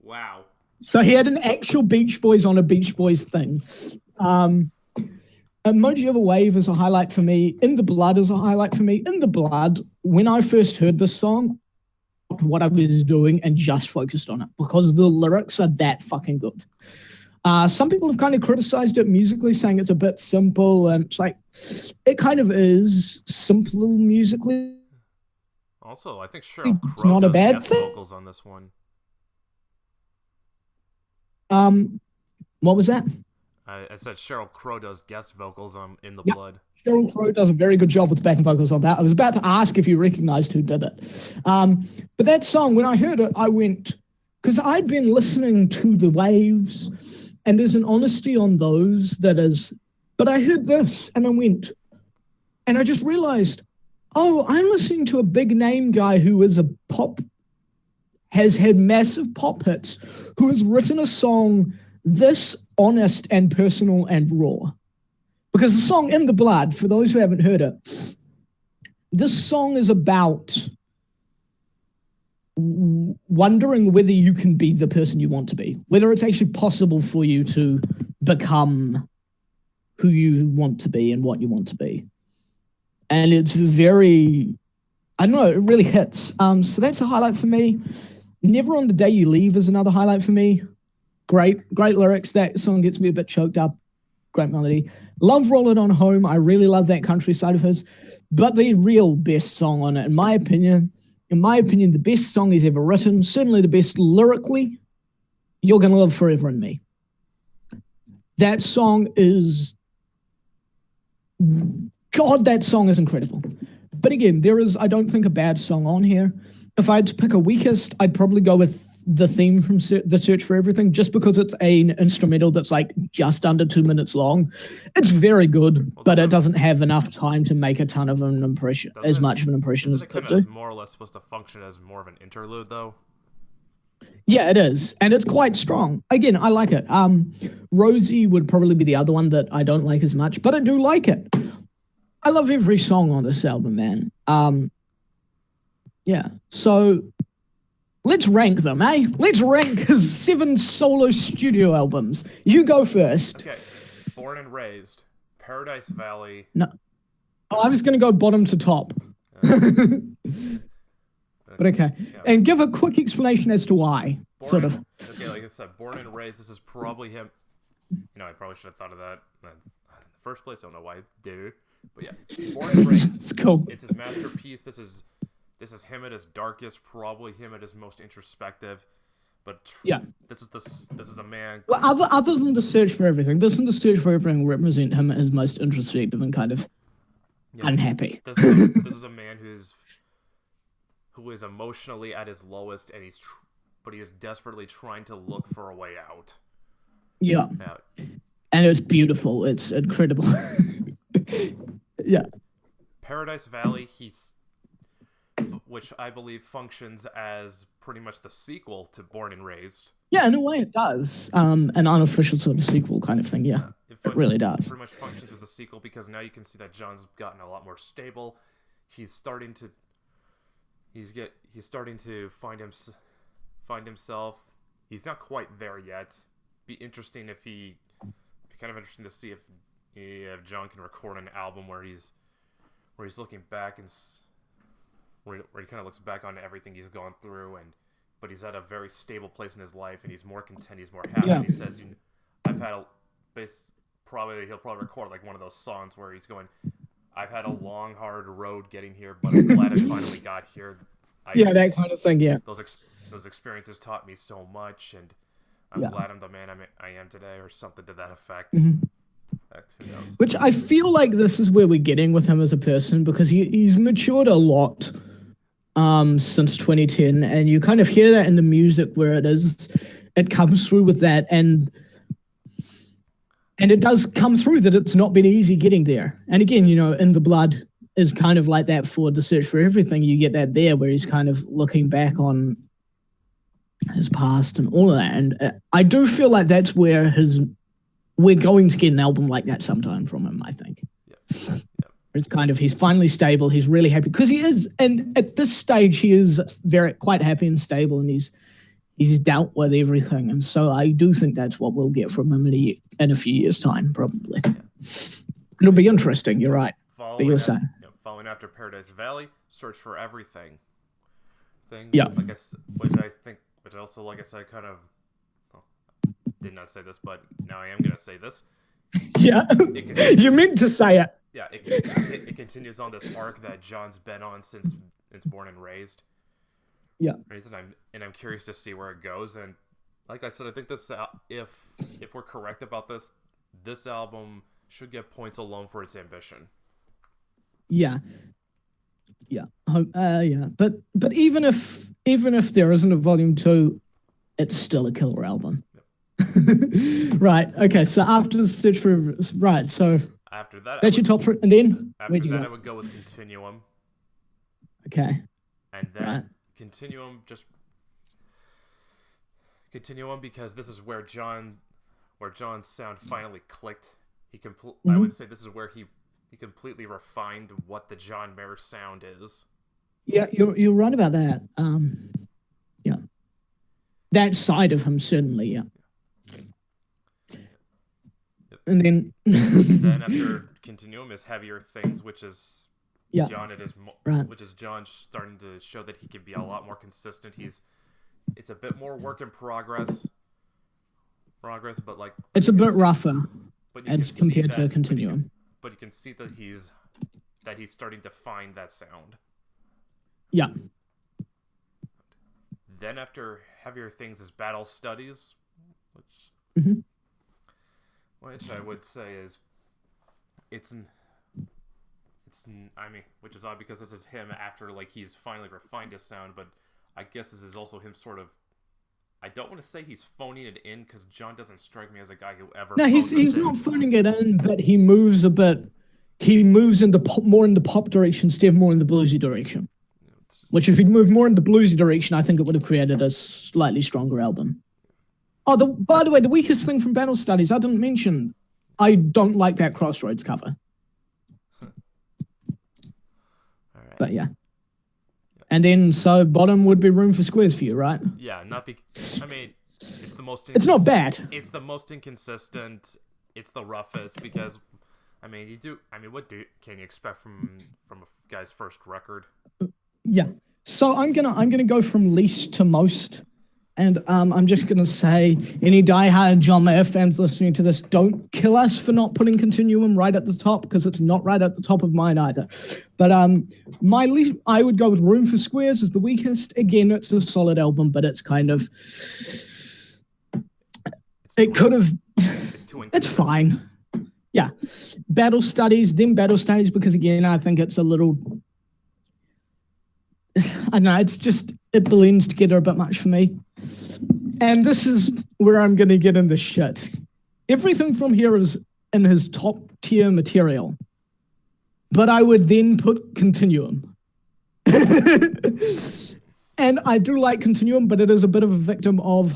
Wow. So he had an actual Beach Boys on a Beach Boys thing. Emoji of a Wave is a highlight for me. In the Blood is a highlight for me. In the Blood, when I first heard this song, what I was doing and just focused on it because the lyrics are that fucking good. Some people have kind of criticized it musically, saying it's a bit simple, and it's like, it kind of is simple musically. Also, I think Sheryl It's Crow not a does bad guest thing. vocals on this one. What was that? I said Sheryl Crow does guest vocals in The Yep. Blood. Sheryl Crow does a very good job with backing vocals on that. I was about to ask if you recognized who did it. But that song, when I heard it, I went, because I'd been listening to The Waves, and there's an honesty on those that is, but I heard this, and I went, and I just realized, oh, I'm listening to a big name guy who is has had massive pop hits, who has written a song this honest and personal and raw. Because the song In the Blood, for those who haven't heard it, this song is about wondering whether you can be the person you want to be, whether it's actually possible for you to become who you want to be and what you want to be. And it's very, I don't know, it really hits. So that's a highlight for me. Never on the Day You Leave is another highlight for me. Great lyrics. That song gets me a bit choked up. Great melody. Love Rollin' On Home. I really love that country side of his. But the real best song on it, in my opinion, the best song he's ever written, certainly the best lyrically, You're Gonna Live Forever in Me. That song is, God, that song is incredible. But again, there is, I don't think, a bad song on here. If I had to pick a weakest, I'd probably go with the theme from The Search for Everything, just because it's an instrumental that's like just under 2 minutes long. It's very good, but it doesn't have enough time to make a ton of an impression, as much of an impression as it could do. It's more or less supposed to function as more of an interlude, though. Yeah, it is, and it's quite strong. Again, I like it. Rosie would probably be the other one that I don't like as much, but I do like it. I love every song on this album, man. Yeah, so let's rank them, eh? Let's rank his 7 solo studio albums. You go first. Okay, Born and Raised, Paradise Valley. No, I was going to go bottom to top. But okay. Yeah. And give a quick explanation as to why, Okay, like I said, Born and Raised, this is probably him. I probably should have thought of that in the first place. I don't know why I did. But yeah, Born and Raised. It's cool. It's his masterpiece. This is him at his darkest, probably him at his most introspective. But yeah, this is a man. Well, other than The Search for Everything, doesn't The Search for Everything represent him at his most introspective and kind of unhappy? This is a man who is emotionally at his lowest, and but he is desperately trying to look for a way out. Yeah. And it's beautiful. It's incredible. Yeah. Paradise Valley, which I believe functions as pretty much the sequel to Born and Raised. Yeah, in a way it does. An unofficial sort of sequel kind of thing, yeah. It really does. It pretty much functions as the sequel because now you can see that John's gotten a lot more stable. He's starting to he's starting to find himself. He's not quite there yet. Be interesting if be kind of interesting to see if John can record an album where he's looking back and where he kind of looks back on everything he's gone through, but he's at a very stable place in his life and he's more content, he's more happy. And he says, I've had he'll probably record like one of those songs where he's going, I've had a long, hard road getting here, but I'm glad I finally got here. That kind of thing. Yeah, those experiences taught me so much, and I'm glad I'm the man I am today, or something to that effect. Mm-hmm. Who knows? Which I feel like this is where we're getting with him as a person, because he's matured a lot since 2010, and you kind of hear that in the music where it comes through with that, and it does come through that it's not been easy getting there. And again, In the Blood is kind of like that for The Search for Everything. You get that there where he's kind of looking back on his past and all of that. And I do feel like that's where we're going to get an album like that sometime from him, I think. Yeah. It's kind of, he's finally stable. He's really happy because he is. And at this stage, he is quite happy and stable, and he's dealt with everything. And so I do think that's what we'll get from him in a few years' time, probably. Yeah. It'll be interesting. You're right. Following after Paradise Valley, Search for Everything thing. Yeah. Which also, like I said, kind of, did not say this, but now I am going to say this. Yeah. You meant to say it. Yeah. It continues on this arc that John's been on since it's Born and Raised. Yeah. And I'm curious to see where it goes. And like I said, I think this, if we're correct about this album should get points alone for its ambition. Yeah. Yeah. But even if there isn't a volume 2, it's still a killer album. Yep. Right. Okay. So after the Search for so after that, that's your top 3, and then after that I would go with Continuum. Okay. And then Continuum because this is where John's sound finally clicked. I would say this is where he completely refined what the John Mayer sound is. Yeah, you're right about that. Yeah, that side of him certainly. Yeah. And then after Continuum is Heavier Things, which is John. Which is John starting to show that he can be a lot more consistent. It's a bit more work in progress, but like it's a bit rougher as compared to Continuum. But you can see that he's starting to find that sound. Yeah. Then after Heavier Things is Battle Studies, which I would say is which is odd because this is him after like he's finally refined his sound, but I guess this is also him sort of. I don't want to say he's phoning it in because John doesn't strike me as a guy who ever. No, he's not phoning it in, but he moves a bit. He moves more in the pop direction instead of more in the bluesy direction. Which, if he'd moved more in the bluesy direction, I think it would have created a slightly stronger album. Oh, by the way, the weakest thing from Battle Studies, I didn't mention. I don't like that Crossroads cover. All right. But yeah. And then, so bottom would be Room for Squares for you, right? Yeah, it's the most. It's not bad. It's the most inconsistent. It's the roughest because, what can you expect from a guy's first record? Yeah. So I'm gonna go from least to most, and I'm just gonna say, any diehard John Mayer fans listening to this, don't kill us for not putting Continuum right at the top because it's not right at the top of mine either. But my least, I would go with Room for Squares as the weakest. Again, it's a solid album, but it's kind of it's fine. Yeah, Battle Studies because again, I think it's a little. I don't know, it blends together a bit much for me. And this is where I'm going to get into shit. Everything from here is in his top tier material. But I would then put Continuum. And I do like Continuum, but it is a bit of a victim of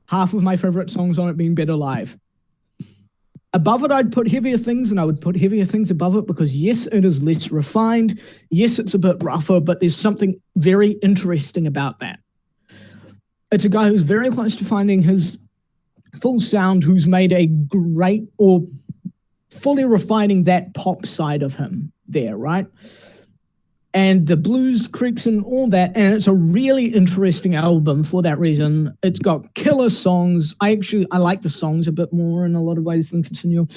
half of my favorite songs on it being Better Live. Above it, I'd put Heavier Things, and I would put Heavier Things above it because, yes, it is less refined. Yes, it's a bit rougher, but there's something very interesting about that. It's a guy who's very close to finding his full sound, who's made a great, or fully refining that pop side of him there, right? And the blues creeps in, all that, and it's a really interesting album for that reason. It's got killer songs. I like the songs a bit more in a lot of ways than Continual.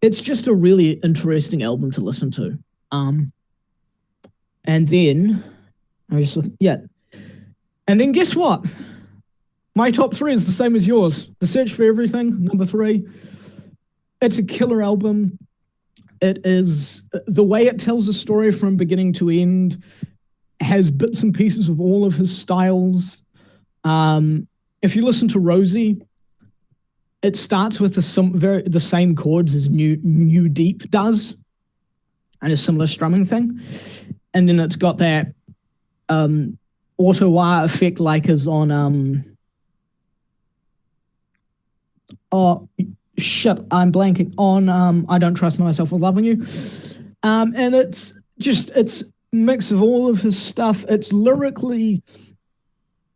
It's just a really interesting album to listen to. And then and then guess what? My top 3 is the same as yours. The Search for Everything, number 3. It's a killer album. It is, the way it tells a story from beginning to end, has bits and pieces of all of his styles. If you listen to Rosie, it starts with the same chords as New Deep does, and a similar strumming thing. And then it's got that auto-wah effect like is on I'm blanking on I Don't Trust Myself with Loving You. And it's a mix of all of his stuff. It's lyrically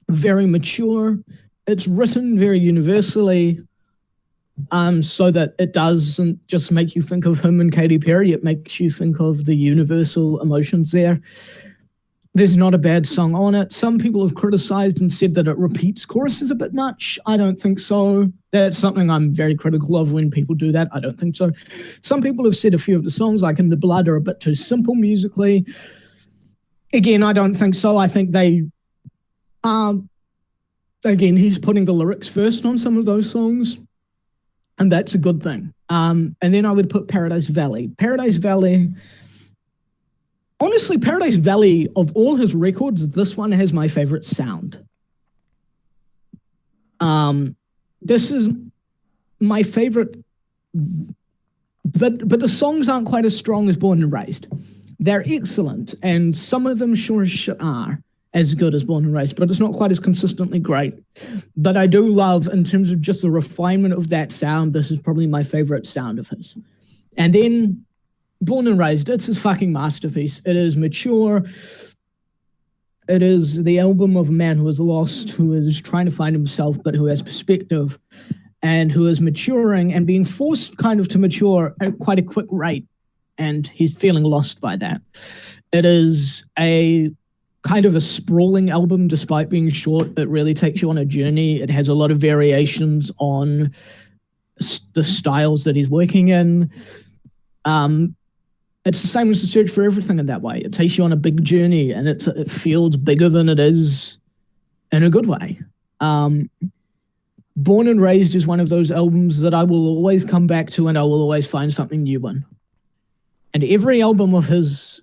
very mature. It's written very universally, so that it doesn't just make you think of him and Katy Perry. It makes you think of the universal emotions there. There's not a bad song on it. Some people have criticized and said that it repeats choruses a bit much. I don't think so. That's something I'm very critical of when people do that. I don't think so. Some people have said a few of the songs, like In the Blood, are a bit too simple musically. Again, I don't think so. I think they again, he's putting the lyrics first on some of those songs, and that's a good thing. And then I would put Paradise Valley. Honestly, Paradise Valley, of all his records, this one has my favorite sound. This is my favorite, but the songs aren't quite as strong as Born and Raised. They're excellent, and some of them sure as shit are as good as Born and Raised, but it's not quite as consistently great. But I do love, in terms of just the refinement of that sound, this is probably my favorite sound of his. And then Born and Raised, it's his fucking masterpiece. It is mature. It is the album of a man who is lost, who is trying to find himself, but who has perspective, and who is maturing and being forced kind of to mature at quite a quick rate. And he's feeling lost by that. It is a kind of a sprawling album, despite being short. It really takes you on a journey. It has a lot of variations on the styles that he's working in. It's the same as The Search for Everything in that way. It takes you on a big journey, and it feels bigger than it is in a good way. Born and Raised is one of those albums that I will always come back to, and I will always find something new in. And every album of his,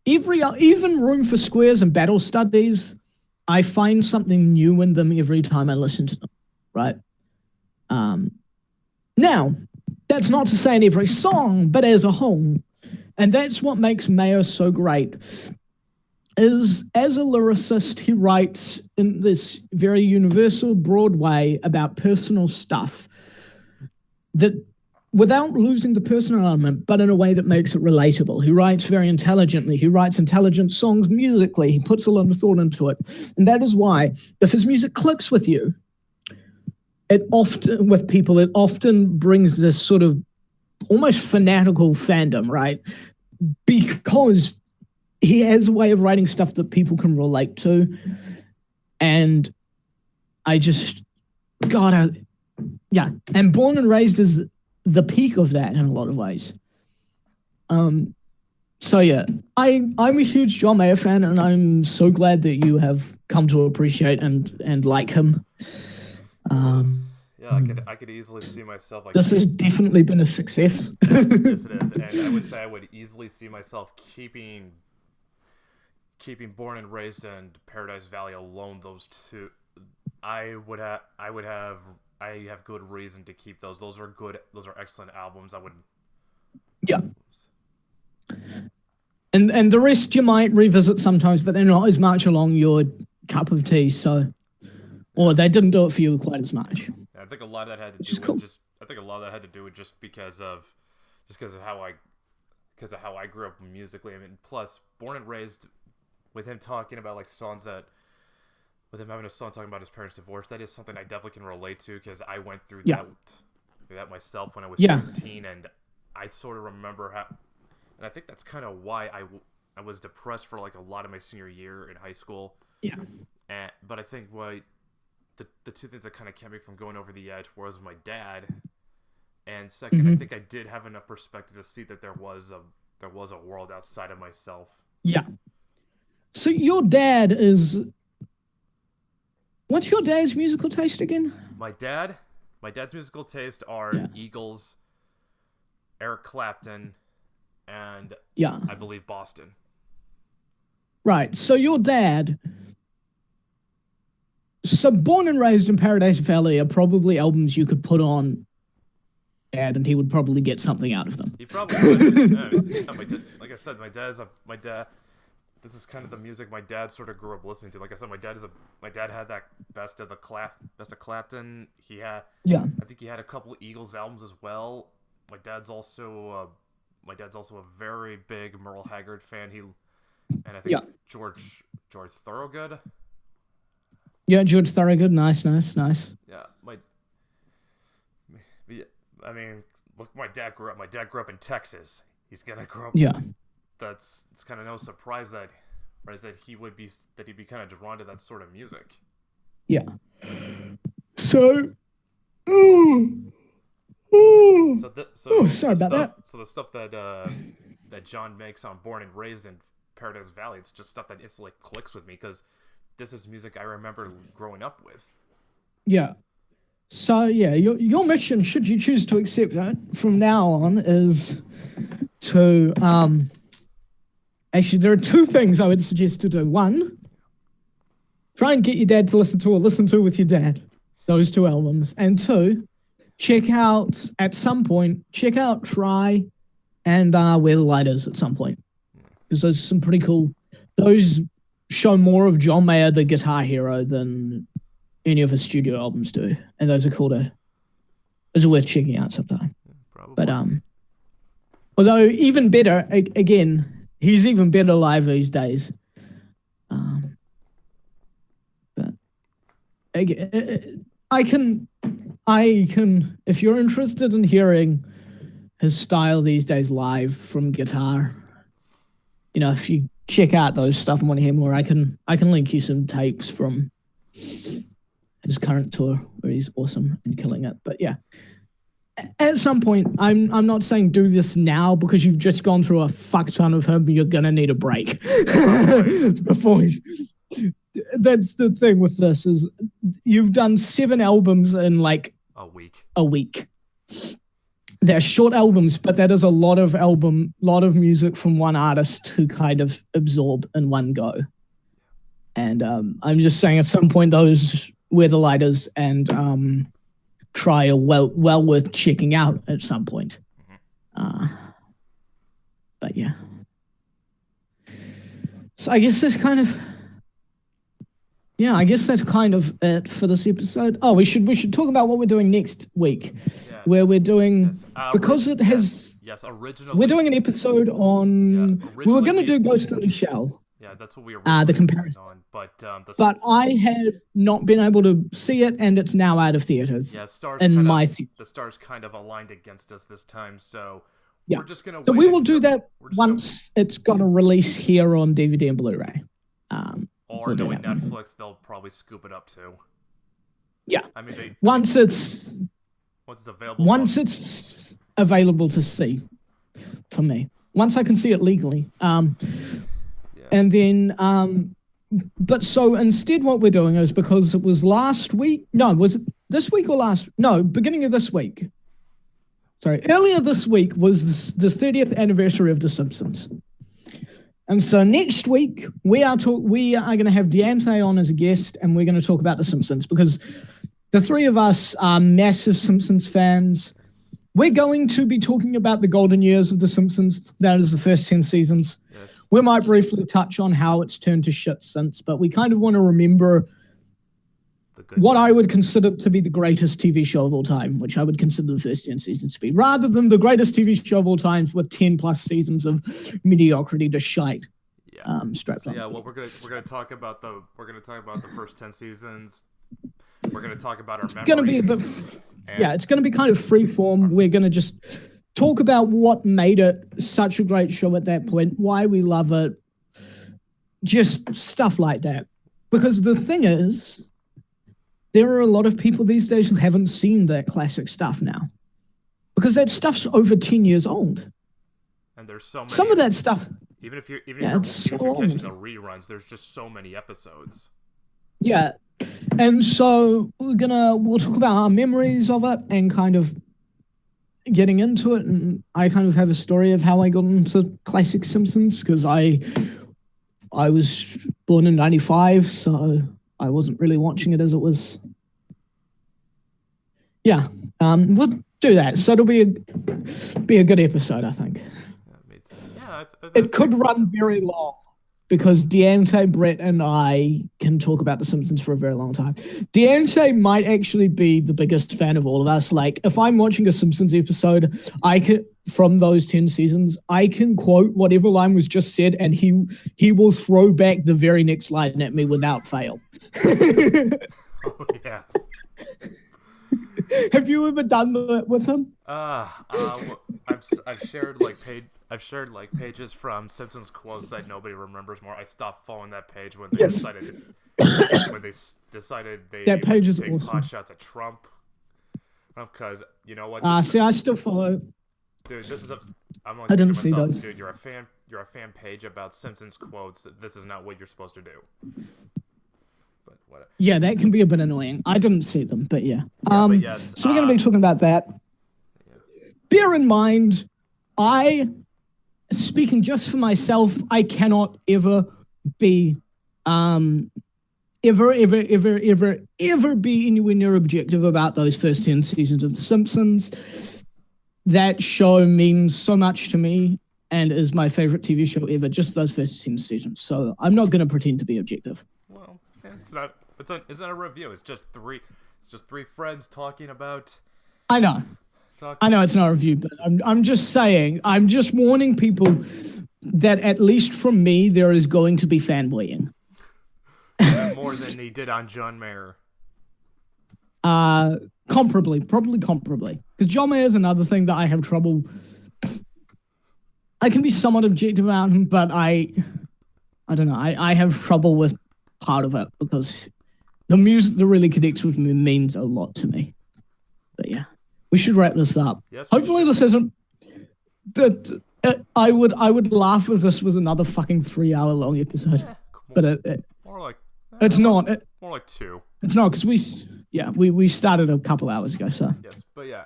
even Room for Squares and Battle Studies, I find something new in them every time I listen to them, right? Now, that's not to say in every song, but as a whole. And that's what makes Mayer so great, is as a lyricist, he writes in this very universal, broad way about personal stuff that, without losing the personal element, but in a way that makes it relatable. He writes very intelligently. He writes intelligent songs musically. He puts a lot of thought into it. And that is why, if his music clicks with you, it often brings this sort of almost fanatical fandom, right? Because he has a way of writing stuff that people can relate to. And and Born and Raised is the peak of that in a lot of ways. So yeah, I'm a huge John Mayer fan, and I'm so glad that you have come to appreciate and like him. Yeah, I could easily see myself like this has definitely been a success. Yes, it is, and I would say I would easily see myself keeping Born and Raised and Paradise Valley alone. Those two, I have good reason to keep those. Those are good. Those are excellent albums. I would. Yeah. And the rest you might revisit sometimes, but they're not as much along your cup of tea. So or they didn't do it for you quite as much. I think a lot of that had to do with just because of how I grew up musically. I mean, plus born and raised with him talking about like songs that. With him having a song talking about his parents' divorce, that is something I definitely can relate to because I went through that myself when I was 17, and I sort of remember how, and I think that's kind of why I was depressed for like a lot of my senior year in high school. Yeah. But I think the two things that kind of kept me from going over the edge was my dad, and second, I think I did have enough perspective to see that there was a world outside of myself. Yeah. So your dad is. What's your dad's musical taste again? My dad's musical taste are Eagles, Eric Clapton, and I believe Boston. Right. So your dad. So Born and Raised in Paradise Valley are probably albums you could put on Dad, and he would probably get something out of them. He probably would. Like I said, my dad. This is kind of the music my dad sort of grew up listening to. Like I said, my dad had that best of Clapton. He had, I think he had a couple Eagles albums as well. My dad's also a very big Merle Haggard fan. And I think George Thorogood. Yeah, George Thorogood. Nice. Yeah, I mean, look, my dad grew up in Texas. He's gonna grow up. Yeah. It's kind of no surprise that he'd be kind of drawn to that sort of music. Yeah. So. Sorry about that. So the stuff that John makes on Born and Raised in Paradise Valley, it's just stuff that instantly clicks with me because this is music I remember growing up with. Yeah. So your mission, should you choose to accept it from now on, is to actually, there are two things I would suggest to do. One, try and get your dad to listen to with your dad, those two albums. And two, at some point, check out Try and Where the Light Is at some point. Because those are some pretty cool, those show more of John Mayer, the guitar hero, than any of his studio albums do. And those are those are worth checking out sometime. Probably. But, although even better, again, he's even better live these days. But I can, if you're interested in hearing his style these days live from guitar, if you check out those stuff and want to hear more, I can link you some tapes from his current tour where he's awesome and killing it. But yeah. At some point, I'm not saying do this now because you've just gone through a fuck ton of him. You're gonna need a break before. That's the thing with this is you've done 7 albums in like a week. They're short albums, but that is a lot of music from one artist to kind of absorb in one go. And I'm just saying at some point those Where the Light Is and Try are well worth checking out at some point. But yeah. So I guess that's kind of it for this episode. Oh, we should talk about what we're doing next week. Yes. Where we're doing because it has originally we're doing an episode on we were gonna do Ghost in the Shell. Yeah, that's what we were the comparison on. But I had not been able to see it, and it's now out of theaters. Yeah, the stars kind of aligned against us this time, so we're just gonna. So we will do that once it's gonna release here on DVD and Blu-ray. Or knowing Netflix, they'll probably scoop it up too. Yeah, I mean, once it's available. Once it's available to see, for me. Once I can see it legally. And then, but so instead what we're doing is because it was last week, no, was it this week or beginning of this week. Sorry, earlier this week was the 30th anniversary of The Simpsons. And so next week, we are going to have Deante on as a guest, and we're going to talk about The Simpsons because the three of us are massive Simpsons fans. We're going to be talking about the golden years of The Simpsons. That is the first 10 seasons. Yes. We might briefly touch on how it's turned to shit since, but we kind of want to remember what I would consider to be the greatest TV show of all time, which I would consider the first 10 seasons to be, rather than the greatest TV show of all time with 10 plus seasons of mediocrity to shite. Strapped on. Yeah, well, we're gonna talk about the first 10 seasons. We're gonna talk about our memories. It's gonna be a bit, it's gonna be kind of freeform. We're gonna just talk about what made it such a great show at that point, why we love it, just stuff like that. Because the thing is, there are a lot of people these days who haven't seen that classic stuff now, because that stuff's over 10 years old. And there's so many. Some of that stuff. Even if you're catching the reruns, there's just so many episodes. Yeah, and so we'll talk about our memories of it and kind of getting into it. And I kind of have a story of how I got into classic Simpsons, because I was born in 95, so I wasn't really watching it as it was. Yeah, we'll do that. So it'll be a good episode, I think. It could run very long, because Deante, Brett, and I can talk about The Simpsons for a very long time. Deante might actually be the biggest fan of all of us. Like, if I'm watching a Simpsons episode, from those 10 seasons, I can quote whatever line was just said, and he will throw back the very next line at me without fail. Oh, yeah. Have you ever done that with him? I've shared pages from Simpsons quotes that nobody remembers more. I stopped following that page when they decided they that page is take awesome. Pot shots at Trump. Because you know what? I still follow. Dude, I didn't see those. Dude, you're a fan page about Simpsons quotes. This is not what you're supposed to do. But whatever. Yeah, that can be a bit annoying. I didn't see them, but yeah. But yes, so we're going to be talking about that. Yeah. Bear in mind, speaking just for myself, I cannot ever be, ever be anywhere near objective about those first 10 seasons of The Simpsons. That show means so much to me and is my favorite TV show ever, just those first 10 seasons. So I'm not going to pretend to be objective. Well, it's not a review. It's just three friends talking about. I know it's not a review, but I'm just saying. I'm just warning people that at least from me, there is going to be fanboying. More than he did on John Mayer. Probably comparably. Because John Mayer is another thing that I have trouble. I can be somewhat objective about him, but I don't know. I have trouble with part of it because the music that really connects with me means a lot to me. But yeah, we should wrap this up. Yes, hopefully this isn't. I would laugh if this was another fucking 3-hour long episode, but more like it's not. More like 2. It's not because we started a couple hours ago. So yes,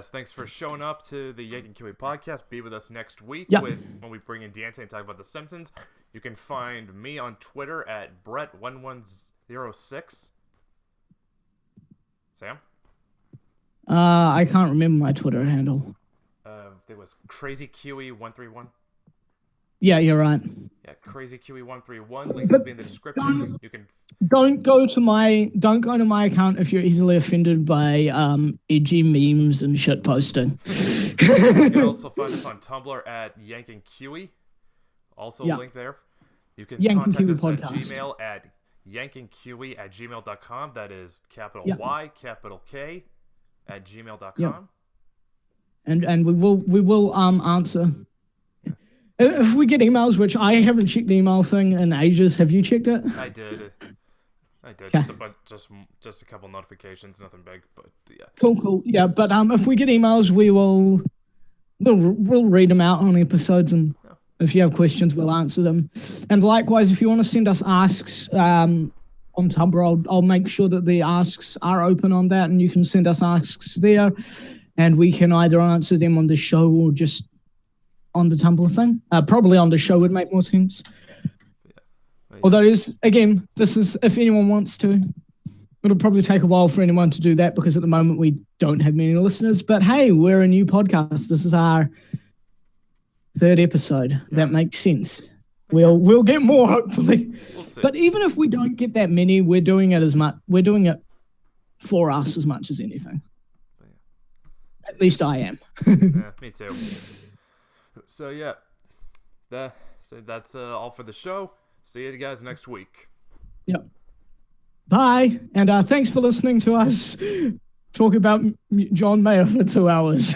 thanks for showing up to the Yank and Kiwi podcast. Be with us next week when we bring in Deante and talk about The Simpsons. You can find me on Twitter at Brett1106. Sam? I can't remember my Twitter handle. It was Crazy Kiwi 131. Yeah, you're right. Yeah, Crazy Kiwi 131. Links will be in the description. You can don't go to my account if you're easily offended by edgy memes and shit posting. You can also find us on Tumblr at YankandKiwi. Also link there. You can contact us at Gmail at YankandKiwi@gmail.com. That is capital Y, capital K at gmail.com. And we will answer. If we get emails, which I haven't checked the email thing in ages, have you checked it? I did. Just a couple notifications, nothing big, but yeah. Cool. Yeah, but if we get emails, we'll read them out on episodes, and if you have questions, we'll answer them. And likewise, if you want to send us asks on Tumblr, I'll make sure that the asks are open on that, and you can send us asks there, and we can either answer them on the show or just on the Tumblr thing. Probably on the show would make more sense. Although, this is if anyone wants to. It'll probably take a while for anyone to do that because at the moment we don't have many listeners. But hey, we're a new podcast. This is our 3rd episode. Yeah. That makes sense. We'll get more, hopefully. We'll see. But even if we don't get that many, we're doing it for us as much as anything. Yeah. At least I am. Yeah, me too. So yeah, that's all for the show. See you guys next week. Yep. Bye, and thanks for listening to us talk about John Mayer for 2 hours.